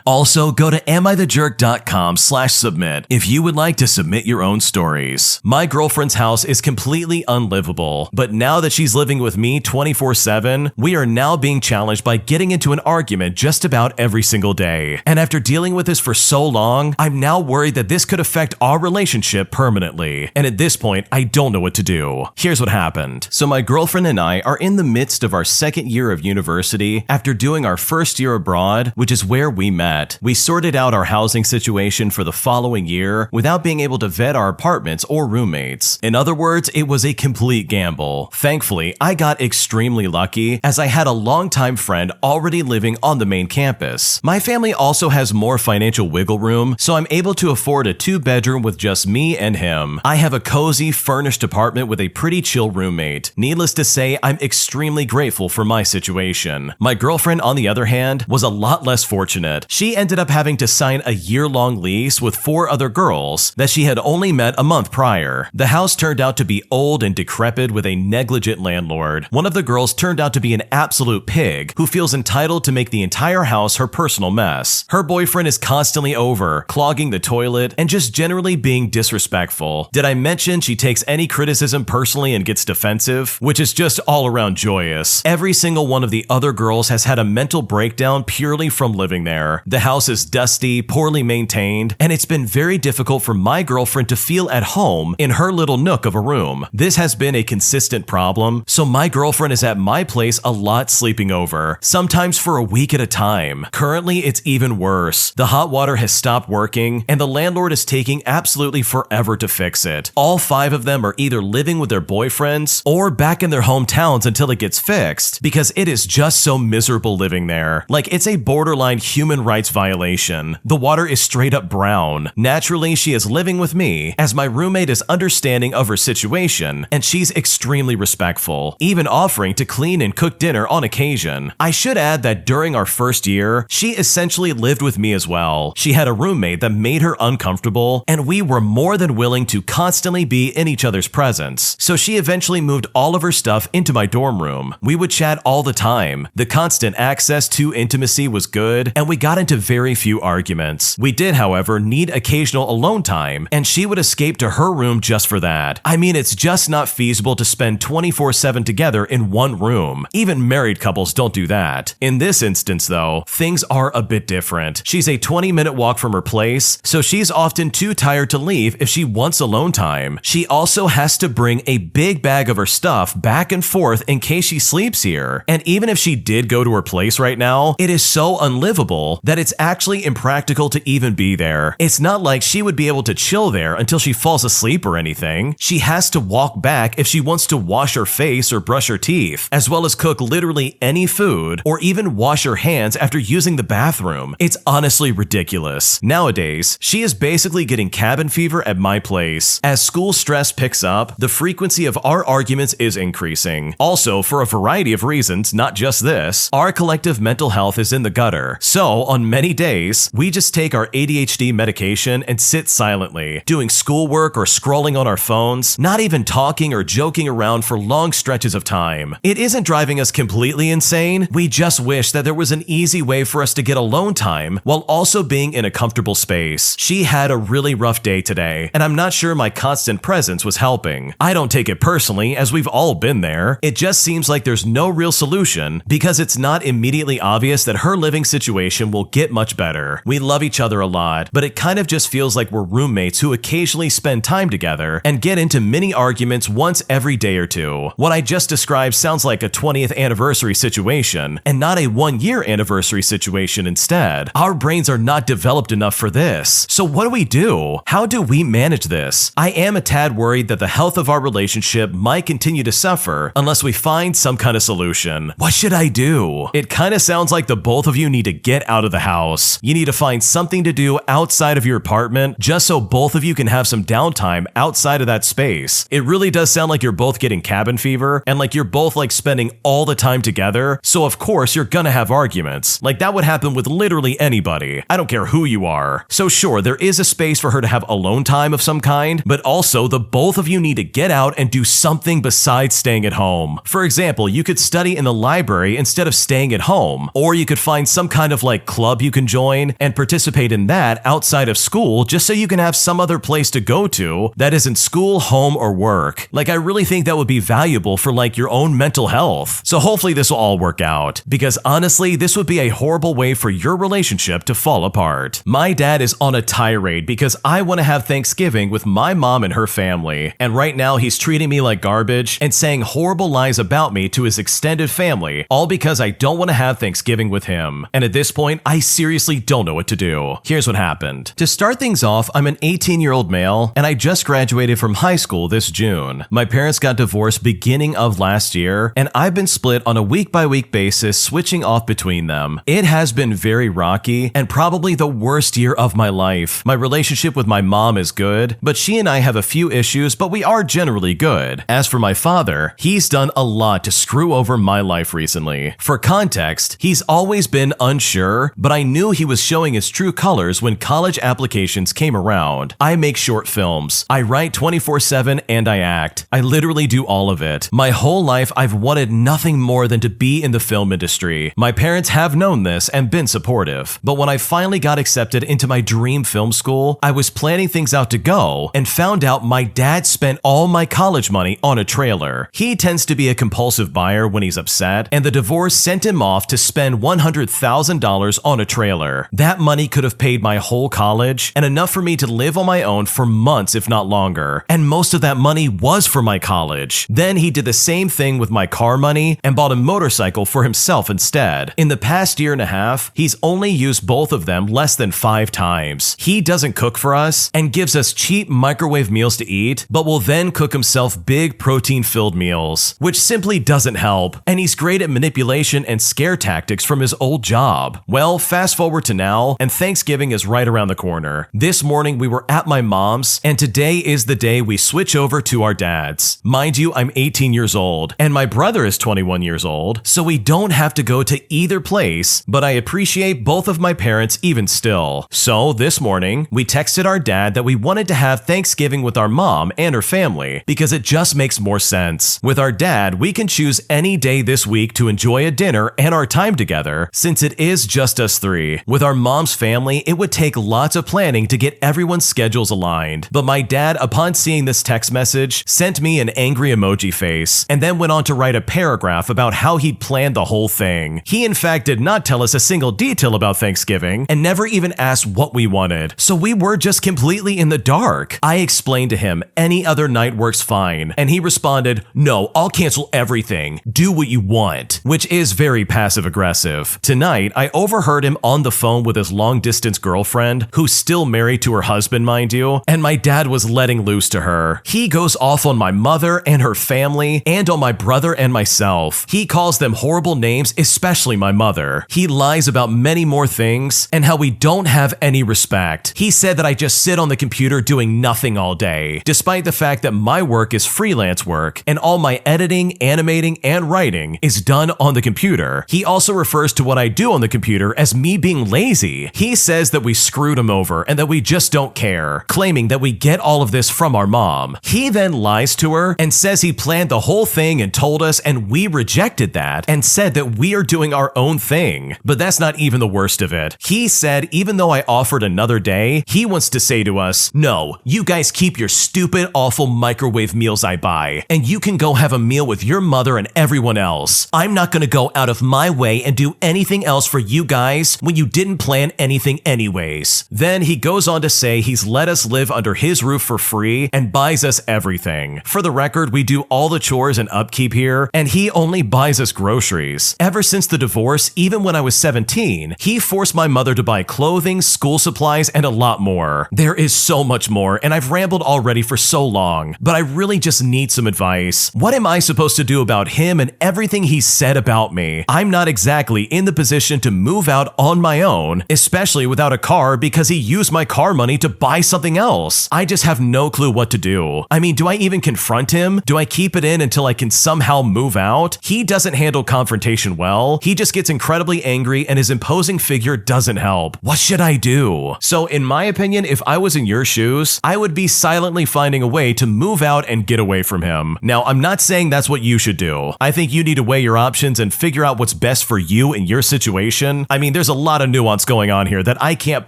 Also, go to amithejerk.com/submit if you would like to submit your own stories. My girlfriend's house is completely unlivable, but now that she's living with me 24/7, we are now being challenged by getting into an argument just about every single day. And after dealing with this for so long, I'm now worried that this could affect our relationship permanently. And at this point, I don't know what to do. Here's what happened. So my girlfriend and I are in the midst of our second year of university after doing our first year abroad, which is where we met. We sorted out our housing situation for the following year without being able to vet our apartments or roommates. In other words, it was a complete gamble. Thankfully, I got extremely lucky as I had a longtime friend already living on the main campus. My family also has more financial wiggle room, so I'm able to afford a 2-bedroom with just me and him. I have a cozy, furnished apartment with a pretty chill roommate. Needless to say, I'm extremely grateful for my situation. My girlfriend, on the other hand, was a lot less fortunate. She ended up having to sign a year-long lease with 4 other girls that she had only met a month prior. The house turned out to be old and decrepit with a negligent landlord. One of the girls turned out to be an absolute pig who feels entitled to make the entire house her personal mess. Her boyfriend is constantly over, clogging the toilet, and just generally being disrespectful. Did I mention she takes any criticism personally and gets defensive? Which is just all around joyous. Every single one of the other girls has had a mental breakdown purely from living there. The house is dusty, poorly maintained, and it's been very difficult for my girlfriend to feel at home in her little nook of a room. This has been a consistent problem, so my girlfriend is at my place a lot sleeping over, sometimes for a week at a time. Currently, it's even worse. The hot water has stopped working, and the landlord is taking absolutely forever to fix it. All 5 of them are either living with their boyfriends or back in their hometowns until it gets fixed, because it is just so miserable living there. Like, it's a borderline human rights violation. The water is straight up brown. Naturally, she is living with me, as my roommate is understanding of her situation, and she's extremely respectful, even offering to clean and cook dinner on occasion. I should add that during our first year, she essentially lived with me as well. She had a roommate that made her uncomfortable, and we were more than willing to constantly be in each other's presence. So she eventually moved all of her stuff into my dorm room. We would chat all the time. The constant access to intimacy was good, and we got into very few arguments. We did, however, need occasional alone time, and she would escape to her room just for that. I mean, it's just not feasible to spend 24/7 together in one room. Even married couples don't do that. In this instance, though, things are a bit different. She's a 20-minute walk from her place, so she's often too tired to leave if she wants alone time. She also has to bring a big bag of her stuff back and forth in case she sleeps here. And even if she did go to her place right now, it is so unlivable that it's actually impractical to even be there. It's not like she would be able to chill there until she falls asleep or anything. She has to walk back if she wants to wash her face or brush her teeth, as well as cook literally any food or even wash her hands after using the bathroom. It's honestly ridiculous. Nowadays, she is basically getting cabin fever at my place. As school stress picks up, the frequency of our arguments is increasing. Also, for a variety of reasons, not just this, our collective mental health is in the gutter. So, on many days, we just take our ADHD medication and sit silently, doing schoolwork or scrolling on our phones, not even talking or joking around for long stretches of time. It isn't driving us completely insane, we just wish that there was an easy way for us to get alone time while also being in a comfortable space. She had a really rough day today, and I'm not sure my constant presence was helping. I don't take it personally, as we've all been there. It just seems like there's no real solution because it's not immediately obvious that her living situation will get much better. We love each other a lot, but it kind of just feels like we're roommates who occasionally spend time together and get into mini arguments once every day or two. What I just described sounds like a 20th anniversary situation and not a 1-year anniversary situation instead. Our brains are not developed enough for this. So what do we do? How do we manage this? I am a tad worried that the health of our relationship might continue to suffer unless we find some kind of solution. What should I do? It kind of sounds like the both of you need to get out of the house. You need to find something to do outside of your apartment just so both of you can have some downtime outside of that space. It really does sound like you're both getting cabin fever and like you're both like spending all the time together, so of course you're gonna have arguments. Like that would happen with literally anybody. I don't care who you are. So sure, there is a space for her to have alone time of some kind, but also the both of you need to get out and do something besides staying at home. For example, you could study in the library instead of staying at home, or you could find some kind of like club you can join and participate in that outside of school just so you can have some other place to go to that isn't school, home, or work. Like I really think that would be valuable for like your own mental health. So hopefully this will all work out, because honestly, this would be a horrible way for your relationship to fall apart. My dad is on a tirade because I want to have Thanksgiving with my mom and her family, and right now he's treating me like garbage and saying horrible lies about me to his extended family, all because I don't want to have Thanksgiving with him. And at this point, I seriously don't know what to do. Here's what happened. To start things off, I'm an 18-year-old male, and I just graduated from high school this June. My parents got divorced beginning of last year, and I've been split on a week-by-week basis, switching off between them. It has been very rocky and probably the worst year of my life. My relationship with my mom is good, but she and I have a few issues, but we are generally good. As for my father, he's done a lot to screw over my life recently. For context, he's always been unsure, but I knew he was showing his true colors when college applications came around. I make short films. I write 24/7 and I act. I literally do all of it. My whole life, I've wanted nothing more than to be in the film industry. My parents have known this and been supportive. But when I finally got accepted into my dream film school, I was planning things out to go and found out my dad spent all my college money on a trailer. He tends to be a compulsive buyer when he's upset, and the divorce sent him off to spend $100,000 on a trailer. That money could have paid my whole college and enough for me to live on my own for months, if not longer. And most of that money was for my college. Then he did the same thing with my car money and bought a motorcycle for himself instead. In the past year and a half, he's only used both of them less than 5 times. He doesn't cook for us and gives us cheap microwave meals to eat, but will then cook himself big protein-filled meals, which simply doesn't help. And he's great at manipulation and scare tactics from his old job. Well, fast forward to now, and Thanksgiving is right around the corner. This morning we were at my mom's, and today is the day we switch over to our dad's. Mind you, I'm 18 years old, and my brother is 21 years old, so we don't have to go to either place, but I appreciate both of my parents even still. So this morning, we texted our dad that we wanted to have Thanksgiving with our mom and her family, because it just makes more sense. With our dad, we can choose any day this week to enjoy a dinner and our time together, since it is just us 3. With our mom's family, it would take lots of planning to get everyone's schedules aligned. But my dad, upon seeing this text message, sent me an angry emoji face, and then went on to write a paragraph about how he'd planned the whole thing. He in fact did not tell us a single detail about Thanksgiving, and never even asked what we wanted, so we were just completely in the dark. I explained to him any other night works fine, and he responded, "No, I'll cancel everything. Do what you want," which is very passive-aggressive. Tonight, I overheard him on the phone with his long-distance girlfriend, who's still married to her husband, mind you, and my dad was letting loose to her. He goes off on my mother and her family, and on my brother and myself. He calls them horrible names, especially my mother. He lies about many more things, and how we don't have any respect. He said that I just sit on the computer doing nothing all day, despite the fact that my work is freelance work, and all my editing, animating, and writing is done on the computer. He also refers to what I do on the computer as me being lazy. He says that we screwed him over and that we just don't care, claiming that we get all of this from our mom. He then lies to her and says he planned the whole thing and told us, and we rejected that and said that we are doing our own thing. But that's not even the worst of it. He said even though I offered another other day, he wants to say to us, no, you guys keep your stupid, awful microwave meals I buy, and you can go have a meal with your mother and everyone else. I'm not gonna go out of my way and do anything else for you guys when you didn't plan anything anyways. Then he goes on to say he's let us live under his roof for free and buys us everything. For the record, we do all the chores and upkeep here, and he only buys us groceries. Ever since the divorce, even when I was 17, he forced my mother to buy clothing, school supplies, and a lot more. There is so much more, and I've rambled already for so long, but I really just need some advice. What am I supposed to do about him and everything he said about me? I'm not exactly in the position to move out on my own, especially without a car because he used my car money to buy something else. I just have no clue what to do. I mean, do I even confront him? Do I keep it in until I can somehow move out? He doesn't handle confrontation well. He just gets incredibly angry and his imposing figure doesn't help. What should I do? So in my opinion, if I was in your shoes, I would be silently finding a way to move out and get away from him. Now, I'm not saying that's what you should do. I think you need to weigh your options and figure out what's best for you in your situation. I mean, there's a lot of nuance going on here that I can't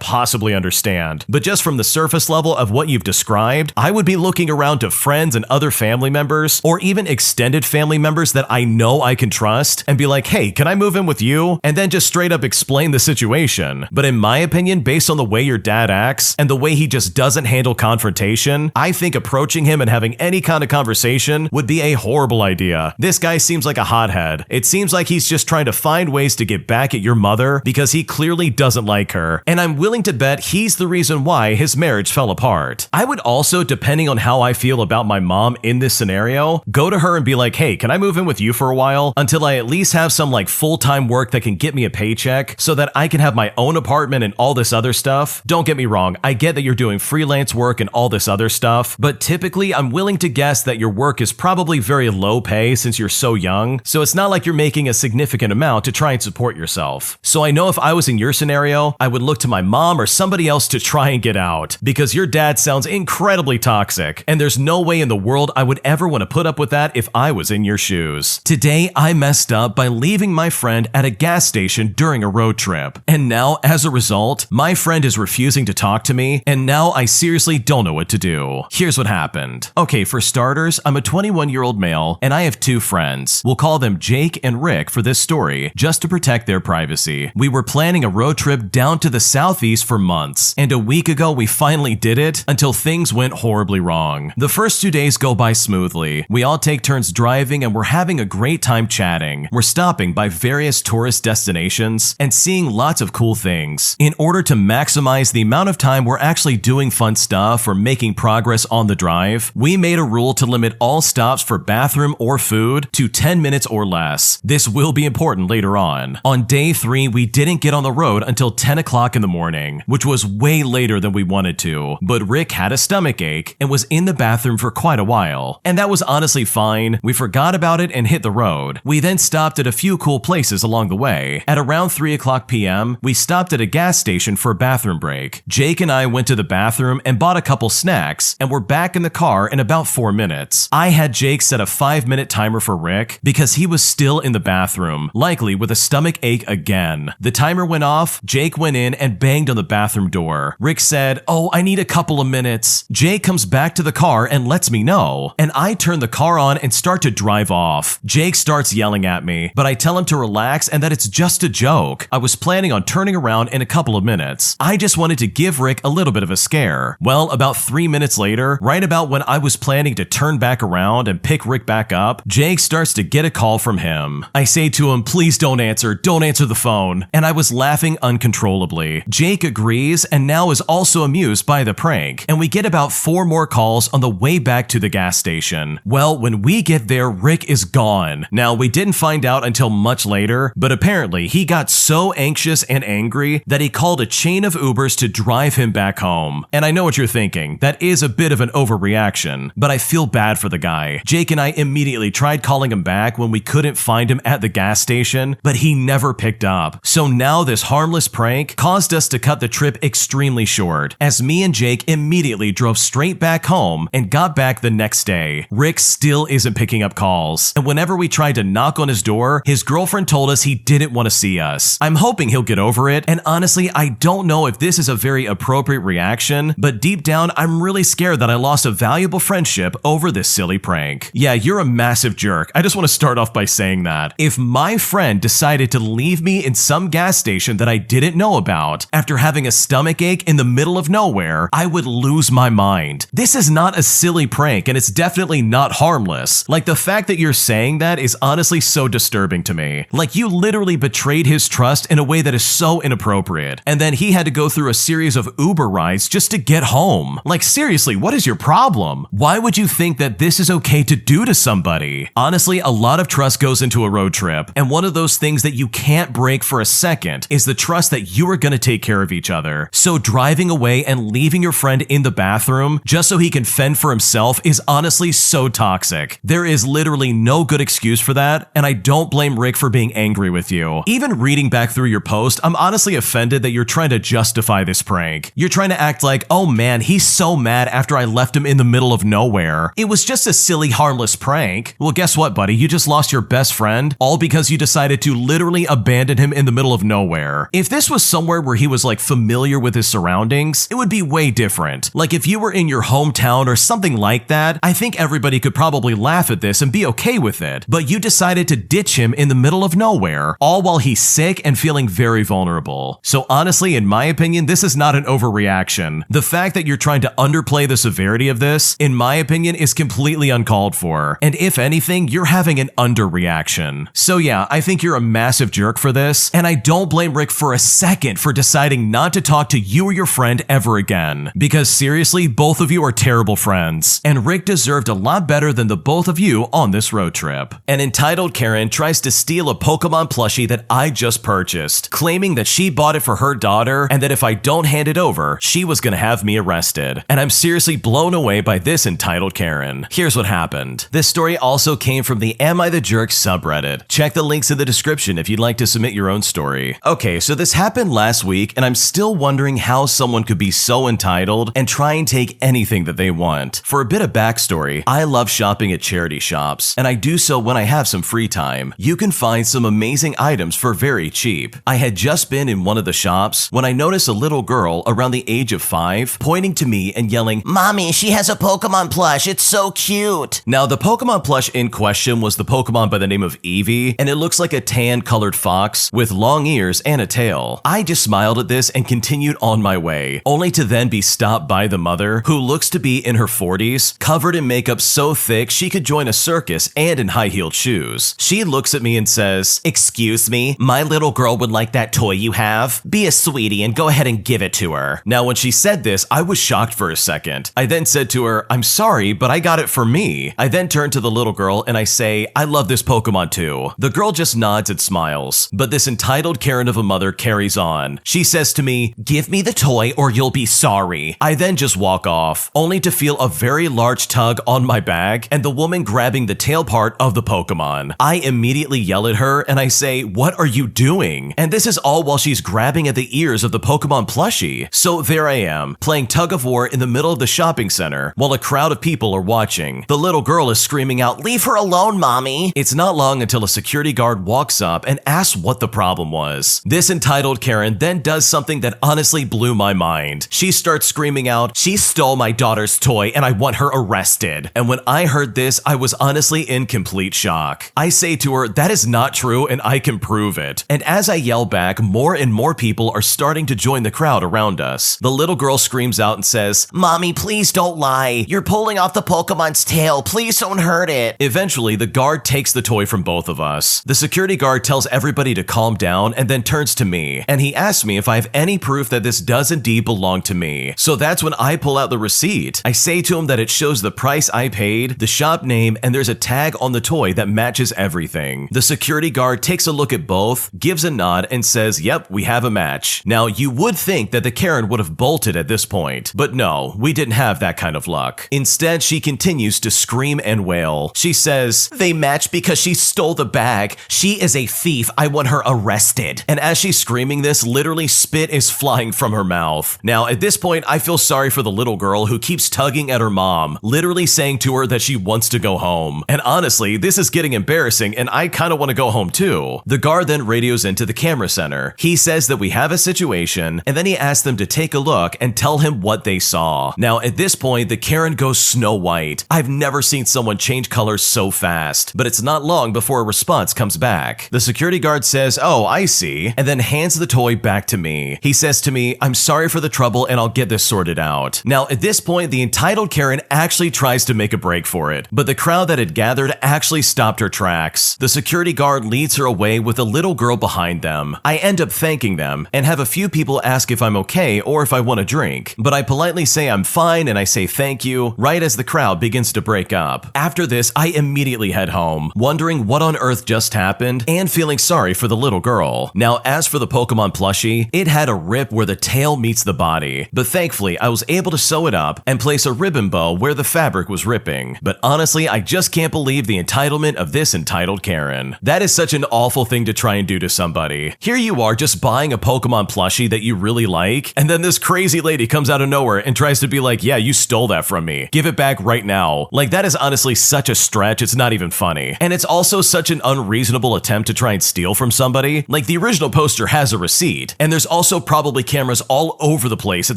possibly understand. But just from the surface level of what you've described, I would be looking around to friends and other family members, or even extended family members that I know I can trust, and be like, hey, can I move in with you? And then just straight up explain the situation. But in my opinion, based on the way your dad acts, and the way he just doesn't handle confrontation, I think approaching him and having any kind of conversation would be a horrible idea. This guy seems like a hothead. It seems like he's just trying to find ways to get back at your mother because he clearly doesn't like her. And I'm willing to bet he's the reason why his marriage fell apart. I would also, depending on how I feel about my mom in this scenario, go to her and be like, hey, can I move in with you for a while until I at least have some like full-time work that can get me a paycheck so that I can have my own apartment and all this other stuff? Don't get me wrong, I get that you're doing freelance work and all this other stuff, but typically I'm willing to guess that your work is probably very low pay since you're so young, so it's not like you're making a significant amount to try and support yourself. So I know if I was in your scenario, I would look to my mom or somebody else to try and get out, because your dad sounds incredibly toxic, and there's no way in the world I would ever want to put up with that if I was in your shoes. Today, I messed up by leaving my friend at a gas station during a road trip, and now, as a result, my friend is refusing to talk to me, and now I seriously don't know what to do. Here's what happened. Okay, for starters, I'm a 21-year-old male, and I have two friends. We'll call them Jake and Rick for this story, just to protect their privacy. We were planning a road trip down to the southeast for months, and a week ago we finally did it until things went horribly wrong. The first 2 days go by smoothly. We all take turns driving and we're having a great time chatting. We're stopping by various tourist destinations and seeing lots of cool things. In order to maximize the amount of time we're actually doing fun stuff or making progress on the drive, we made a rule to limit all stops for bathroom or food to 10 minutes or less. This will be important later on. On day 3, we didn't get on the road until 10 o'clock in the morning, which was way later than we wanted to, but Rick had a stomach ache and was in the bathroom for quite a while. And that was honestly fine. We forgot about it and hit the road. We then stopped at a few cool places along the way. At around 3 o'clock p.m., we stopped at a gas station for a bathroom break. Jake and I went to the bathroom and bought a couple snacks, and we're back in the car in about 4 minutes. I had Jake set a 5-minute timer for Rick because he was still in the bathroom, likely with a stomach ache again. The timer went off, Jake went in and banged on the bathroom door. Rick said, "Oh, I need a couple of minutes." Jake comes back to the car and lets me know, and I turn the car on and start to drive off. Jake starts yelling at me, but I tell him to relax and that it's just a joke. I was planning on turning around in a couple of minutes. I just wanted to give Rick a little bit of a scare. Well, about 3 minutes later, right about when I was planning to turn back around and pick Rick back up, Jake starts to get a call from him. I say to him, "Please don't answer the phone." And I was laughing uncontrollably. Jake agrees and now is also amused by the prank, and we get about 4 more calls on the way back to the gas station. Well, when we get there, Rick is gone. Now, we didn't find out until much later, but apparently he got so anxious and angry that he called a chain of Ubers to drive him back home. And I know what you're thinking, that is a bit of an overreaction, but I feel bad for the guy. Jake and I immediately tried calling him back when we couldn't find him at the gas station, but he never picked up. So now this harmless prank caused us to cut the trip extremely short, as me and Jake immediately drove straight back home and got back the next day. Rick still isn't picking up calls, and whenever we tried to knock on his door, his girlfriend told us he didn't want to see us. I'm hoping he'll get over it, and honestly, I don't know if this this is a very appropriate reaction, but deep down, I'm really scared that I lost a valuable friendship over this silly prank. Yeah, you're a massive jerk. I just want to start off by saying that. If my friend decided to leave me in some gas station that I didn't know about after having a stomachache in the middle of nowhere, I would lose my mind. This is not a silly prank, and it's definitely not harmless. Like, the fact that you're saying that is honestly so disturbing to me. Like, you literally betrayed his trust in a way that is so inappropriate, and then he had to go through a series of Uber rides just to get home. Like, seriously, what is your problem? Why would you think that this is okay to do to somebody? Honestly, a lot of trust goes into a road trip, and one of those things that you can't break for a second is the trust that you are going to take care of each other. So driving away and leaving your friend in the bathroom just so he can fend for himself is honestly so toxic. There is literally no good excuse for that, and I don't blame Rick for being angry with you. Even reading back through your post, I'm honestly offended that you're trying to justify this prank. You're trying to act like, oh man, he's so mad after I left him in the middle of nowhere. It was just a silly, harmless prank. Well, guess what, buddy? You just lost your best friend, all because you decided to literally abandon him in the middle of nowhere. If this was somewhere where he was like familiar with his surroundings, it would be way different. Like if you were in your hometown or something like that, I think everybody could probably laugh at this and be okay with it. But you decided to ditch him in the middle of nowhere, all while he's sick and feeling very vulnerable. So honestly, in my opinion, this is not an overreaction. The fact that you're trying to underplay the severity of this, in my opinion, is completely uncalled for. And if anything, you're having an underreaction. So yeah, I think you're a massive jerk for this, and I don't blame Rick for a second for deciding not to talk to you or your friend ever again. Because seriously, both of you are terrible friends, and Rick deserved a lot better than the both of you on this road trip. An entitled Karen tries to steal a Pokemon plushie that I just purchased, claiming that she bought it for her daughter and that if I don't hand it over, she was gonna have me arrested. And I'm seriously blown away by this entitled Karen. Here's what happened. This story also came from the Am I the Jerk subreddit. Check the links in the description if you'd like to submit your own story. Okay, so this happened last week, and I'm still wondering how someone could be so entitled and try and take anything that they want. For a bit of backstory, I love shopping at charity shops, and I do so when I have some free time. You can find some amazing items for very cheap. I had just been in one of the shops when I noticed a little girl around the age of 5 pointing to me and yelling, "Mommy, she has a Pokemon plush, it's so cute." Now, the Pokemon plush in question was the Pokemon by the name of Eevee, and it looks like a tan-colored fox with long ears and a tail. I just smiled at this and continued on my way, only to then be stopped by the mother, who looks to be in her 40s, covered in makeup so thick she could join a circus and in high-heeled shoes. She looks at me and says, "Excuse me, my little girl would like that toy you have. Be a sweetie and go ahead and give it to her." Now, when she said this, I was shocked for a second. I then said to her, "I'm sorry, but I got it for me." I then turn to the little girl and I say, "I love this Pokemon too." The girl just nods and smiles, but this entitled Karen of a mother carries on. She says to me, "Give me the toy or you'll be sorry." I then just walk off, only to feel a very large tug on my bag and the woman grabbing the tail part of the Pokemon. I immediately yell at her and I say, "What are you doing?" And this is all while she's grabbing at the ears of the Pokemon plushie. So there I am, playing tug of war in the middle of the shopping center while a crowd of people are watching. The little girl is screaming out, "Leave her alone, mommy." It's not long until a security guard walks up and asks what the problem was. This entitled Karen then does something that honestly blew my mind. She starts screaming out, "She stole my daughter's toy and I want her arrested." And when I heard this, I was honestly in complete shock. I say to her, "That is not true and I can prove it." And as I yell back, more and more people are starting to join the crowd around us. The little girl screams out and says, "Mommy, please don't lie. You're pulling off the Pokemon's tail. Please don't hurt it." Eventually, the guard takes the toy from both of us. The security guard tells everybody to calm down and then turns to me, and he asks me if I have any proof that this does indeed belong to me. So that's when I pull out the receipt. I say to him that it shows the price I paid, the shop name, and there's a tag on the toy that matches everything. The security guard takes a look at both, gives a nod, and says, "Yep, we have a match." Now, you would think that the Karen would have bolted at this point, but no, we didn't have that kind of luck. Instead, she continues to scream and wail. She says, "They match because she stole the bag. She is a thief. I want her arrested." And as she's screaming this, literally spit is flying from her mouth. Now, at this point, I feel sorry for the little girl who keeps tugging at her mom, literally saying to her that she wants to go home. And honestly, this is getting embarrassing and I kind of want to go home too. The guard then radios into the camera center. He says that we have a situation and then he asks them to take a look and tell him what they saw. Now, at this point, the Karen goes Snow White. I've never seen someone change colors so fast, but it's not long before a response comes back. The security guard says, "Oh, I see," and then hands the toy back to me. He says to me, "I'm sorry for the trouble and I'll get this sorted out." Now, at this point, the entitled Karen actually tries to make a break for it, but the crowd that had gathered actually stopped her tracks. The security guard leads her away with a little girl behind them. I end up thanking them and have a few people ask if I'm okay or if I want a drink, but I politely say I'm fine and I say thank you right as the crowd begins to break up. After this, I immediately head home, wondering what on earth just happened and feeling sorry for the little girl. Now, as for the Pokemon plushie, it had a rip where the tail meets the body, but thankfully I was able to sew it up and place a ribbon bow where the fabric was ripping. But honestly, I just can't believe the entitlement of this entitled Karen. That is such an awful thing to try and do to somebody. Here you are just buying a Pokemon plushie that you really like, and then this crazy lady comes out of nowhere and tries to be like, "Yeah, you stole that from me. Give it back right now." Like, that is honestly such a stretch, it's not even funny. And it's also such an unreasonable attempt to try and steal from somebody. Like, the original poster has a receipt, and there's also probably cameras all over the place at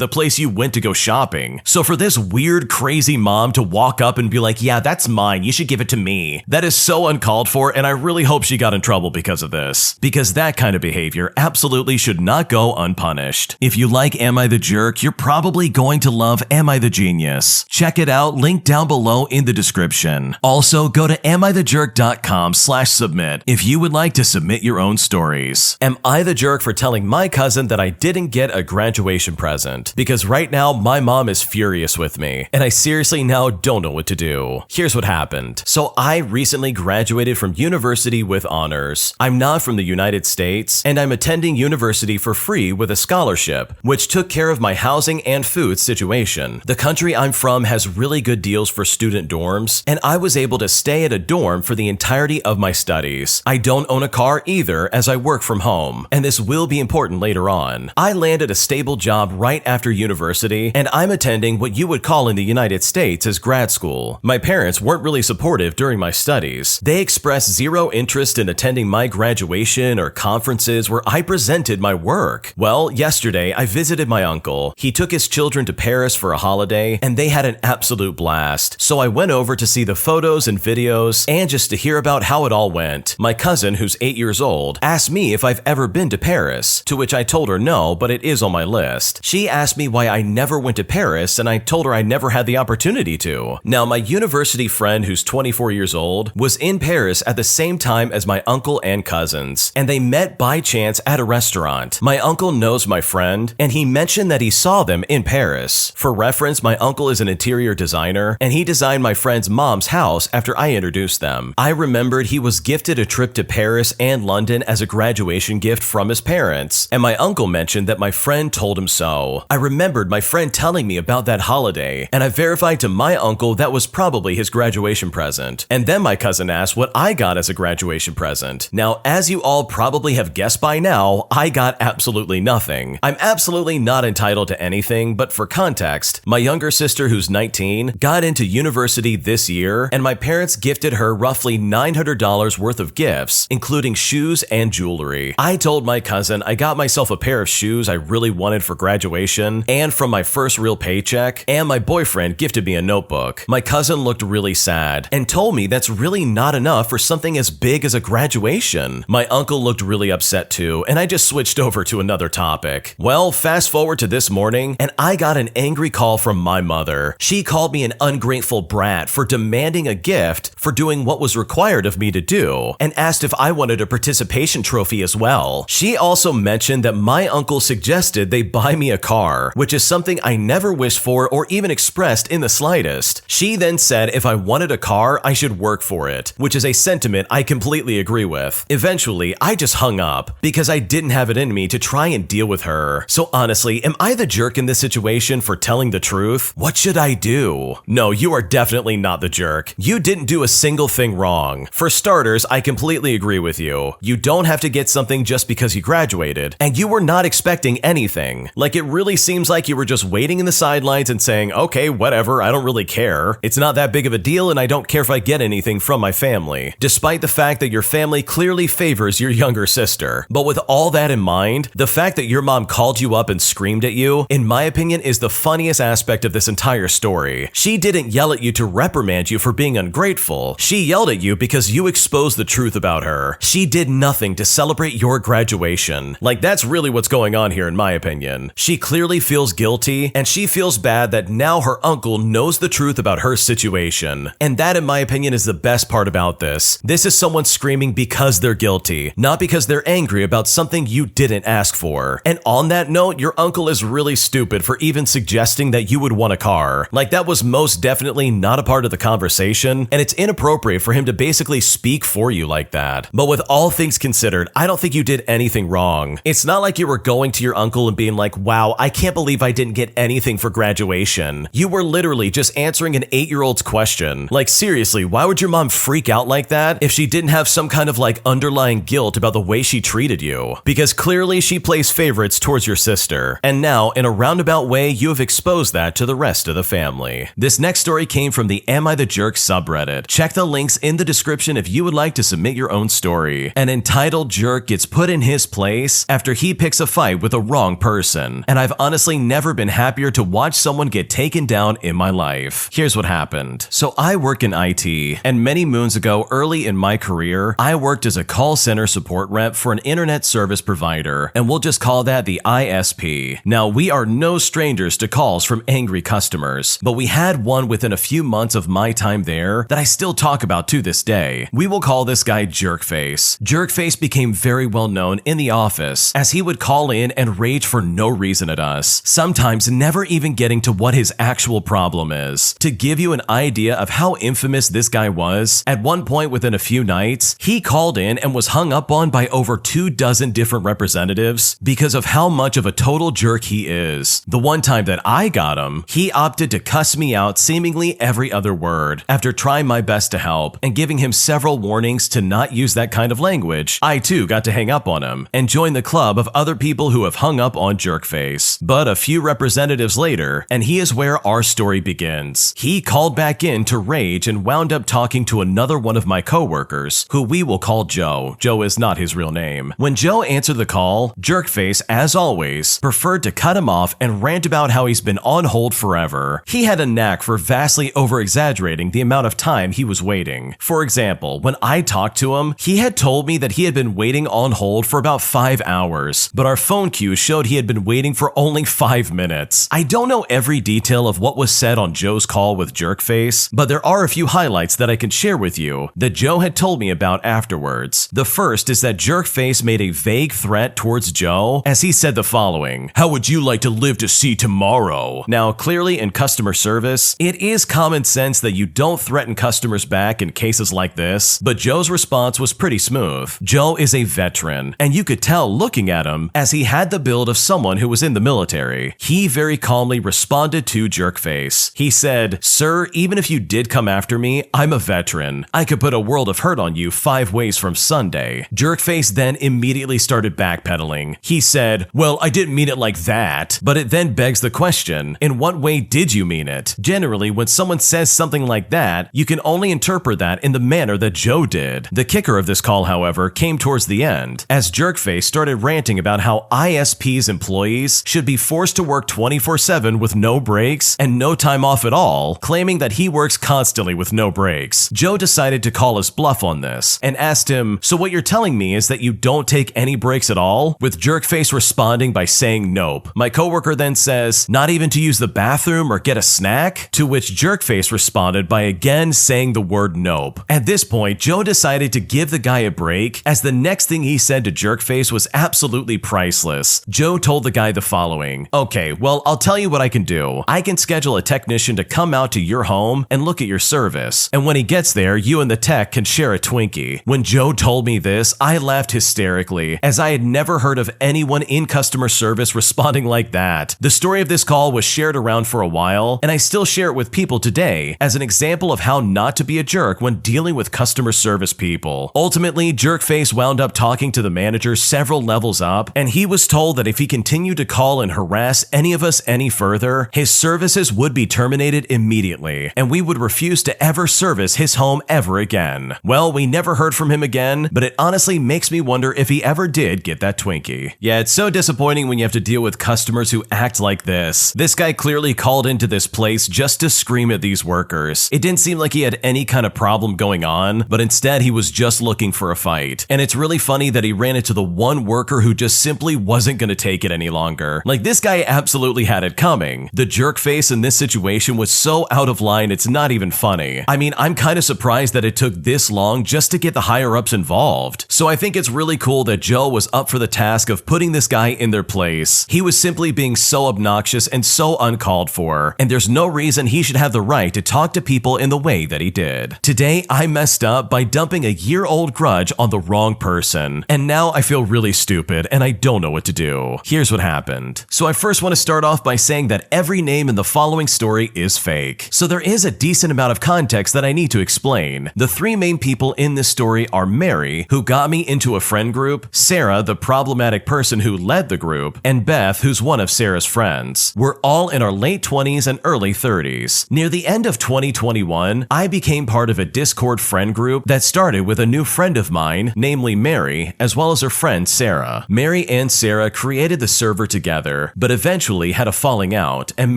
the place you went to go shopping. So for this weird, crazy mom to walk up and be like, "Yeah, that's mine, you should give it to me," that is so uncalled for, and I really hope she got in trouble because of this. Because that kind of behavior absolutely should not go unpunished. If you like Am I the Jerk, you're probably going to love Am I the Genius. Check it out, link down below in the description. Also, go to amithejerk.com/submit if you would like to submit your own stories. Am I the jerk for telling my cousin that I didn't get a graduation present? Because right now, my mom is furious with me, and I seriously now don't know what to do. Here's what happened. So I recently graduated from university with honors. I'm not from the United States, and I'm attending university for free with a scholarship, which took care of my housing and food situation. The country I'm from has really good deals for student dorms, and I was able to stay at a dorm for the entirety of my studies. I don't own a car either, as I work from home, and this will be important later on. I landed a stable job right after university, and I'm attending what you would call in the United States as grad school. My parents weren't really supportive during my studies. They expressed zero interest in attending my graduation or conferences where I presented my work. Well, yesterday I visited my uncle. He took his children to Paris for a holiday, and they had an absolute blast. So I went over to see the photos and videos and just to hear about how it all went. My cousin, who's 8 years old, asked me if I've ever been to Paris, to which I told her no, but it is on my list. She asked me why I never went to Paris, and I told her I never had the opportunity to. Now, my university friend, who's 24 years old, was in Paris at the same time as my uncle and cousins, and they met by chance at a restaurant. My uncle knows my friend, and he mentioned that he saw them in Paris. For reference, my uncle is an interior designer, and he designed my friend's mom's house after I introduced them. I remembered he was gifted a trip to Paris and London as a graduation gift from his parents, and my uncle mentioned that my friend told him so. I remembered my friend telling me about that holiday, and I verified to my uncle that was probably his graduation present. And then my cousin asked what I got as a graduation present. Now, as you all probably have guessed by now, I got absolutely nothing. I'm absolutely not entitled to anything, but for context, my younger sister, who's 19, got into university this year, and my parents gifted her roughly $900 worth of gifts, including shoes and jewelry. I told my cousin I got myself a pair of shoes I really wanted for graduation, and from my first real paycheck, and my boyfriend gifted me a notebook. My cousin looked really sad and told me that's really not enough for something as big as a graduation. My uncle looked really upset too, and I just switched over to another topic. Well, fast forward to this morning, and I got an angry call from my mother. She called me an ungrateful brat for demanding a gift for doing what was required of me to do, and asked if I wanted a participation trophy as well. She also mentioned that my uncle suggested they buy me a car, which is something I never wished for or even expressed in the slightest. She then said if I wanted a car, I should work for it, which is a sentiment I completely agree with. Eventually, I just hung up because I didn't have it in me to try and deal with her. So honestly, am I the jerk in this situation for telling the truth? What should I do? No, you are definitely not the jerk. You didn't do a single thing wrong. For starters, I completely agree with you. You don't have to get something just because you graduated, and you were not expecting anything. Like, it really seems like you were just waiting in the sidelines and saying, okay, whatever, I don't really care. It's not that big of a deal, and I don't care if I get anything from my family, despite the fact that your family clearly favors your younger sister. But with all that in mind, the fact that your mom mom called you up and screamed at you, in my opinion, is the funniest aspect of this entire story. She didn't yell at you to reprimand you for being ungrateful. She yelled at you because you exposed the truth about her. She did nothing to celebrate your graduation. Like, that's really what's going on here, in my opinion. She clearly feels guilty, and she feels bad that now her uncle knows the truth about her situation. And that, in my opinion, is the best part about this. This is someone screaming because they're guilty, not because they're angry about something you didn't ask for. And on that note, your uncle is really stupid for even suggesting that you would want a car. Like, that was most definitely not a part of the conversation, and it's inappropriate for him to basically speak for you like that. But with all things considered, I don't think you did anything wrong. It's not like you were going to your uncle and being like, wow, I can't believe I didn't get anything for graduation. You were literally just answering an 8-year-old's question. Like, seriously, why would your mom freak out like that if she didn't have some kind of like underlying guilt about the way she treated you? Because clearly she plays favorites towards your sister. And now, in a roundabout way, you have exposed that to the rest of the family. This next story came from the Am I the Jerk subreddit. Check the links in the description if you would like to submit your own story. An entitled jerk gets put in his place after he picks a fight with a wrong person. And I've honestly never been happier to watch someone get taken down in my life. Here's what happened. So I work in IT, and many moons ago, early in my career, I worked as a call center support rep for an internet service provider, and we'll just call that the ISP. Now, we are no strangers to calls from angry customers, but we had one within a few months of my time there that I still talk about to this day. We will call this guy Jerkface. Jerkface became very well known in the office as he would call in and rage for no reason at us, sometimes never even getting to what his actual problem is. To give you an idea of how infamous this guy was, at one point within a few nights, he called in and was hung up on by over 24 different representatives because of how much of a total jerk he is. The one time that I got him, he opted to cuss me out seemingly every other word. After trying my best to help and giving him several warnings to not use that kind of language, I too got to hang up on him and join the club of other people who have hung up on Jerkface. But a few representatives later, and he is where our story begins. He called back in to rage and wound up talking to another one of my coworkers, who we will call Joe. Joe is not his real name. When Joe answered the call, Jerkface, as always, preferred to cut him off and rant about how he's been on hold forever. He had a knack for vastly over-exaggerating the amount of time he was waiting. For example, when I talked to him, he had told me that he had been waiting on hold for about 5 hours, but our phone queue showed he had been waiting for only 5 minutes. I don't know every detail of what was said on Joe's call with Jerkface, but there are a few highlights that I can share with you that Joe had told me about afterwards. The first is that Jerkface made a vague threat towards Joe as he said the following: "How would you like to live to see tomorrow?" Now, clearly in customer service, it is common sense that you don't threaten customers back in cases like this, but Joe's response was pretty smooth. Joe is a veteran, and you could tell looking at him as he had the build of someone who was in the military. He very calmly responded to Jerkface. He said, "Sir, even if you did come after me, I'm a veteran. I could put a world of hurt on you 5 ways from Sunday." Jerkface then immediately started backpedaling. He said, "Well, I didn't mean it like that." But it then begs the question, in what way did you mean it? Generally, when someone says something like that, you can only interpret that in the manner that Joe did. The kicker of this call, however, came towards the end, as Jerkface started ranting about how ISP's employees should be forced to work 24/7 with no breaks and no time off at all, claiming that he works constantly with no breaks. Joe decided to call his bluff on this and asked him, "So what you're telling me is that you don't take any breaks at all?" With Jerkface responding by saying nope. My coworker then says, "Not even to use the bathroom or get a snack?" To which Jerkface responded by again saying the word nope. At this point, Joe decided to give the guy a break, as the next thing he said to Jerkface was absolutely priceless. Joe told the guy the following: "Okay, well, I'll tell you what I can do. I can schedule a technician to come out to your home and look at your service, and when he gets there, you and the tech can share a Twinkie." When Joe told me this, I laughed hysterically, as I had never heard of anyone in customer service responding like that. The story of this call was shared around for a while, and I still share it with people today as an example of how not to be a jerk when dealing with customer service people. Ultimately, Jerkface wound up talking to the manager several levels up, and he was told that if he continued to call and harass any of us any further, his services would be terminated immediately, and we would refuse to ever service his home ever again. Well, we never heard from him again, but it honestly makes me wonder if he ever did get that Twinkie. Yeah, it's so so disappointing when you have to deal with customers who act like this. This guy clearly called into this place just to scream at these workers. It didn't seem like he had any kind of problem going on, but instead he was just looking for a fight. And it's really funny that he ran into the one worker who just simply wasn't going to take it any longer. Like, this guy absolutely had it coming. The jerk face in this situation was so out of line, it's not even funny. I mean, I'm kind of surprised that it took this long just to get the higher-ups involved. So I think it's really cool that Joe was up for the task of putting this guy in their place. He was simply being so obnoxious and so uncalled for, and there's no reason he should have the right to talk to people in the way that he did. Today, I messed up by dumping a year-old grudge on the wrong person, and now I feel really stupid and I don't know what to do. Here's what happened. So I first want to start off by saying that every name in the following story is fake. So there is a decent amount of context that I need to explain. The three main people in this story are Mary, who got me into a friend group, Sarah, the problematic person who led the group, and Beth, who's one of Sarah's friends. We're all in our late 20s and early 30s. Near the end of 2021, I became part of a Discord friend group that started with a new friend of mine, namely Mary, as well as her friend Sarah. Mary and Sarah created the server together, but eventually had a falling out, and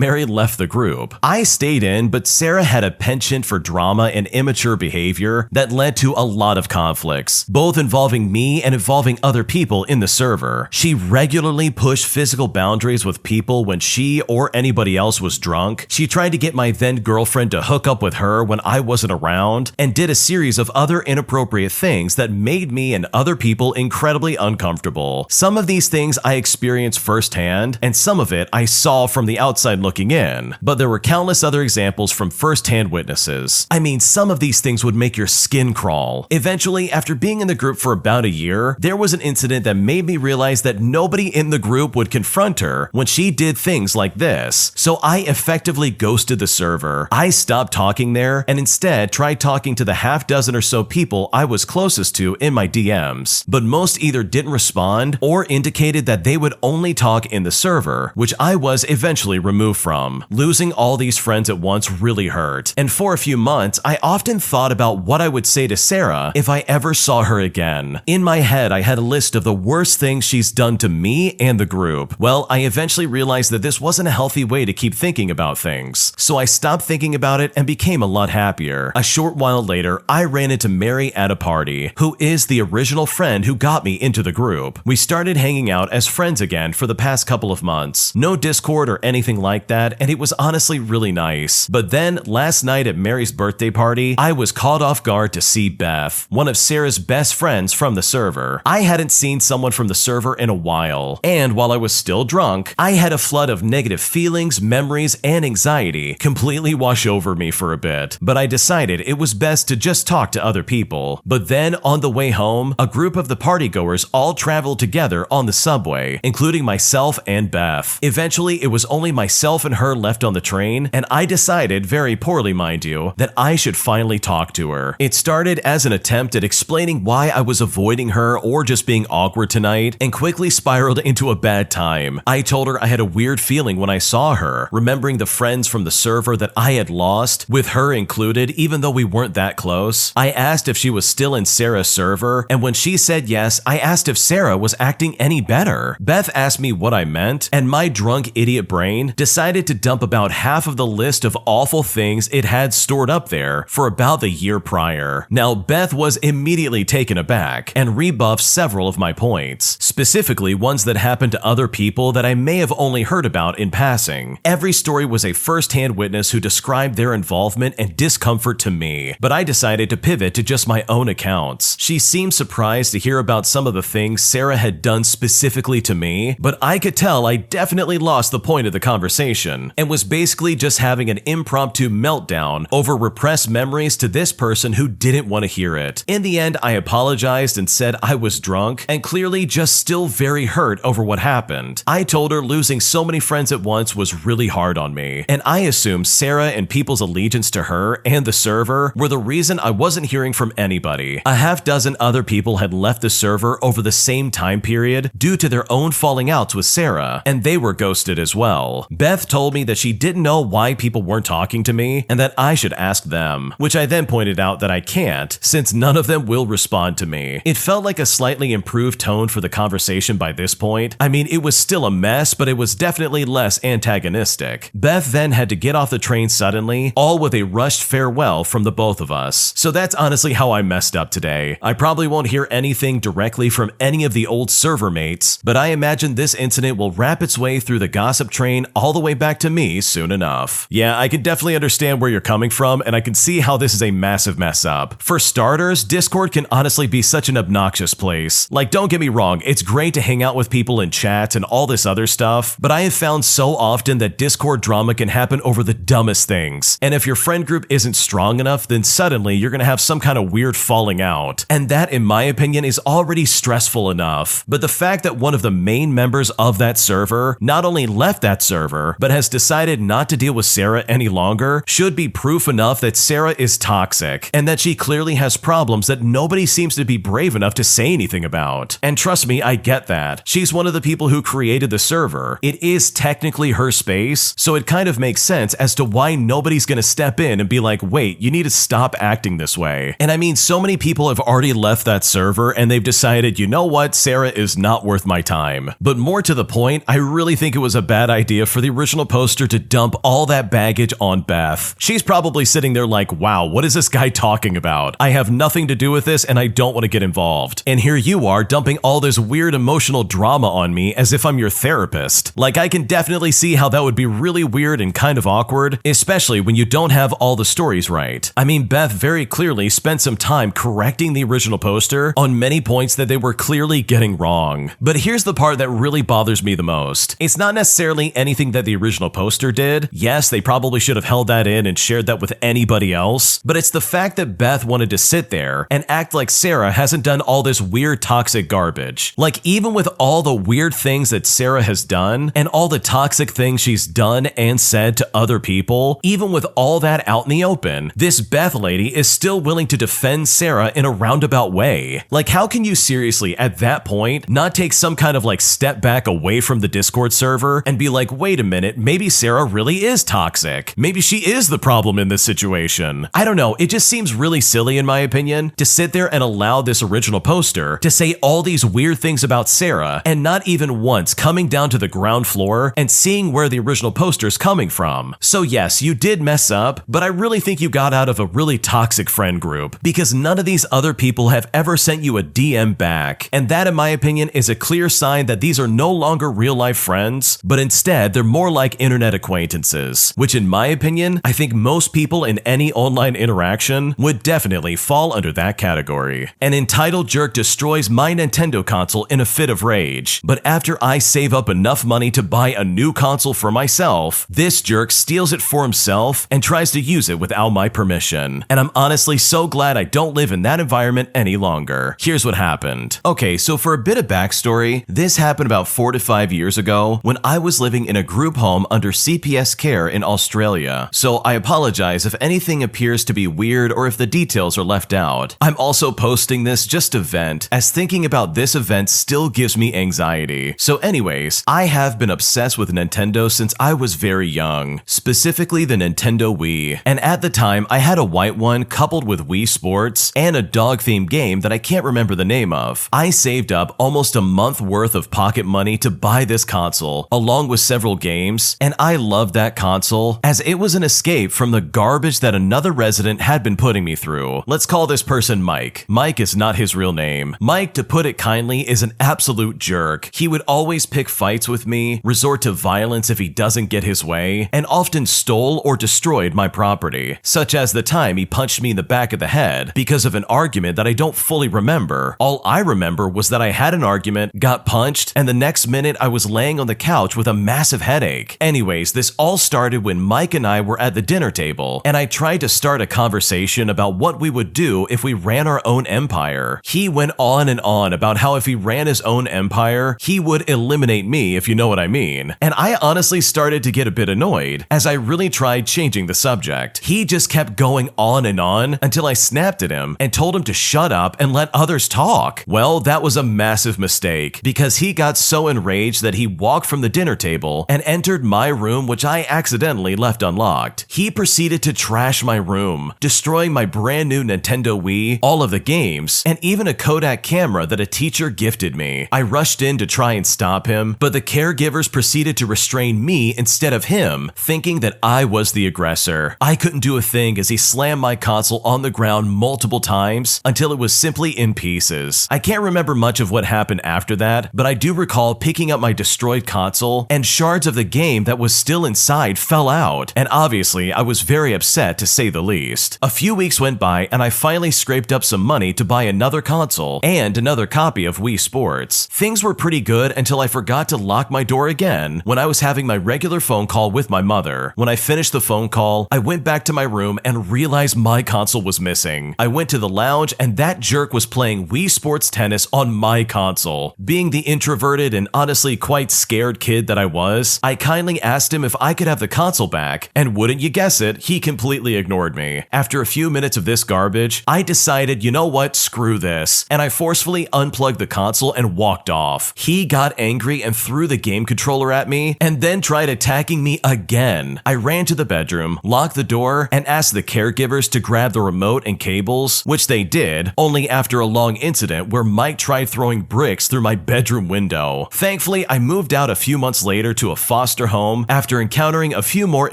Mary left the group. I stayed in, but Sarah had a penchant for drama and immature behavior that led to a lot of conflicts, both involving me and involving other people in the server. She regularly pushed physical boundaries with people when she or anybody else was drunk. She tried to get my then girlfriend to hook up with her when I wasn't around, and did a series of other inappropriate things that made me and other people incredibly uncomfortable. Some of these things I experienced firsthand, and some of it I saw from the outside looking in, but there were countless other examples from firsthand witnesses. I mean, some of these things would make your skin crawl. Eventually, after being in the group for about a year, there was an incident that made me realize that nobody in the group would confront her when she did things like this. So I effectively ghosted the server. I stopped talking there and instead tried talking to the half dozen or so people I was closest to in my DMs, but most either didn't respond or indicated that they would only talk in the server, which I was eventually removed from. Losing all these friends at once really hurt, and for a few months, I often thought about what I would say to Sarah if I ever saw her again. In my head, I had a list of the worst things she's done to me and the group. Well, I eventually realized that this wasn't a healthy way to keep thinking about things, so I stopped thinking about it and became a lot happier. A short while later, I ran into Mary at a party, who is the original friend who got me into the group. We started hanging out as friends again for the past couple of months. No Discord or anything like that, and it was honestly really nice. But then, last night at Mary's birthday party, I was caught off guard to see Beth, one of Sarah's best friends from the server. I hadn't seen someone from the server in a while, and while I was still drunk, I had a flood of negative feelings, memories, and anxiety completely wash over me for a bit. But I decided it was best to just talk to other people. But then, on the way home, a group of the partygoers all traveled together on the subway, including myself and Beth. Eventually, it was only myself and her left on the train, and I decided, very poorly mind you, that I should finally talk to her. It started as an attempt at explaining why I was avoiding her or just being awkward tonight, and quickly spiraled into a bad time. I told her I had a weird feeling when I saw her, remembering the friends from the server that I had lost, with her included, even though we weren't that close. I asked if she was still in Sarah's server, and when she said yes, I asked if Sarah was acting any better. Beth asked me what I meant, and my drunk idiot brain decided to dump about half of the list of awful things it had stored up there for about the year prior. Now, Beth was immediately taken aback and rebuffed several of my points, specifically ones that happened to other people that I may have only heard about in passing. Every story was a first-hand witness who described their involvement and discomfort to me, but I decided to pivot to just my own accounts. She seemed surprised to hear about some of the things Sarah had done specifically to me, but I could tell I definitely lost the point of the conversation and was basically just having an impromptu meltdown over repressed memories to this person who didn't want to hear it. In the end, I apologized and said I was drunk and clearly just still very hurt over what happened. I told her losing so many friends at once was really hard on me, and I assumed Sarah and people's allegiance to her and the server were the reason I wasn't hearing from anybody. A half dozen other people had left the server over the same time period due to their own falling outs with Sarah, and they were ghosted as well. Beth told me that she didn't know why people weren't talking to me and that I should ask them, which I then pointed out that I can't, since none of them will respond to me. It felt like a slightly improved tone for the conversation by by this point. I mean, it was still a mess, but it was definitely less antagonistic. Beth then had to get off the train suddenly, all with a rushed farewell from the both of us. So that's honestly how I messed up today. I probably won't hear anything directly from any of the old server mates, but I imagine this incident will wrap its way through the gossip train all the way back to me soon enough. Yeah, I can definitely understand where you're coming from, and I can see how this is a massive mess up. For starters, Discord can honestly be such an obnoxious place. Like, don't get me wrong, it's great to hang out with people in chat and all this other stuff, but I have found so often that Discord drama can happen over the dumbest things. And if your friend group isn't strong enough, then suddenly you're gonna have some kind of weird falling out. And that, in my opinion, is already stressful enough. But the fact that one of the main members of that server not only left that server, but has decided not to deal with Sarah any longer should be proof enough that Sarah is toxic, and that she clearly has problems that nobody seems to be brave enough to say anything about. And trust me, I get that. She's one of the people who created the server. It is technically her space, so it kind of makes sense as to why nobody's gonna step in and be like, wait, you need to stop acting this way. And I mean, so many people have already left that server and they've decided, you know what, Sarah is not worth my time. But more to the point, I really think it was a bad idea for the original poster to dump all that baggage on Beth. She's probably sitting there like, wow, what is this guy talking about? I have nothing to do with this and I don't want to get involved. And here you are dumping all this weird emotional drama on me as if I'm your therapist. Like, I can definitely see how that would be really weird and kind of awkward, especially when you don't have all the stories right. I mean, Beth very clearly spent some time correcting the original poster on many points that they were clearly getting wrong. But here's the part that really bothers me the most. It's not necessarily anything that the original poster did. Yes, they probably should have held that in and shared that with anybody else, but it's the fact that Beth wanted to sit there and act like Sarah hasn't done all this weird toxic garbage. Like, even with all the weird things that Sarah has done and all the toxic things she's done and said to other people, even with all that out in the open, this Beth lady is still willing to defend Sarah in a roundabout way. Like, how can you seriously at that point not take some kind of like step back away from the Discord server and be like, wait a minute, maybe Sarah really is toxic. Maybe she is the problem in this situation. I don't know, it just seems really silly in my opinion to sit there and allow this original poster to say all these weird things about Sarah and not even once coming down to the ground floor and seeing where the original poster's coming from. So yes, you did mess up, but I really think you got out of a really toxic friend group because none of these other people have ever sent you a DM back. And that, in my opinion, is a clear sign that these are no longer real life friends, but instead they're more like internet acquaintances, which in my opinion, I think most people in any online interaction would definitely fall under that category. An entitled jerk destroys my Nintendo console in a fit of rage, but after I save up enough money to buy a new console for myself, this jerk steals it for himself and tries to use it without my permission. And I'm honestly so glad I don't live in that environment any longer. Here's what happened. Okay, so for a bit of backstory, this happened about 4 to 5 years ago when I was living in a group home under CPS care in Australia. So I apologize if anything appears to be weird or if the details are left out. I'm also posting this just to vent, as thinking about this event still gives me anxiety. So anyways, I have been obsessed with Nintendo since I was very young, specifically the Nintendo Wii. And at the time, I had a white one coupled with Wii Sports and a dog-themed game that I can't remember the name of. I saved up almost a month worth of pocket money to buy this console, along with several games, and I loved that console as it was an escape from the garbage that another resident had been putting me through. Let's call this person Mike. Mike is not his real name. Mike, to put it kindly, is an absolute jerk. He would always pick fights with me, resort to violence if he doesn't get his way, and often stole or destroyed my property, such as the time he punched me in the back of the head because of an argument that I don't fully remember. All I remember was that I had an argument, got punched, and the next minute I was laying on the couch with a massive headache. Anyways, this all started when Mike and I were at the dinner table, and I tried to start a conversation about what we would do if we ran our own empire. He went on and on about how if he ran his own empire, he would eliminate me, if you know what I mean. And I honestly started to get a bit annoyed as I really tried changing the subject. He just kept going on and on until I snapped at him and told him to shut up and let others talk. Well, that was a massive mistake because he got so enraged that he walked from the dinner table and entered my room, which I accidentally left unlocked. He proceeded to trash my room, destroying my brand new Nintendo Wii, all of the games, and even a Kodak camera that a teacher gifted me. I I rushed in to try and stop him, but the caregivers proceeded to restrain me instead of him, thinking that I was the aggressor. I couldn't do a thing as he slammed my console on the ground multiple times until it was simply in pieces. I can't remember much of what happened after that, but I do recall picking up my destroyed console and shards of the game that was still inside fell out, and obviously I was very upset to say the least. A few weeks went by and I finally scraped up some money to buy another console and another copy of Wii Sports. Things were pretty good until I forgot to lock my door again when I was having my regular phone call with my mother. When I finished the phone call, I went back to my room and realized my console was missing. I went to the lounge and that jerk was playing Wii Sports Tennis on my console. Being the introverted and honestly quite scared kid that I was, I kindly asked him if I could have the console back, and wouldn't you guess it, he completely ignored me. After a few minutes of this garbage, I decided, you know what, screw this, and I forcefully unplugged the console and walked off. He got angry and threw the game controller at me, and then tried attacking me again. I ran to the bedroom, locked the door, and asked the caregivers to grab the remote and cables, which they did, only after a long incident where Mike tried throwing bricks through my bedroom window. Thankfully, I moved out a few months later to a foster home after encountering a few more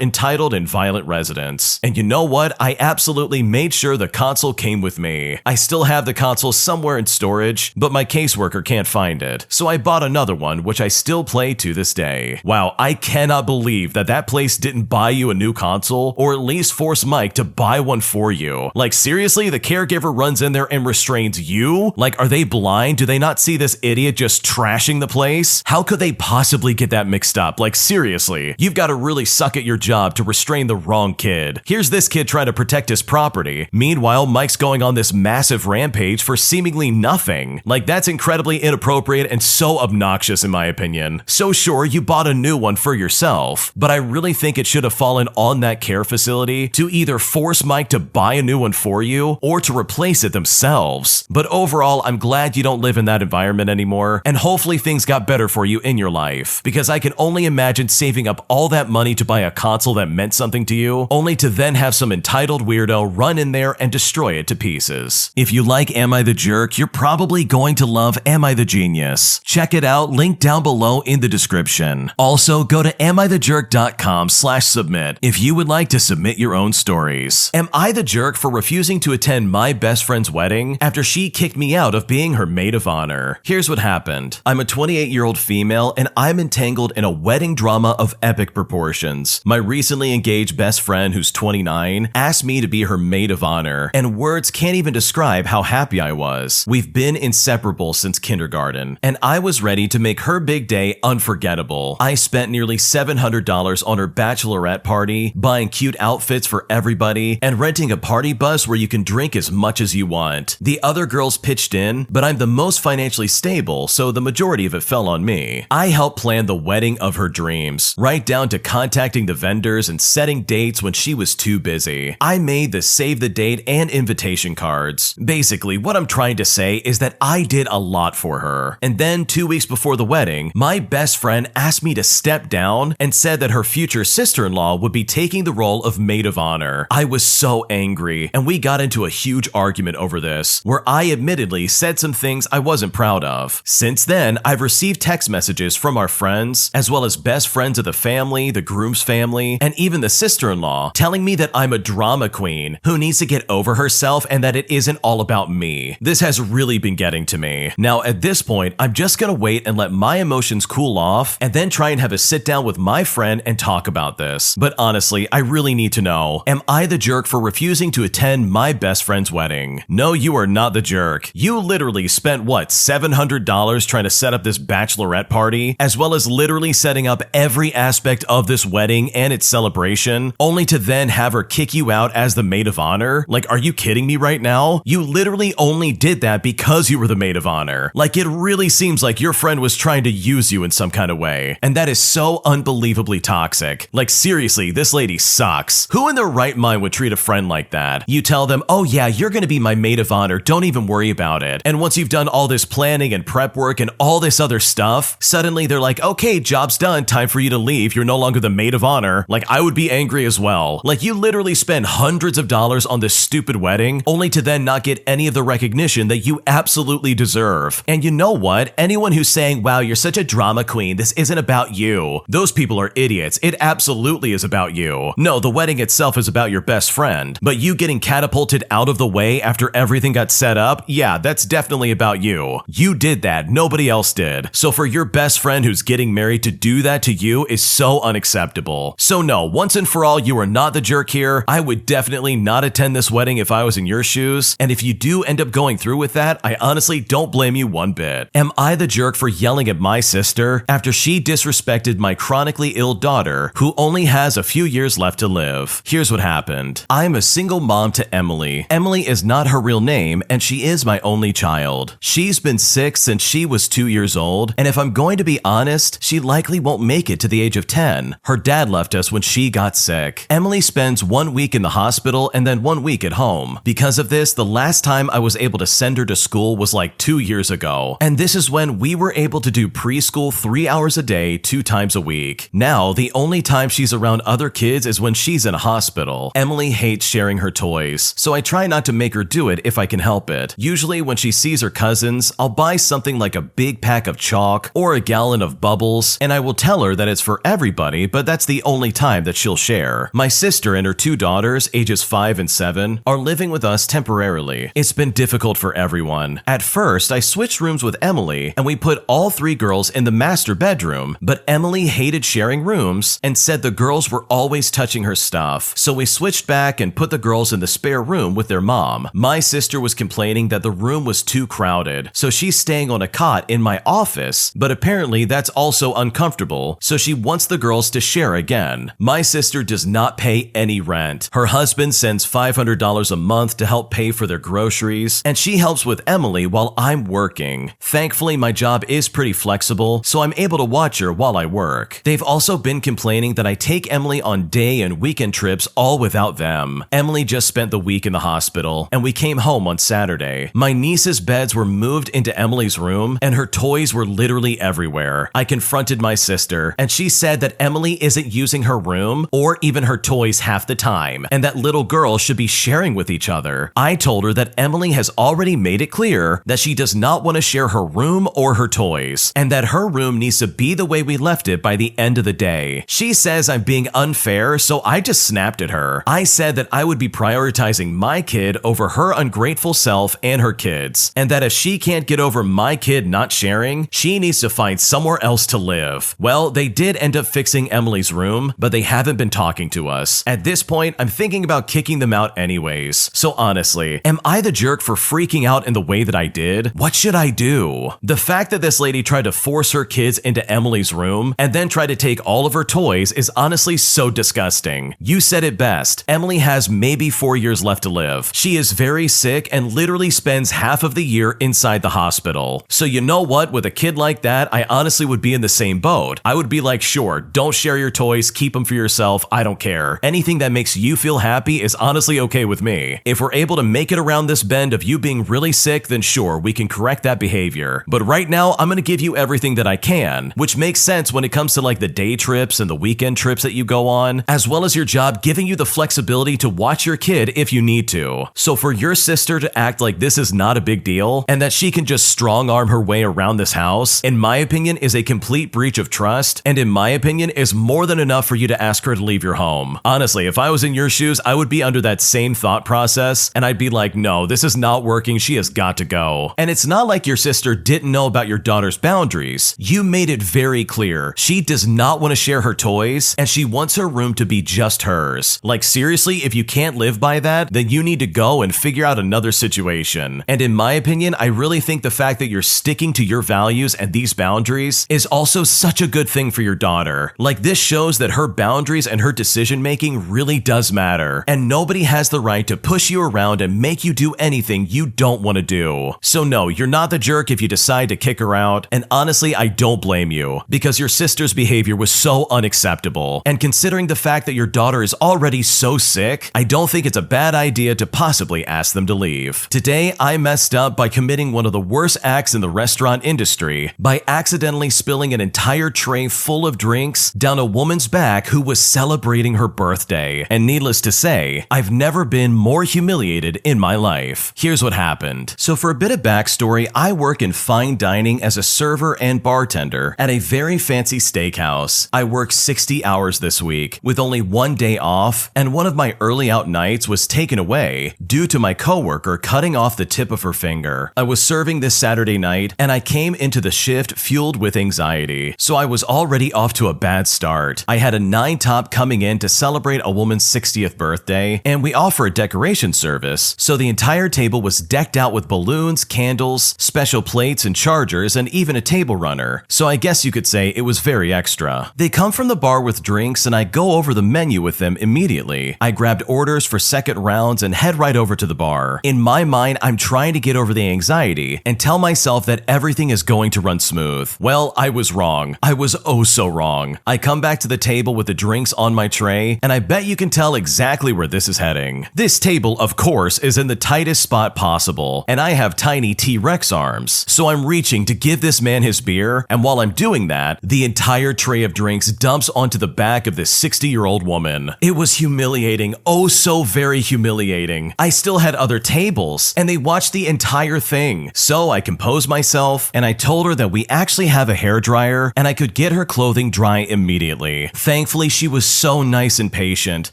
entitled and violent residents. And you know what? I absolutely made sure the console came with me. I still have the console somewhere in storage, but my caseworker can't find it. So I bought another one, which I still play to this day. Wow, I cannot believe that that place didn't buy you a new console, or at least force Mike to buy one for you. Like seriously, the caregiver runs in there and restrains you? Like, are they blind? Do they not see this idiot just trashing the place? How could they possibly get that mixed up? Like seriously, you've got to really suck at your job to restrain the wrong kid. Here's this kid trying to protect his property. Meanwhile, Mike's going on this massive rampage for seemingly nothing. Like, that's incredibly inappropriate and so obnoxious in my opinion. So sure, you bought a new one for yourself, but I really think it should have fallen on that care facility to either force Mike to buy a new one for you or to replace it themselves. But overall, I'm glad you don't live in that environment anymore, and hopefully things got better for you in your life, because I can only imagine saving up all that money to buy a console that meant something to you, only to then have some entitled weirdo run in there and destroy it to pieces. If you like Am I the Jerk, you're probably going to love Am I the Genius. Check it out, link down below in the description. Also, go to AmITheJerk.com/submit if you would like to submit your own stories. Am I the jerk for refusing to attend my best friend's wedding after she kicked me out of being her maid of honor? Here's what happened. I'm a 28-year-old female and I'm entangled in a wedding drama of epic proportions. My recently engaged best friend, who's 29, asked me to be her maid of honor, and words can't even describe how happy I was. We've been inseparable since kindergarten, and I was ready to make her big day unforgettable. I spent nearly $700 on her bachelorette party, buying cute outfits for everybody, and renting a party bus where you can drink as much as you want. The other girls pitched in, but I'm the most financially stable, so the majority of it fell on me. I helped plan the wedding of her dreams, right down to contacting the vendors and setting dates when she was too busy. I made the save the date and invitation cards. Basically, what I'm trying to say is that I did a lot for her. And then 2 weeks before the wedding, my best friend asked me to step down and said that her future sister-in-law would be taking the role of maid of honor. I was so angry, and we got into a huge argument over this, where I admittedly said some things I wasn't proud of. Since then, I've received text messages from our friends, as well as best friends of the family, the groom's family, and even the sister-in-law, telling me that I'm a drama queen who needs to get over herself and that it isn't all about me. This has really been getting to me. Now, at this point, I'm just gonna wait and let my emotions cool off and then try and have a sit down with my friend and talk about this. But honestly, I really need to know, am I the jerk for refusing to attend my best friend's wedding? No, you are not the jerk. You literally spent, what, $700 trying to set up this bachelorette party, as well as literally setting up every aspect of this wedding and its celebration, only to then have her kick you out as the maid of honor? Like, are you kidding me right now? You literally only did that because you were the maid of honor. Like, it really seems like your friend was trying to use you in some kind of way, and that is so unbelievably toxic. Like, seriously, this lady sucks. Who in their right mind would treat a friend like that? You tell them, oh yeah, you're gonna be my maid of honor, don't even worry about it. And once you've done all this planning and prep work and all this other stuff, suddenly they're like, okay, job's done, time for you to leave, you're no longer the maid of honor. Like, I would be angry as well. Like, you literally spend hundreds of dollars on this stupid wedding, only to then not get any of the recognition that you absolutely deserve. And you know what? Anyone who's saying, wow, you're such a drama queen, this isn't about you, those people are idiots. It absolutely is about you. No, the wedding itself is about your best friend, but you getting catapulted out of the way after everything got set up, yeah, that's definitely about you. You did that, nobody else did. So for your best friend who's getting married to do that to you is so unacceptable. So no, once and for all, you are not the jerk here. I would definitely not attend this wedding if I was in your shoes, and if you do end up going through with that, I honestly don't blame you one bit. Am I the jerk for yelling at my sister after she disrespected my chronically ill daughter who only has a few years left to live? Here's what happened. I'm a single mom to Emily. Emily is not her real name, and she is my only child. She's been sick since she was 2 years old, and if I'm going to be honest, she likely won't make it to the age of 10. Her dad left us when she got sick. Emily spends 1 week in the hospital and then 1 week at home. Because of this, the last time I was able to send her to school was like 2 years ago, and this is when we were able to do preschool 3 hours a day, 2 times a week. Now, the only time she's around other kids is when she's in a hospital. Emily hates sharing her toys, so I try not to make her do it if I can help it. Usually when she sees her cousins, I'll buy something like a big pack of chalk or a gallon of bubbles, and I will tell her that it's for everybody, but that's the only time that she'll share. My sister and her 2 daughters, ages 5 and 7, are living with us temporarily. It's been difficult for everyone. At first, I switched rooms with Emily, and we put all 3 girls in the master bedroom, but Emily hated sharing rooms and said the girls were always touching her stuff, so we switched back and put the girls in the spare room with their mom. My sister was complaining that the room was too crowded, so she's staying on a cot in my office, but apparently that's also uncomfortable, so she wants the girls to share again. My sister does not pay any rent. Her husband sends $500 a month to help pay for their groceries, and she helps with Emily while I'm working. Thankfully, my job is pretty flexible, so I'm able to watch her while I work. They've also been complaining that I take Emily on day and weekend trips all without them. Emily just spent the week in the hospital, and we came home on Saturday. My niece's beds were moved into Emily's room, and her toys were literally everywhere. I confronted my sister, and she said that Emily isn't using her room or even her toys half the time, and that little girls should be sharing with each other. I told her that Emily has already made it clear that she does not want to share her room or her toys, and that her room needs to be the way we left it by the end of the day. She says I'm being unfair, so I just snapped at her. I said that I would be prioritizing my kid over her ungrateful self and her kids, and that if she can't get over my kid not sharing, she needs to find somewhere else to live. Well, they did end up fixing Emily's room, but they haven't been talking to us. At this point, I'm thinking about kicking them out anyways. So honestly, am I the jerk for freaking out in the way that I did? What should I do? The fact that this lady tried to force her kids into Emily's room and then tried to take all of her toys is honestly so disgusting. You said it best. Emily has maybe 4 years left to live. She is very sick and literally spends half of the year inside the hospital. So you know what? With a kid like that, I honestly would be in the same boat. I would be like, sure, don't share your toys, keep them for yourself, I don't care. Anything that makes you feel happy is honestly okay with me. If we're able to make it around this bend of you being really sick, then sure, we can correct that behavior. But right now, I'm gonna give you everything that I can, which makes sense when it comes to like the day trips and the weekend trips that you go on, as well as your job giving you the flexibility to watch your kid if you need to. So for your sister to act like this is not a big deal and that she can just strong arm her way around this house, in my opinion, is a complete breach of trust, and in my opinion, is more than enough for you to ask her to leave your home. Honestly, if I was in your shoes, I would be under that same thought process, and I'd be like, no, this is not working, she has got to go. And it's not like your sister didn't know about your daughter's boundaries. You made it very clear. She does not want to share her toys, and she wants her room to be just hers. Like seriously, if you can't live by that, then you need to go and figure out another situation. And in my opinion, I really think the fact that you're sticking to your values and these boundaries is also such a good thing for your daughter. Like this shows that her boundaries and her decision making really does matter, and nobody has the right to push you around and make you do anything you don't want to do. So no, you're not the jerk if you decide to kick her out, and honestly, I don't blame you, because your sister's behavior was so unacceptable. And considering the fact that your daughter is already so sick, I don't think it's a bad idea to possibly ask them to leave. Today, I messed up by committing one of the worst acts in the restaurant industry by accidentally spilling an entire tray full of drinks down a woman's back who was celebrating her birthday. And needless to say, I've never been more humiliated in my life. Here's what happened. So for a bit of backstory, I work in in fine dining as a server and bartender at a very fancy steakhouse. I worked 60 hours this week with only one day off, and one of my early out nights was taken away due to my coworker cutting off the tip of her finger. I was serving this Saturday night, and I came into the shift fueled with anxiety, so I was already off to a bad start. I had a 9-top coming in to celebrate a woman's 60th birthday, and we offer a decoration service, so the entire table was decked out with balloons, candles, special plates and chargers, and even a table runner, so I guess you could say it was very extra. They come from the bar with drinks, and I go over the menu with them immediately. I grabbed orders for second rounds and head right over to the bar. In my mind, I'm trying to get over the anxiety and tell myself that everything is going to run smooth. Well, I was wrong. I was oh so wrong. I come back to the table with the drinks on my tray, and I bet you can tell exactly where this is heading. This table, of course, is in the tightest spot possible, and I have tiny T-Rex arms, so I'm reaching to give this man his beer, and while I'm doing that, the entire tray of drinks dumps onto the back of this 60-year-old woman. It was humiliating, oh so very humiliating. I still had other tables, and they watched the entire thing, so I composed myself, and I told her that we actually have a hairdryer, and I could get her clothing dry immediately. Thankfully, she was so nice and patient,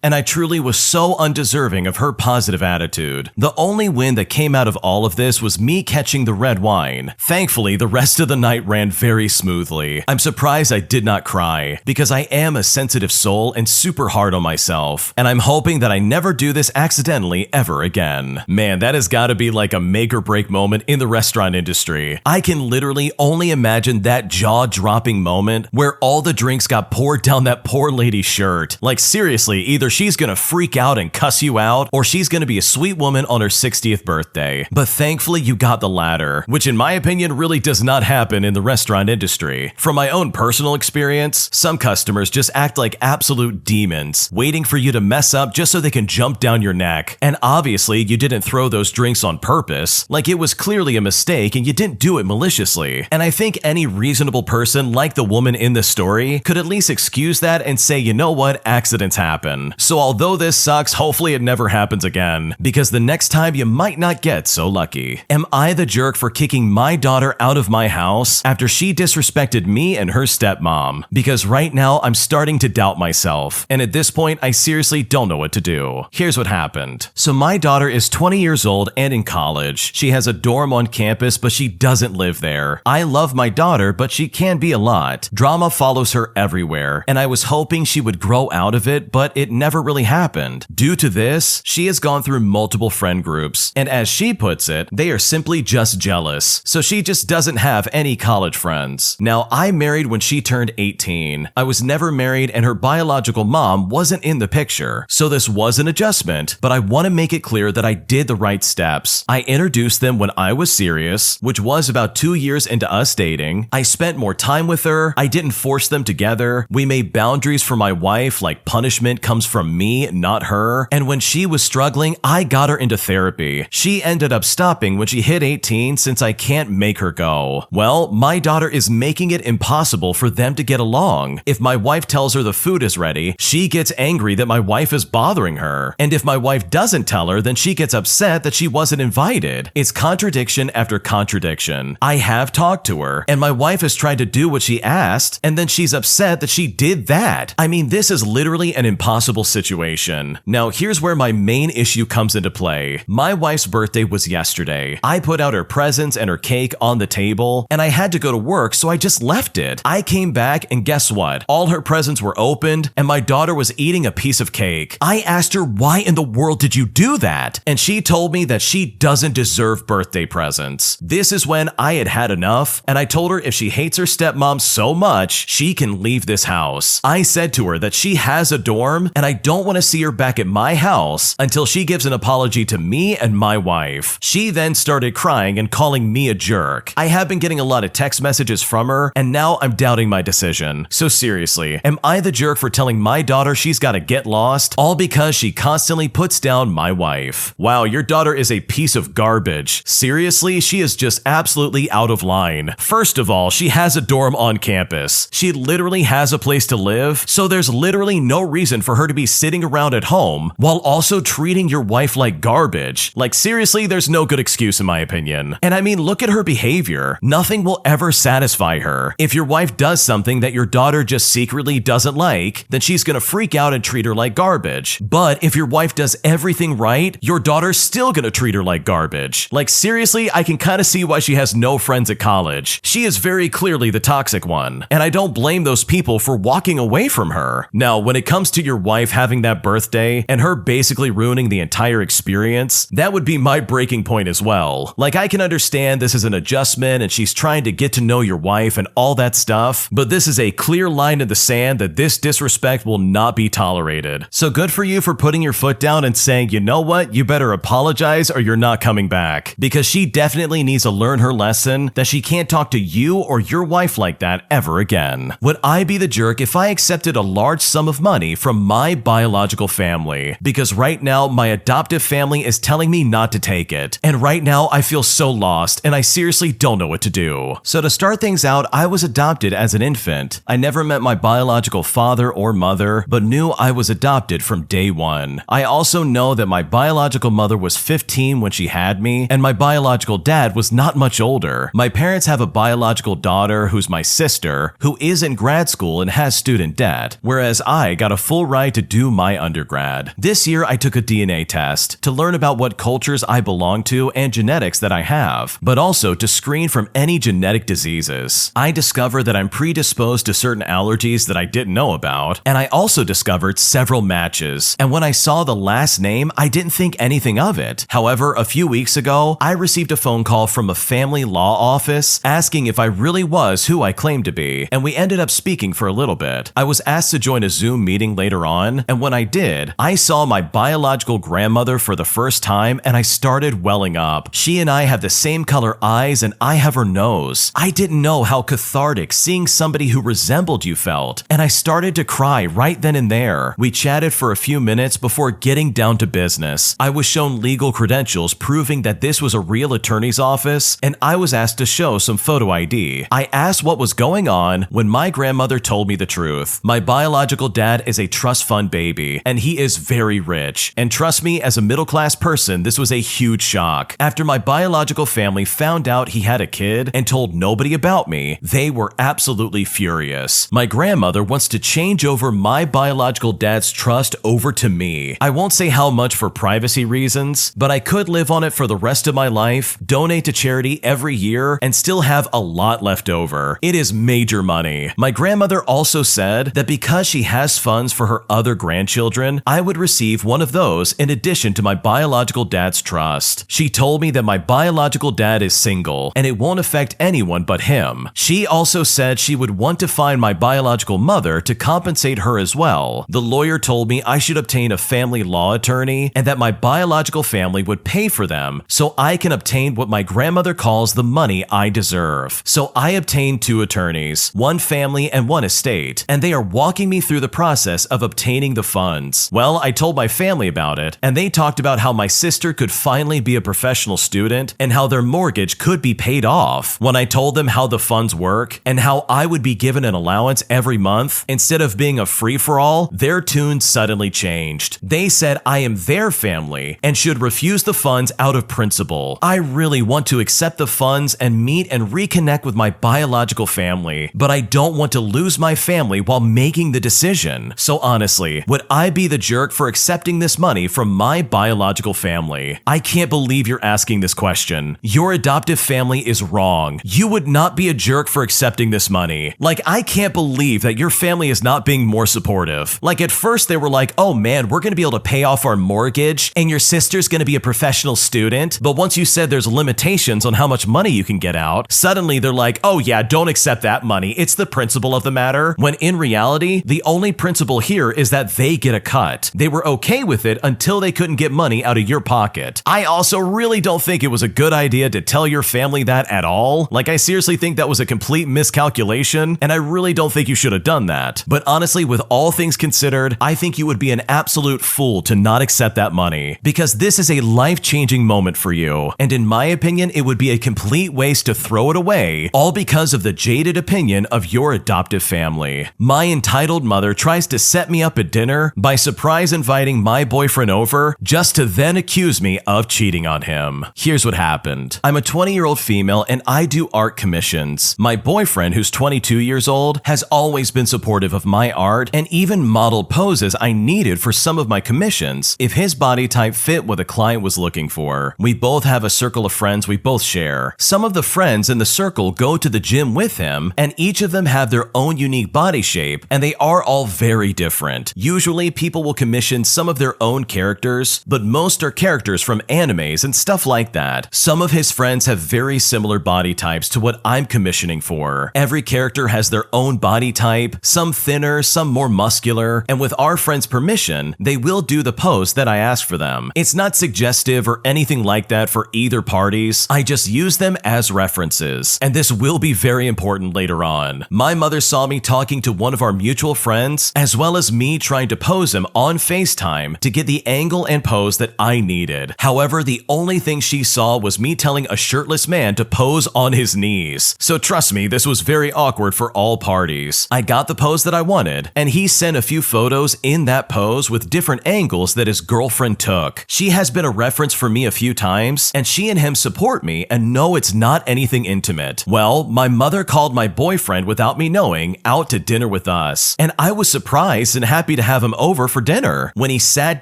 and I truly was so undeserving of her positive attitude. The only win that came out of all of this was me catching the red wine. Thankfully, the rest of the night ran very smoothly. I'm surprised I did not cry, because I am a sensitive soul and super hard on myself, and I'm hoping that I never do this accidentally ever again. Man, that has got to be like a make or break moment in the restaurant industry. I can literally only imagine that jaw-dropping moment where all the drinks got poured down that poor lady's shirt. Like seriously, either she's gonna freak out and cuss you out, or she's gonna be a sweet woman on her 60th birthday. But thankfully you got the latter, which in my opinion really does not happen in the restaurant industry. From my own personal experience, some customers just act like absolute demons, waiting for you to mess up just so they can jump down your neck. And obviously you didn't throw those drinks on purpose, like it was clearly a mistake and you didn't do it maliciously. And I think any reasonable person like the woman in this story could at least excuse that and say, you know what, accidents happen. So although this sucks, hopefully it never happens again, because the next time you might not get so lucky. Am I the jerk for kicking my daughter out of my house after she disrespected me and her stepmom? Because right now I'm starting to doubt myself, and at this point I seriously don't know what to do. Here's what happened. So my daughter is 20 years old and in college. She has a dorm on campus, but she doesn't live there. I love my daughter, but she can be a lot. Drama follows her everywhere, and I was hoping she would grow out of it, but it never really happened. Due to this, she has gone through multiple friend groups, and as she puts it, they are simply just jealous, so she just doesn't have any college friends. Now, I married when she turned 18. I was never married, and her biological mom wasn't in the picture, so this was an adjustment, but I want to make it clear that I did the right steps. I introduced them when I was serious, which was about 2 years into us dating. I spent more time with her. I didn't force them together. We made boundaries for my wife, like punishment comes from me, not her. And when she was struggling, I got her into therapy. She ended up stopping when she hit 18 since I can't make her go. Well, my daughter is making it impossible for them to get along. If my wife tells her the food is ready, she gets angry that my wife is bothering her. And if my wife doesn't tell her, then she gets upset that she wasn't invited. It's contradiction after contradiction. I have talked to her, and my wife has tried to do what she asked, and then she's upset that she did that. I mean, this is literally an impossible situation. Now, here's where my main issue comes into play. My wife's birthday was yesterday. I put out her presents and her cake on the table, and I had to go to work, so I just left it. I came back, and guess what? All her presents were opened, and my daughter was eating a piece of cake. I asked her, why in the world did you do that? And she told me that she doesn't deserve birthday presents. This is when I had had enough, and I told her if she hates her stepmom so much, she can leave this house. I said to her that she has a dorm, and I don't want to see her back at my house until she gives an apology to me and my wife. She then started crying and calling me a jerk. I have been getting a lot of text messages from her, and now I'm doubting my decision. So seriously, am I the jerk for telling my daughter she's got to get lost, all because she constantly puts down my wife? Wow, your daughter is a piece of garbage. Seriously, she is just absolutely out of line. First of all, she has a dorm on campus. She literally has a place to live, so there's literally no reason for her to be sitting around at home while also treating your wife like garbage. Like seriously, there's no good excuse in my opinion. And I mean, look at her behavior. Nothing will ever satisfy her. If your wife does something that your daughter just secretly doesn't like, then she's gonna freak out and treat her like garbage. But if your wife does everything right, your daughter's still gonna treat her like garbage. Like seriously, I can kinda see why she has no friends at college. She is very clearly the toxic one, and I don't blame those people for walking away from her. Now, when it comes to your wife having that birthday and her basically ruining the entire experience, that would be my breaking point as well. Like, I can understand this is an adjustment and she's trying to get to know your wife and all that stuff, but this is a clear line in the sand that this disrespect will not be tolerated. So good for you for putting your foot down and saying, you know what, you better apologize or you're not coming back. Because she definitely needs to learn her lesson that she can't talk to you or your wife like that ever again. Would I be the jerk if I accepted a large sum of money from my biological family? Because right now, my adoptive family is telling me not to take it. And right now, I feel so lost and I seriously don't know what to do. So to start things out, I was adopted as an infant. I never met my biological father or mother, but knew I was adopted from day one. I also know that my biological mother was 15 when she had me, and my biological dad was not much older. My parents have a biological daughter who's my sister, who is in grad school and has student debt, whereas I got a full ride to do my undergrad. This year, I took a DNA test to learn about what cultures I belong to and genetics that I have, but also to screen from any genetic diseases. I discovered that I'm predisposed to certain allergies that I didn't know about, and I also discovered several matches. And when I saw the last name, I didn't think anything of it. However, a few weeks ago, I received a phone call from a family law office asking if I really was who I claimed to be, and we ended up speaking for a little bit. I was asked to join a Zoom meeting later on, and when I did, I saw my biological grandmother for the first time and I started welling up. She and I have the same color eyes and I have her nose. I didn't know how cathartic seeing somebody who resembled you felt, and I started to cry right then and there. We chatted for a few minutes before getting down to business. I was shown legal credentials proving that this was a real attorney's office, and I was asked to show some photo ID. I asked what was going on when my grandmother told me the truth. My biological dad is a trust fund baby, and he is very rich. And trust me, as a middle-class person, this was a huge shock. After my biological family found out he had a kid and told nobody about me, they were absolutely furious. My grandmother wants to change over my biological dad's trust over to me. I won't say how much for privacy reasons, but I could live on it for the rest of my life, donate to charity every year, and still have a lot left over. It is major money. My grandmother also said that because she has funds for her other grandchildren, I would receive one of those in addition to my biological dad's trust. She told me that my biological dad is single, and it won't affect anyone but him. She also said she would want to find my biological mother to compensate her as well. The lawyer told me I should obtain a family law attorney and that my biological family would pay for them so I can obtain what my grandmother calls the money I deserve. So I obtained 2 attorneys, one family and one estate, and they are walking me through the process of obtaining the funds. Well, I told my family about it, and they talked about how my sister could finally be a professional student and how their mortgage could be paid off. When I told them how the funds work and how I would be given an allowance every month instead of being a free-for-all, their tune suddenly changed. They said I am their family and should refuse the funds out of principle. I really want to accept the funds and meet and reconnect with my biological family, but I don't want to lose my family while making the decision. So honestly, would I be the jerk for accepting this money from my biological family? I can't believe you're asking this question. Your adoptive family is wrong. You would not be a jerk for accepting this money. Like, I can't believe that your family is not being more supportive. Like, at first they were like, oh man, we're gonna be able to pay off our mortgage and your sister's gonna be a professional student. But once you said there's limitations on how much money you can get out, suddenly they're like, oh yeah, don't accept that money. It's the principle of the matter. When in reality, the only principle here is that they get a cut. They were okay with it until they couldn't get money out of your pocket. I also really don't think it was a good idea to tell your family that at all. Like, I seriously think that was a complete miscalculation, and I really don't think you should have done that. But honestly, with all things considered, I think you would be an absolute fool to not accept that money, because this is a life-changing moment for you, and in my opinion, it would be a complete waste to throw it away, all because of the jaded opinion of your adoptive family. My entitled mother tries to set me up at dinner by surprise inviting my boyfriend over just to then accuse me of cheating on him. Here's what happened. I'm a I'm a 20-year-old female and I do art commissions. My boyfriend, who's 22 years old, has always been supportive of my art and even modeled poses I needed for some of my commissions if his body type fit what the client was looking for. We both have a circle of friends we both share. Some of the friends in the circle go to the gym with him, and each of them have their own unique body shape, and they are all very different. Usually, people will commission some of their own characters, but most are characters from animes and stuff like that. Some of his friends have very similar body types to what I'm commissioning for. Every character has their own body type, some thinner, some more muscular, and with our friends' permission, they will do the pose that I ask for them. It's not suggestive or anything like that for either parties. I just use them as references, and this will be very important later on. My mother saw me talking to one of our mutual friends, as well as me trying to pose him on FaceTime to get the angle and pose that I needed. However, the only thing she saw was me telling a shirtless man to pose on his knees. So trust me, this was very awkward for all parties. I got the pose that I wanted, and he sent a few photos in that pose with different angles that his girlfriend took. She has been a reference for me a few times, and she and him support me and know it's not anything intimate. Well, my mother called my boyfriend without me knowing out to dinner with us, and I was surprised and happy to have him over for dinner. When he sat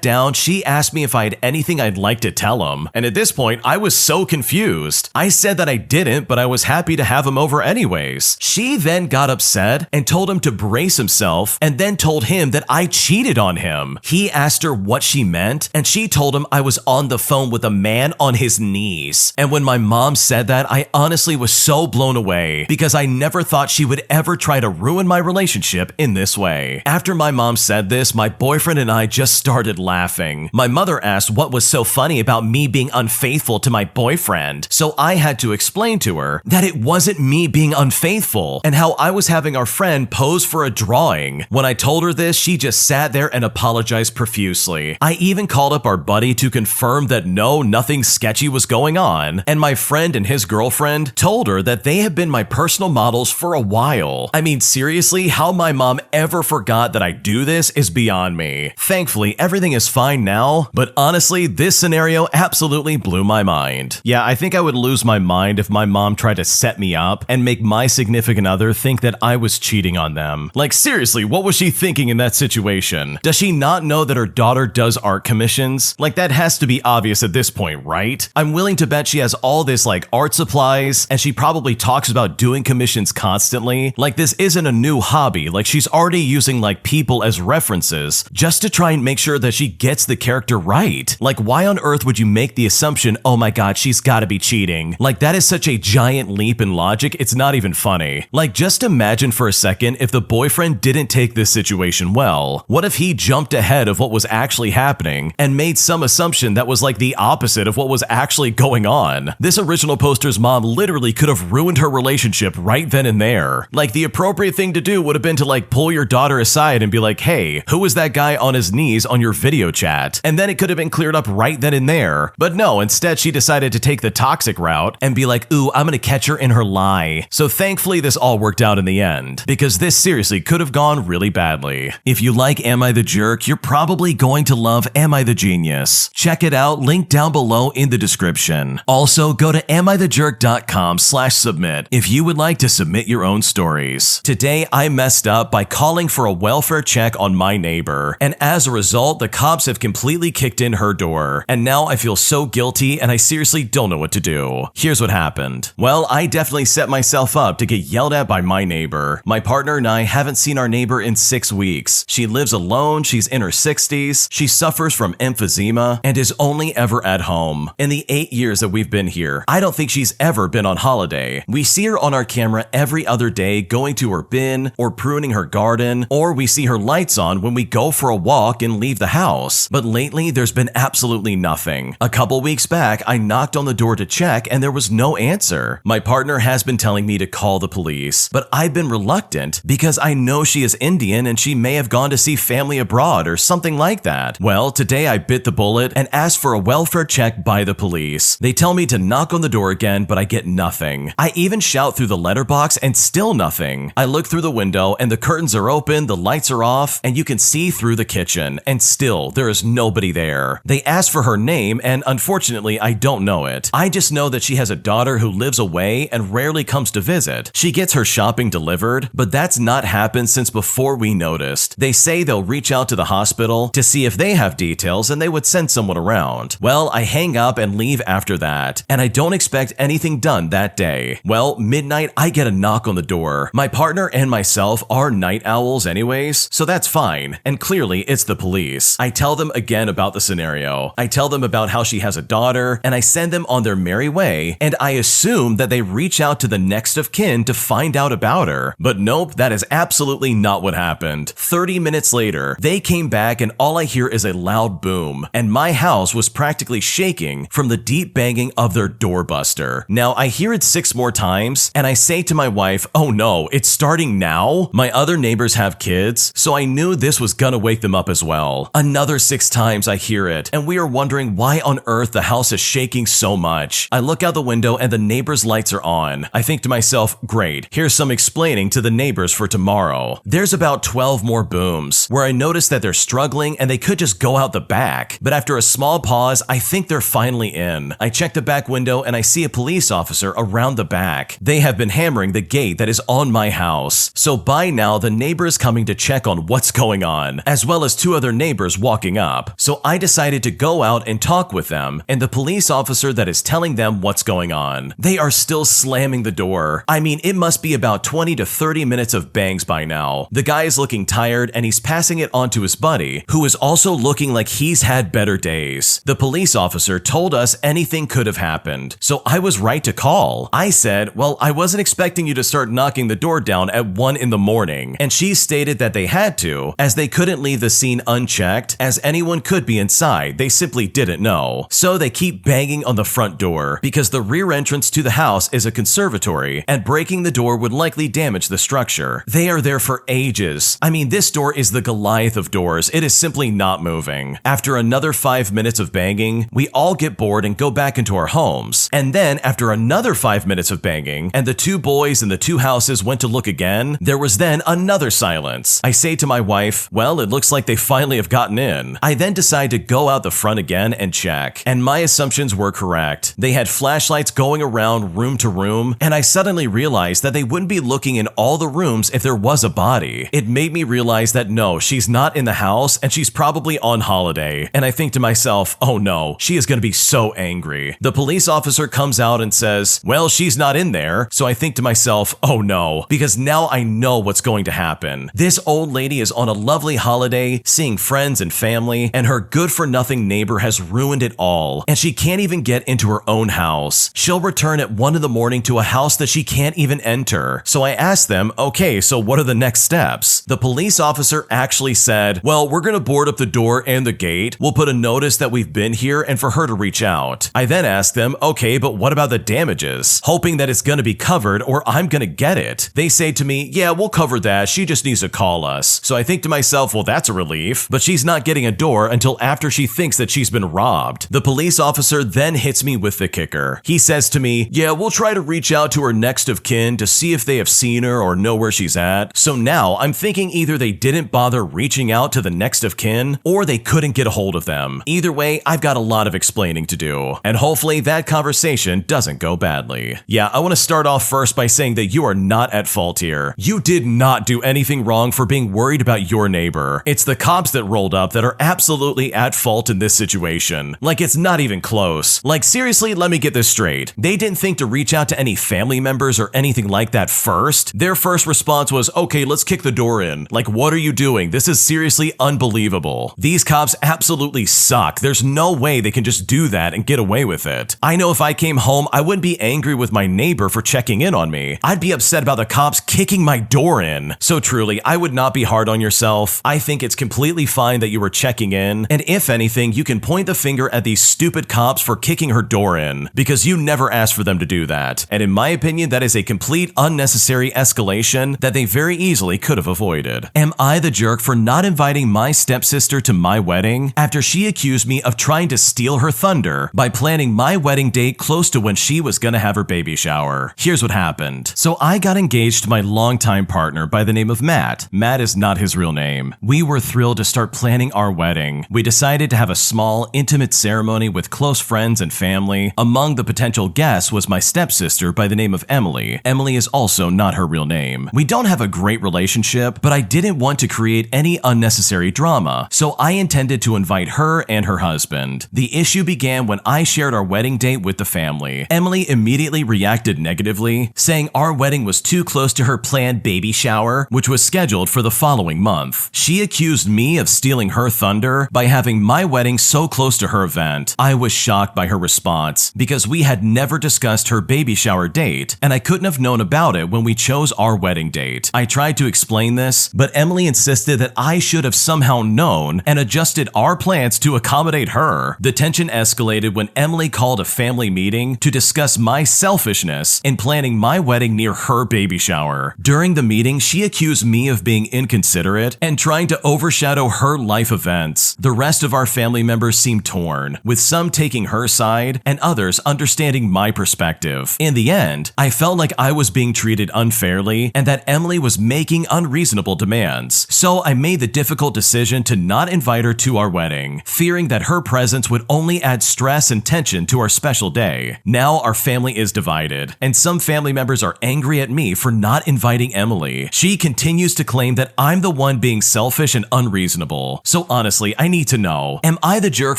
down, she asked me if I had anything I'd like to tell him, and at this point, I was so confused. I said that I didn't, but I was happy to have him over anyways. She then got upset and told him to brace himself, and then told him that I cheated on him. He asked her what she meant, and she told him I was on the phone with a man on his knees. And when my mom said that, I honestly was so blown away because I never thought she would ever try to ruin my relationship in this way. After my mom said this, my boyfriend and I just started laughing. My mother asked what was so funny about me being unfaithful to my boyfriend, so I had to explain to her that it wasn't me being unfaithful and how I was having our friend pose for a drawing. When I told her this, she just sat there and apologized profusely. I even called up our buddy to confirm that no, nothing sketchy was going on, and my friend and his girlfriend told her that they have been my personal models for a while. I mean, seriously, how my mom ever forgot that I do this is beyond me. Thankfully, everything is fine now, but honestly, this scenario absolutely blew my mind. Yeah, I think I would lose my mind if my mom tried to set me up and make my significant other think that I was cheating on them. Like, seriously, what was she thinking in that situation? Does she not know that her daughter does art commissions? Like, that has to be obvious at this point, right? I'm willing to bet she has all this like art supplies, and she probably talks about doing commissions constantly. Like, this isn't a new hobby. Like, she's already using like people as references just to try and make sure that she gets the character right. Like, why on earth would you make the assumption, oh my god, she's gotta be cheating? Like, that is such a giant leap in logic, it's not even funny. Like, just imagine for a second if the boyfriend didn't take this situation well. What if he jumped ahead of what was actually happening and made some assumption that was like the opposite of what was actually going on? This original poster's mom literally could have ruined her relationship right then and there. Like, the appropriate thing to do would have been to like pull your daughter aside and be like, hey, who was that guy on his knees on your video chat? And then it could have been cleared up right then and there. But no, instead she decided to take the toxic route and be like, ooh, I'm gonna catch her in her lie. So thankfully this all worked out in the end, because this seriously could have gone really badly. If you like Am I the Jerk, you're probably going to love Am I the Genius. Check it out, link down below in the description. Also, go to AmITheJerk.com/submit if you would like to submit your own stories. Today, I messed up by calling for a welfare check on my neighbor, and as a result, the cops have completely kicked in her door, and now I feel so guilty and I seriously don't know what to do. Here's what happened. Well, I definitely set myself up to get yelled at by my neighbor. My partner and I haven't seen our neighbor in 6 weeks. She lives alone, she's in her 60s, she suffers from emphysema, and is only ever at home. In the 8 years that we've been here, I don't think she's ever been on holiday. We see her on our camera every other day going to her bin or pruning her garden, or we see her lights on when we go for a walk and leave the house. But lately, there's been absolutely nothing. A couple weeks back, I knocked on the door to check and there was no answer. My partner has been telling me to call the police, but I've been reluctant because I know she is Indian and she may have gone to see family abroad or something like that. Well, today I bit the bullet and asked for a welfare check by the police. They tell me to knock on the door again, but I get nothing. I even shout through the letterbox and still nothing. I look through the window and the curtains are open, the lights are off, and you can see through the kitchen, and still there is nobody there. They asked for her name and unfortunately I don't know it. I just know that she has a daughter who lives away and rarely comes to visit. She gets her shopping delivered, but that's not happened since before we noticed. They say they'll reach out to the hospital to see if they have details and they would send someone around. Well, I hang up and leave after that, and I don't expect anything done that day. Well, midnight, I get a knock on the door. My partner and myself are night owls anyways, so that's fine, and clearly it's the police. I tell them again about the scenario. I tell them about how she has a daughter, and I send them on their merry way, and I assume that they reach out to the next of kin to find out about her. But nope, that is absolutely not what happened. 30 minutes later, they came back and all I hear is a loud boom, and my house was practically shaking from the deep banging of their doorbuster. Now, I hear it 6 more times, and I say to my wife, oh no, it's starting now? My other neighbors have kids, so I knew this was gonna wake them up as well. Another 6 times I hear it, and we are wondering why on earth the house is shaking so much. I look out the window and the neighbors' lights are on. I think to myself, great, here's some explaining to the neighbors for tomorrow. There's about 12 more booms, where I notice that they're struggling and they could just go out the back. But after a small pause, I think they're finally in. I check the back window and I see a police officer around the back. They have been hammering the gate that is on my house. So by now, the neighbor is coming to check on what's going on, as well as 2 other neighbors walking up. So I decided to go out and talk with them and the police officer that is telling them what's going on. They are still slamming the door. I mean, it must be about 20 to 30 minutes of bangs by now. The guy is looking tired and he's passing it on to his buddy, who is also looking like he's had better days. The police officer told us anything could have happened, so I was right to call. I said, well, I wasn't expecting you to start knocking the door down at 1 in the morning, and she stated that they had to, as they couldn't leave the scene unchecked, as anyone could be inside, they simply didn't know. So they keep banging on the front door, because the rear entrance to the house is a conservatory, and breaking the door would likely damage the structure. They are there for ages. I mean, this door is the Goliath of doors. It is simply not moving. After another 5 minutes of banging, we all get bored and go back into our homes. And then after another 5 minutes of banging, and the 2 boys in the 2 houses went to look again, there was then another silence. I say to my wife, well, it looks like they finally have gotten in. I then decide to go out the front again and check, and my assumptions were correct. They had flashlights going around room to room, and I suddenly realized that they wouldn't be looking in all the rooms if there was a body. It made me realize that no, she's not in the house and she's probably on holiday. And I think to myself, oh no, she is going to be so angry. The police officer comes out and says, well, she's not in there. So I think to myself, oh no, because now I know what's going to happen. This old lady is on a lovely holiday, seeing friends and family, and her good-for-nothing neighbor has ruined it all, and she can't even get into her own house. She'll return at 1 in the morning to a house that she can't even enter. So I asked them, okay, so what are the next steps? The police officer actually said, well, we're gonna board up the door and the gate. We'll put a notice that we've been here and for her to reach out. I then asked them, okay, but what about the damages? Hoping that it's gonna be covered or I'm gonna get it. They say to me, yeah, we'll cover that. She just needs to call us. So I think to myself, well, that's a relief, but she's not getting a door until after she thinks that she's been robbed. The police officer then hits me with the kicker. He says to me, yeah, we'll try to reach out to her next of kin to see if they have seen her or know where she's at. So now I'm thinking either they didn't bother reaching out to the next of kin or they couldn't get a hold of them. Either way, I've got a lot of explaining to do, and hopefully that conversation doesn't go badly. Yeah, I want to start off first by saying that you are not at fault here. You did not do anything wrong for being worried about your neighbor. It's the cops that rolled up that are absolutely at fault in this situation. Like, it's not even close. Like, seriously, let me get this straight. They didn't think to reach out to any family members or anything like that first. Their first response was, okay, let's kick the door in. Like, what are you doing? This is seriously unbelievable. These cops absolutely suck. There's no way they can just do that and get away with it. I know if I came home, I wouldn't be angry with my neighbor for checking in on me. I'd be upset about the cops kicking my door in. So truly, I would not be hard on yourself. I think it's completely fine that you were checking in, and if anything, you can point the finger at these stupid cops for kicking her door in, because you never asked for them to do that. And in my opinion, that is a complete unnecessary escalation that they very easily could have avoided. Am I the jerk for not inviting my stepsister to my wedding after she accused me of trying to steal her thunder by planning my wedding date close to when she was gonna have her baby shower? Here's what happened. So I got engaged to my longtime partner by the name of Matt. Matt is not his real name. We were thrilled to start planning our wedding. We decided to have a small, intimate ceremony with close friends and family, Among the potential guests was my stepsister by the name of Emily. Emily is also not her real name. We don't have a great relationship, but I didn't want to create any unnecessary drama, so I intended to invite her and her husband. The issue began when I shared our wedding date with the family. Emily immediately reacted negatively, saying our wedding was too close to her planned baby shower, which was scheduled for the following month. She accused me of stealing her thunder by having my wedding so close to her event. I was shocked by her response because we had never discussed her baby shower date, and I couldn't have known about it when we chose our wedding date. I tried to explain this, but Emily insisted that I should have somehow known and adjusted our plans to accommodate her. The tension escalated when Emily called a family meeting to discuss my selfishness in planning my wedding near her baby shower. During the meeting, she accused me of being inconsiderate and trying to overshadow her life events. The rest of our family members seemed torn, with some taking her side and others understanding my perspective. In the end, I felt like I was being treated unfairly and that Emily was making unreasonable demands. So I made the difficult decision to not invite her to our wedding, fearing that her presence would only add stress and tension to our special day. Now our family is divided, and some family members are angry at me for not inviting Emily. She continues to claim that I'm the one being selfish and unreasonable. So honestly, I need to know, am I the jerk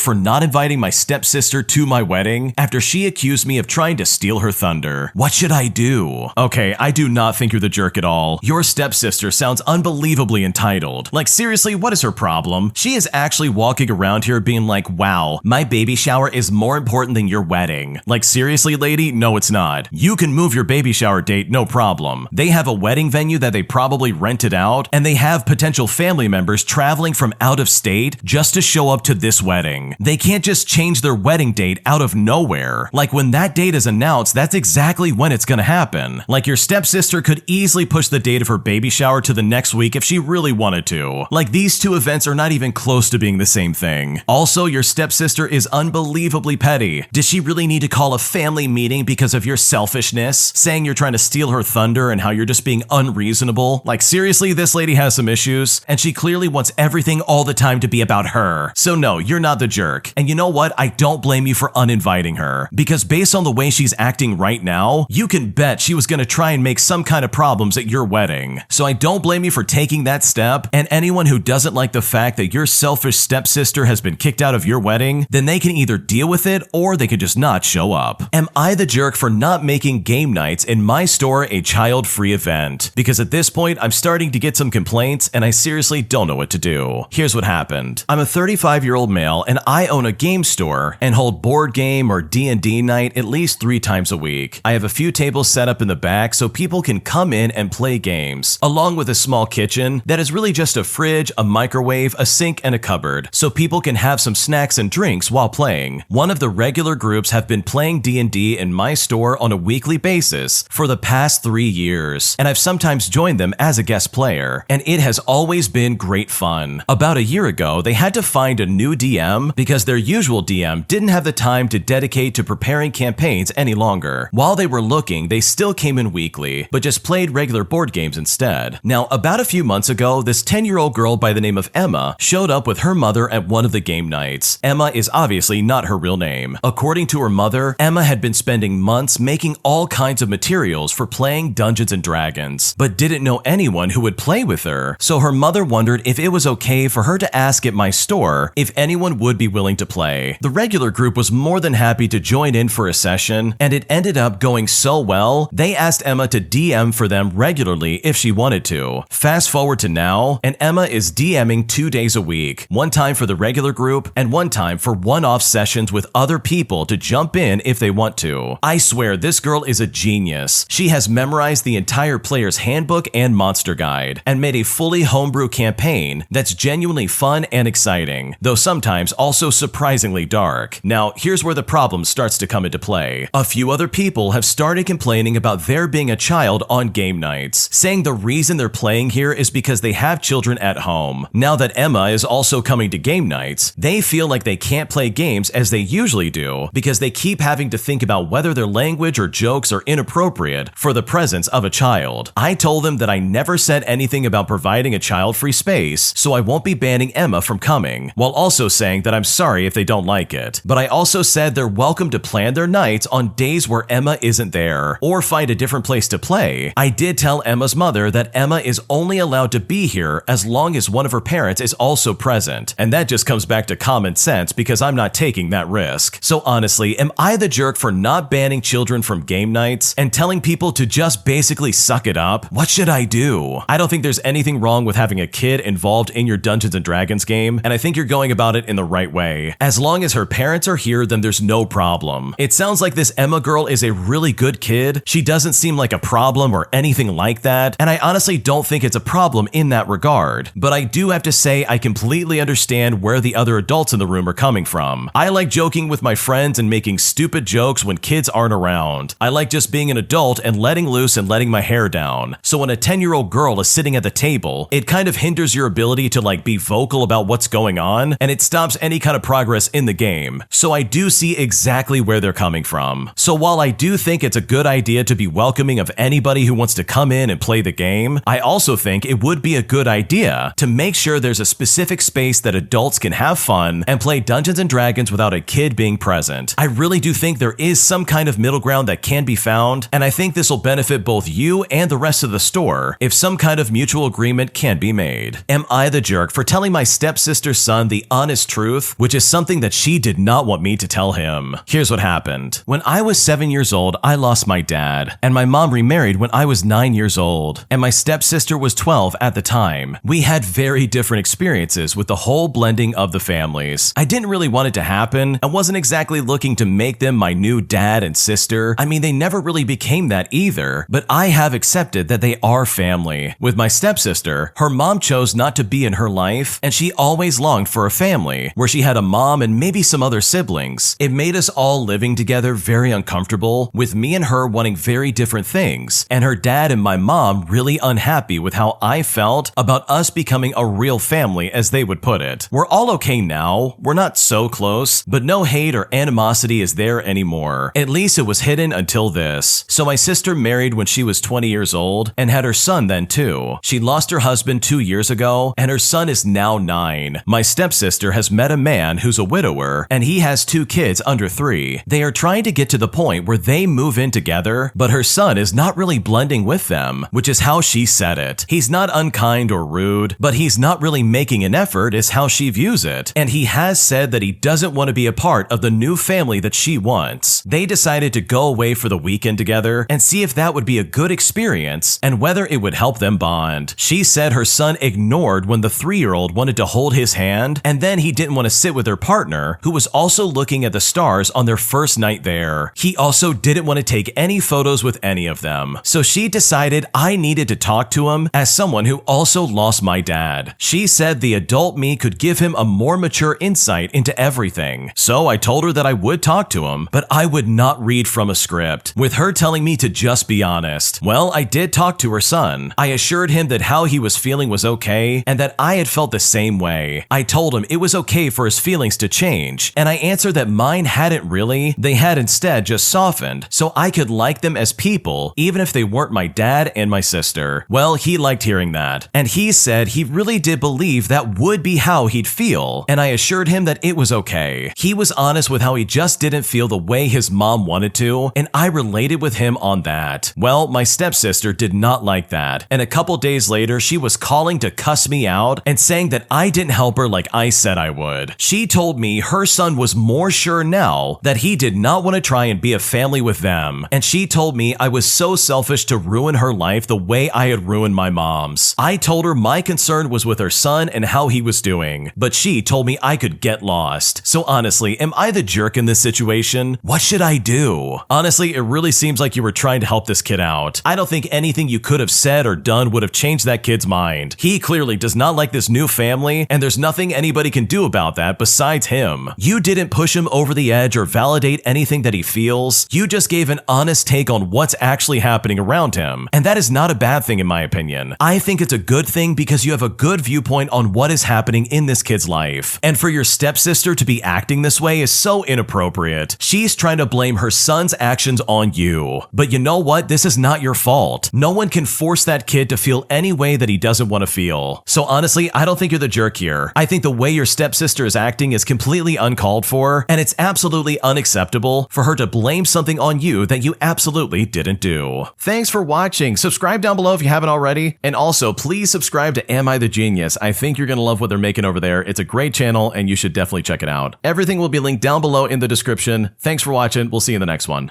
for not inviting my stepsister to my wedding after she accused me of trying to steal her thunder? What should I do? Okay, I do not think you're the jerk at all. Your stepsister sounds unbelievably entitled. Like seriously, what is her problem? She is actually walking around here being like, wow, my baby shower is more important than your wedding. Like seriously, lady? No, it's not. You can move your baby shower date, no problem. They have a wedding venue that they probably rented out, and they have potential family members traveling from out of state just to show up to this wedding. They can't just change their wedding date out of nowhere. Like when that date is announced, that's exactly when it's gonna happen. Like your stepsister could easily push the date of her baby shower to the next week if she really wanted to. Like these two events are not even close to being the same thing. Also, your stepsister is unbelievably petty. Does she really need to call a family meeting because of your selfishness, saying you're trying to steal her thunder and how you're just being unreasonable? Like seriously, this lady has some issues, and she clearly wants everything all the time to be about her. So no, you're not the jerk. And you know what? I don't blame you for uninviting her, because based on the way she's acting right now, you can bet she was gonna try and make some kind of problems at your wedding. So I don't blame you for taking that step, and anyone who doesn't like the fact that your selfish stepsister has been kicked out of your wedding, then they can either deal with it or they can just not show up. Am I the jerk for not making game nights in my store a child-free event? Because at this point, I'm starting to get some complaints and I seriously don't know what to do. Here's what happened. I'm a 35-year-old male and I own a game store and hold board game or D&D night at least 3 times a week. I have a few tables set up in the back so people can come in and play games, along with a small kitchen that is really just a fridge, a microwave, a sink, and a cupboard, so people can have some snacks and drinks while playing. One of the regular groups have been playing D&D in my store on a weekly basis for the past 3 years, and I've sometimes joined them as a guest player, and it has always been great fun. About a year ago, they had to find a new DM because their usual DM didn't have the time to dedicate to preparing campaigns any longer. While they were looking, they still came in weekly, but just played regular board games instead. Now, about a few months ago, this 10-year-old girl by the name of Emma showed up with her mother at one of the game nights. Emma is obviously not her real name. According to her mother, Emma had been spending months making all kinds of materials for playing Dungeons & Dragons, but didn't know anyone who would play with her, so her mother wondered if it was okay for her to ask at my store if anyone would be willing to play. The regular group was more than happy to join in for a session, and it ended up going so well, they asked Emma to DM for them regularly if she wanted to. Fast forward to now, and Emma is DMing 2 days a week, one time for the regular group and one time for one-off sessions with other people to jump in if they want to. I swear this girl is a genius. She has memorized the entire player's handbook and monster guide, and made a fully homebrew campaign that's genuinely fun and exciting, though sometimes also surprisingly dark. Now, here's where the problem starts to come into play. A few other people have started complaining about there being a child on game nights, saying the reason they're playing here is because they have children at home. Now that Emma is also coming to game nights, they feel like they can't play games as they usually do because they keep having to think about whether their language or jokes are inappropriate for the presence of a child. I told them that I never said anything about providing a child-free space, so I won't be banning Emma from coming, while also saying that I'm sorry if they don't like it. But I also said they're welcome welcome to plan their nights on days where Emma isn't there, or find a different place to play, I did tell Emma's mother that Emma is only allowed to be here as long as one of her parents is also present, and that just comes back to common sense because I'm not taking that risk. So honestly, am I the jerk for not banning children from game nights and telling people to just basically suck it up? What should I do? I don't think there's anything wrong with having a kid involved in your Dungeons & Dragons game, and I think you're going about it in the right way. As long as her parents are here, then there's no problem. It sounds like this Emma girl is a really good kid. She doesn't seem like a problem or anything like that, and I honestly don't think it's a problem in that regard. But I do have to say I completely understand where the other adults in the room are coming from. I like joking with my friends and making stupid jokes when kids aren't around. I like just being an adult and letting loose and letting my hair down. So when a 10-year-old girl is sitting at the table, it kind of hinders your ability to be vocal about what's going on, and it stops any kind of progress in the game. So I do see exactly where they're coming from. So while I do think it's a good idea to be welcoming of anybody who wants to come in and play the game, I also think it would be a good idea to make sure there's a specific space that adults can have fun and play Dungeons & Dragons without a kid being present. I really do think there is some kind of middle ground that can be found, and I think this will benefit both you and the rest of the store if some kind of mutual agreement can be made. Am I the jerk for telling my stepsister's son the honest truth, which is something that she did not want me to tell him? Here's what happened. When I was 7 years old, I lost my dad, and my mom remarried when I was 9 years old, and my stepsister was 12 at the time. We had very different experiences with the whole blending of the families. I didn't really want it to happen. I wasn't exactly looking to make them my new dad and sister. I mean, they never really became that either, but I have accepted that they are family. With my stepsister, her mom chose not to be in her life, and she always longed for a family where she had a mom and maybe some other siblings. It made us all living together very uncomfortable, with me and her wanting very different things, and her dad and my mom really unhappy with how I felt about us becoming a real family, as they would put it. We're all okay now. We're not so close, but no hate or animosity is there anymore. At least it was hidden until this. So my sister married when she was 20 years old and had her son then too. She lost her husband 2 years ago, and her son is now 9. My stepsister has met a man who's a widower, and he has 2 kids under 3. They are trying to get to the point where they move in together, but her son is not really blending with them, which is how she said it. He's not unkind or rude, but he's not really making an effort is how she views it, and he has said that he doesn't want to be a part of the new family that she wants. They decided to go away for the weekend together and see if that would be a good experience and whether it would help them bond. She said her son ignored when the 3-year-old wanted to hold his hand, and then he didn't want to sit with her partner, who was also looking at the stars on their first night there. He also didn't want to take any photos with any of them. So she decided I needed to talk to him as someone who also lost my dad. She said the adult me could give him a more mature insight into everything. So I told her that I would talk to him, but I would not read from a script, with her telling me to just be honest. Well, I did talk to her son. I assured him that how he was feeling was okay, and that I had felt the same way. I told him it was okay for his feelings to change, and I answered that mine hadn't really. They had instead just softened, so I could like them as people, even if they weren't my dad and my sister. Well, he liked hearing that, and he said he really did believe that would be how he'd feel, and I assured him that it was okay. He was honest with how he just didn't feel the way his mom wanted to, and I related with him on that. Well, my stepsister did not like that, and a couple days later she was calling to cuss me out and saying that I didn't help her like I said I would. She told me her son was more sure now that he did not want to try and be a family with them, and she told me I was so selfish to ruin her life the way I had ruined my mom's. I told her my concern was with her son and how he was doing, but she told me I could get lost. So honestly, am I the jerk in this situation? What should I do? Honestly, it really seems like you were trying to help this kid out. I don't think anything you could have said or done would have changed that kid's mind. He clearly does not like this new family, and there's nothing anybody can do about that besides him. You didn't push him over the edge or validate anything that he feels. You just gave an honest take on what's actually happening around him, and that is not a bad thing in my opinion. I think it's a good thing because you have a good viewpoint on what is happening in this kid's life. And for your stepsister to be acting this way is so inappropriate. She's trying to blame her son's actions on you. But you know what? This is not your fault. No one can force that kid to feel any way that he doesn't want to feel. So honestly, I don't think you're the jerk here. I think the way your stepsister is acting is completely uncalled for, and it's absolutely absolutely unacceptable for her to blame something on you that you absolutely didn't do. Thanks for watching. Subscribe down below if you haven't already. And also, please subscribe to Am I the Genius? I think you're going to love what they're making over there. It's a great channel and you should definitely check it out. Everything will be linked down below in the description. Thanks for watching. We'll see you in the next one.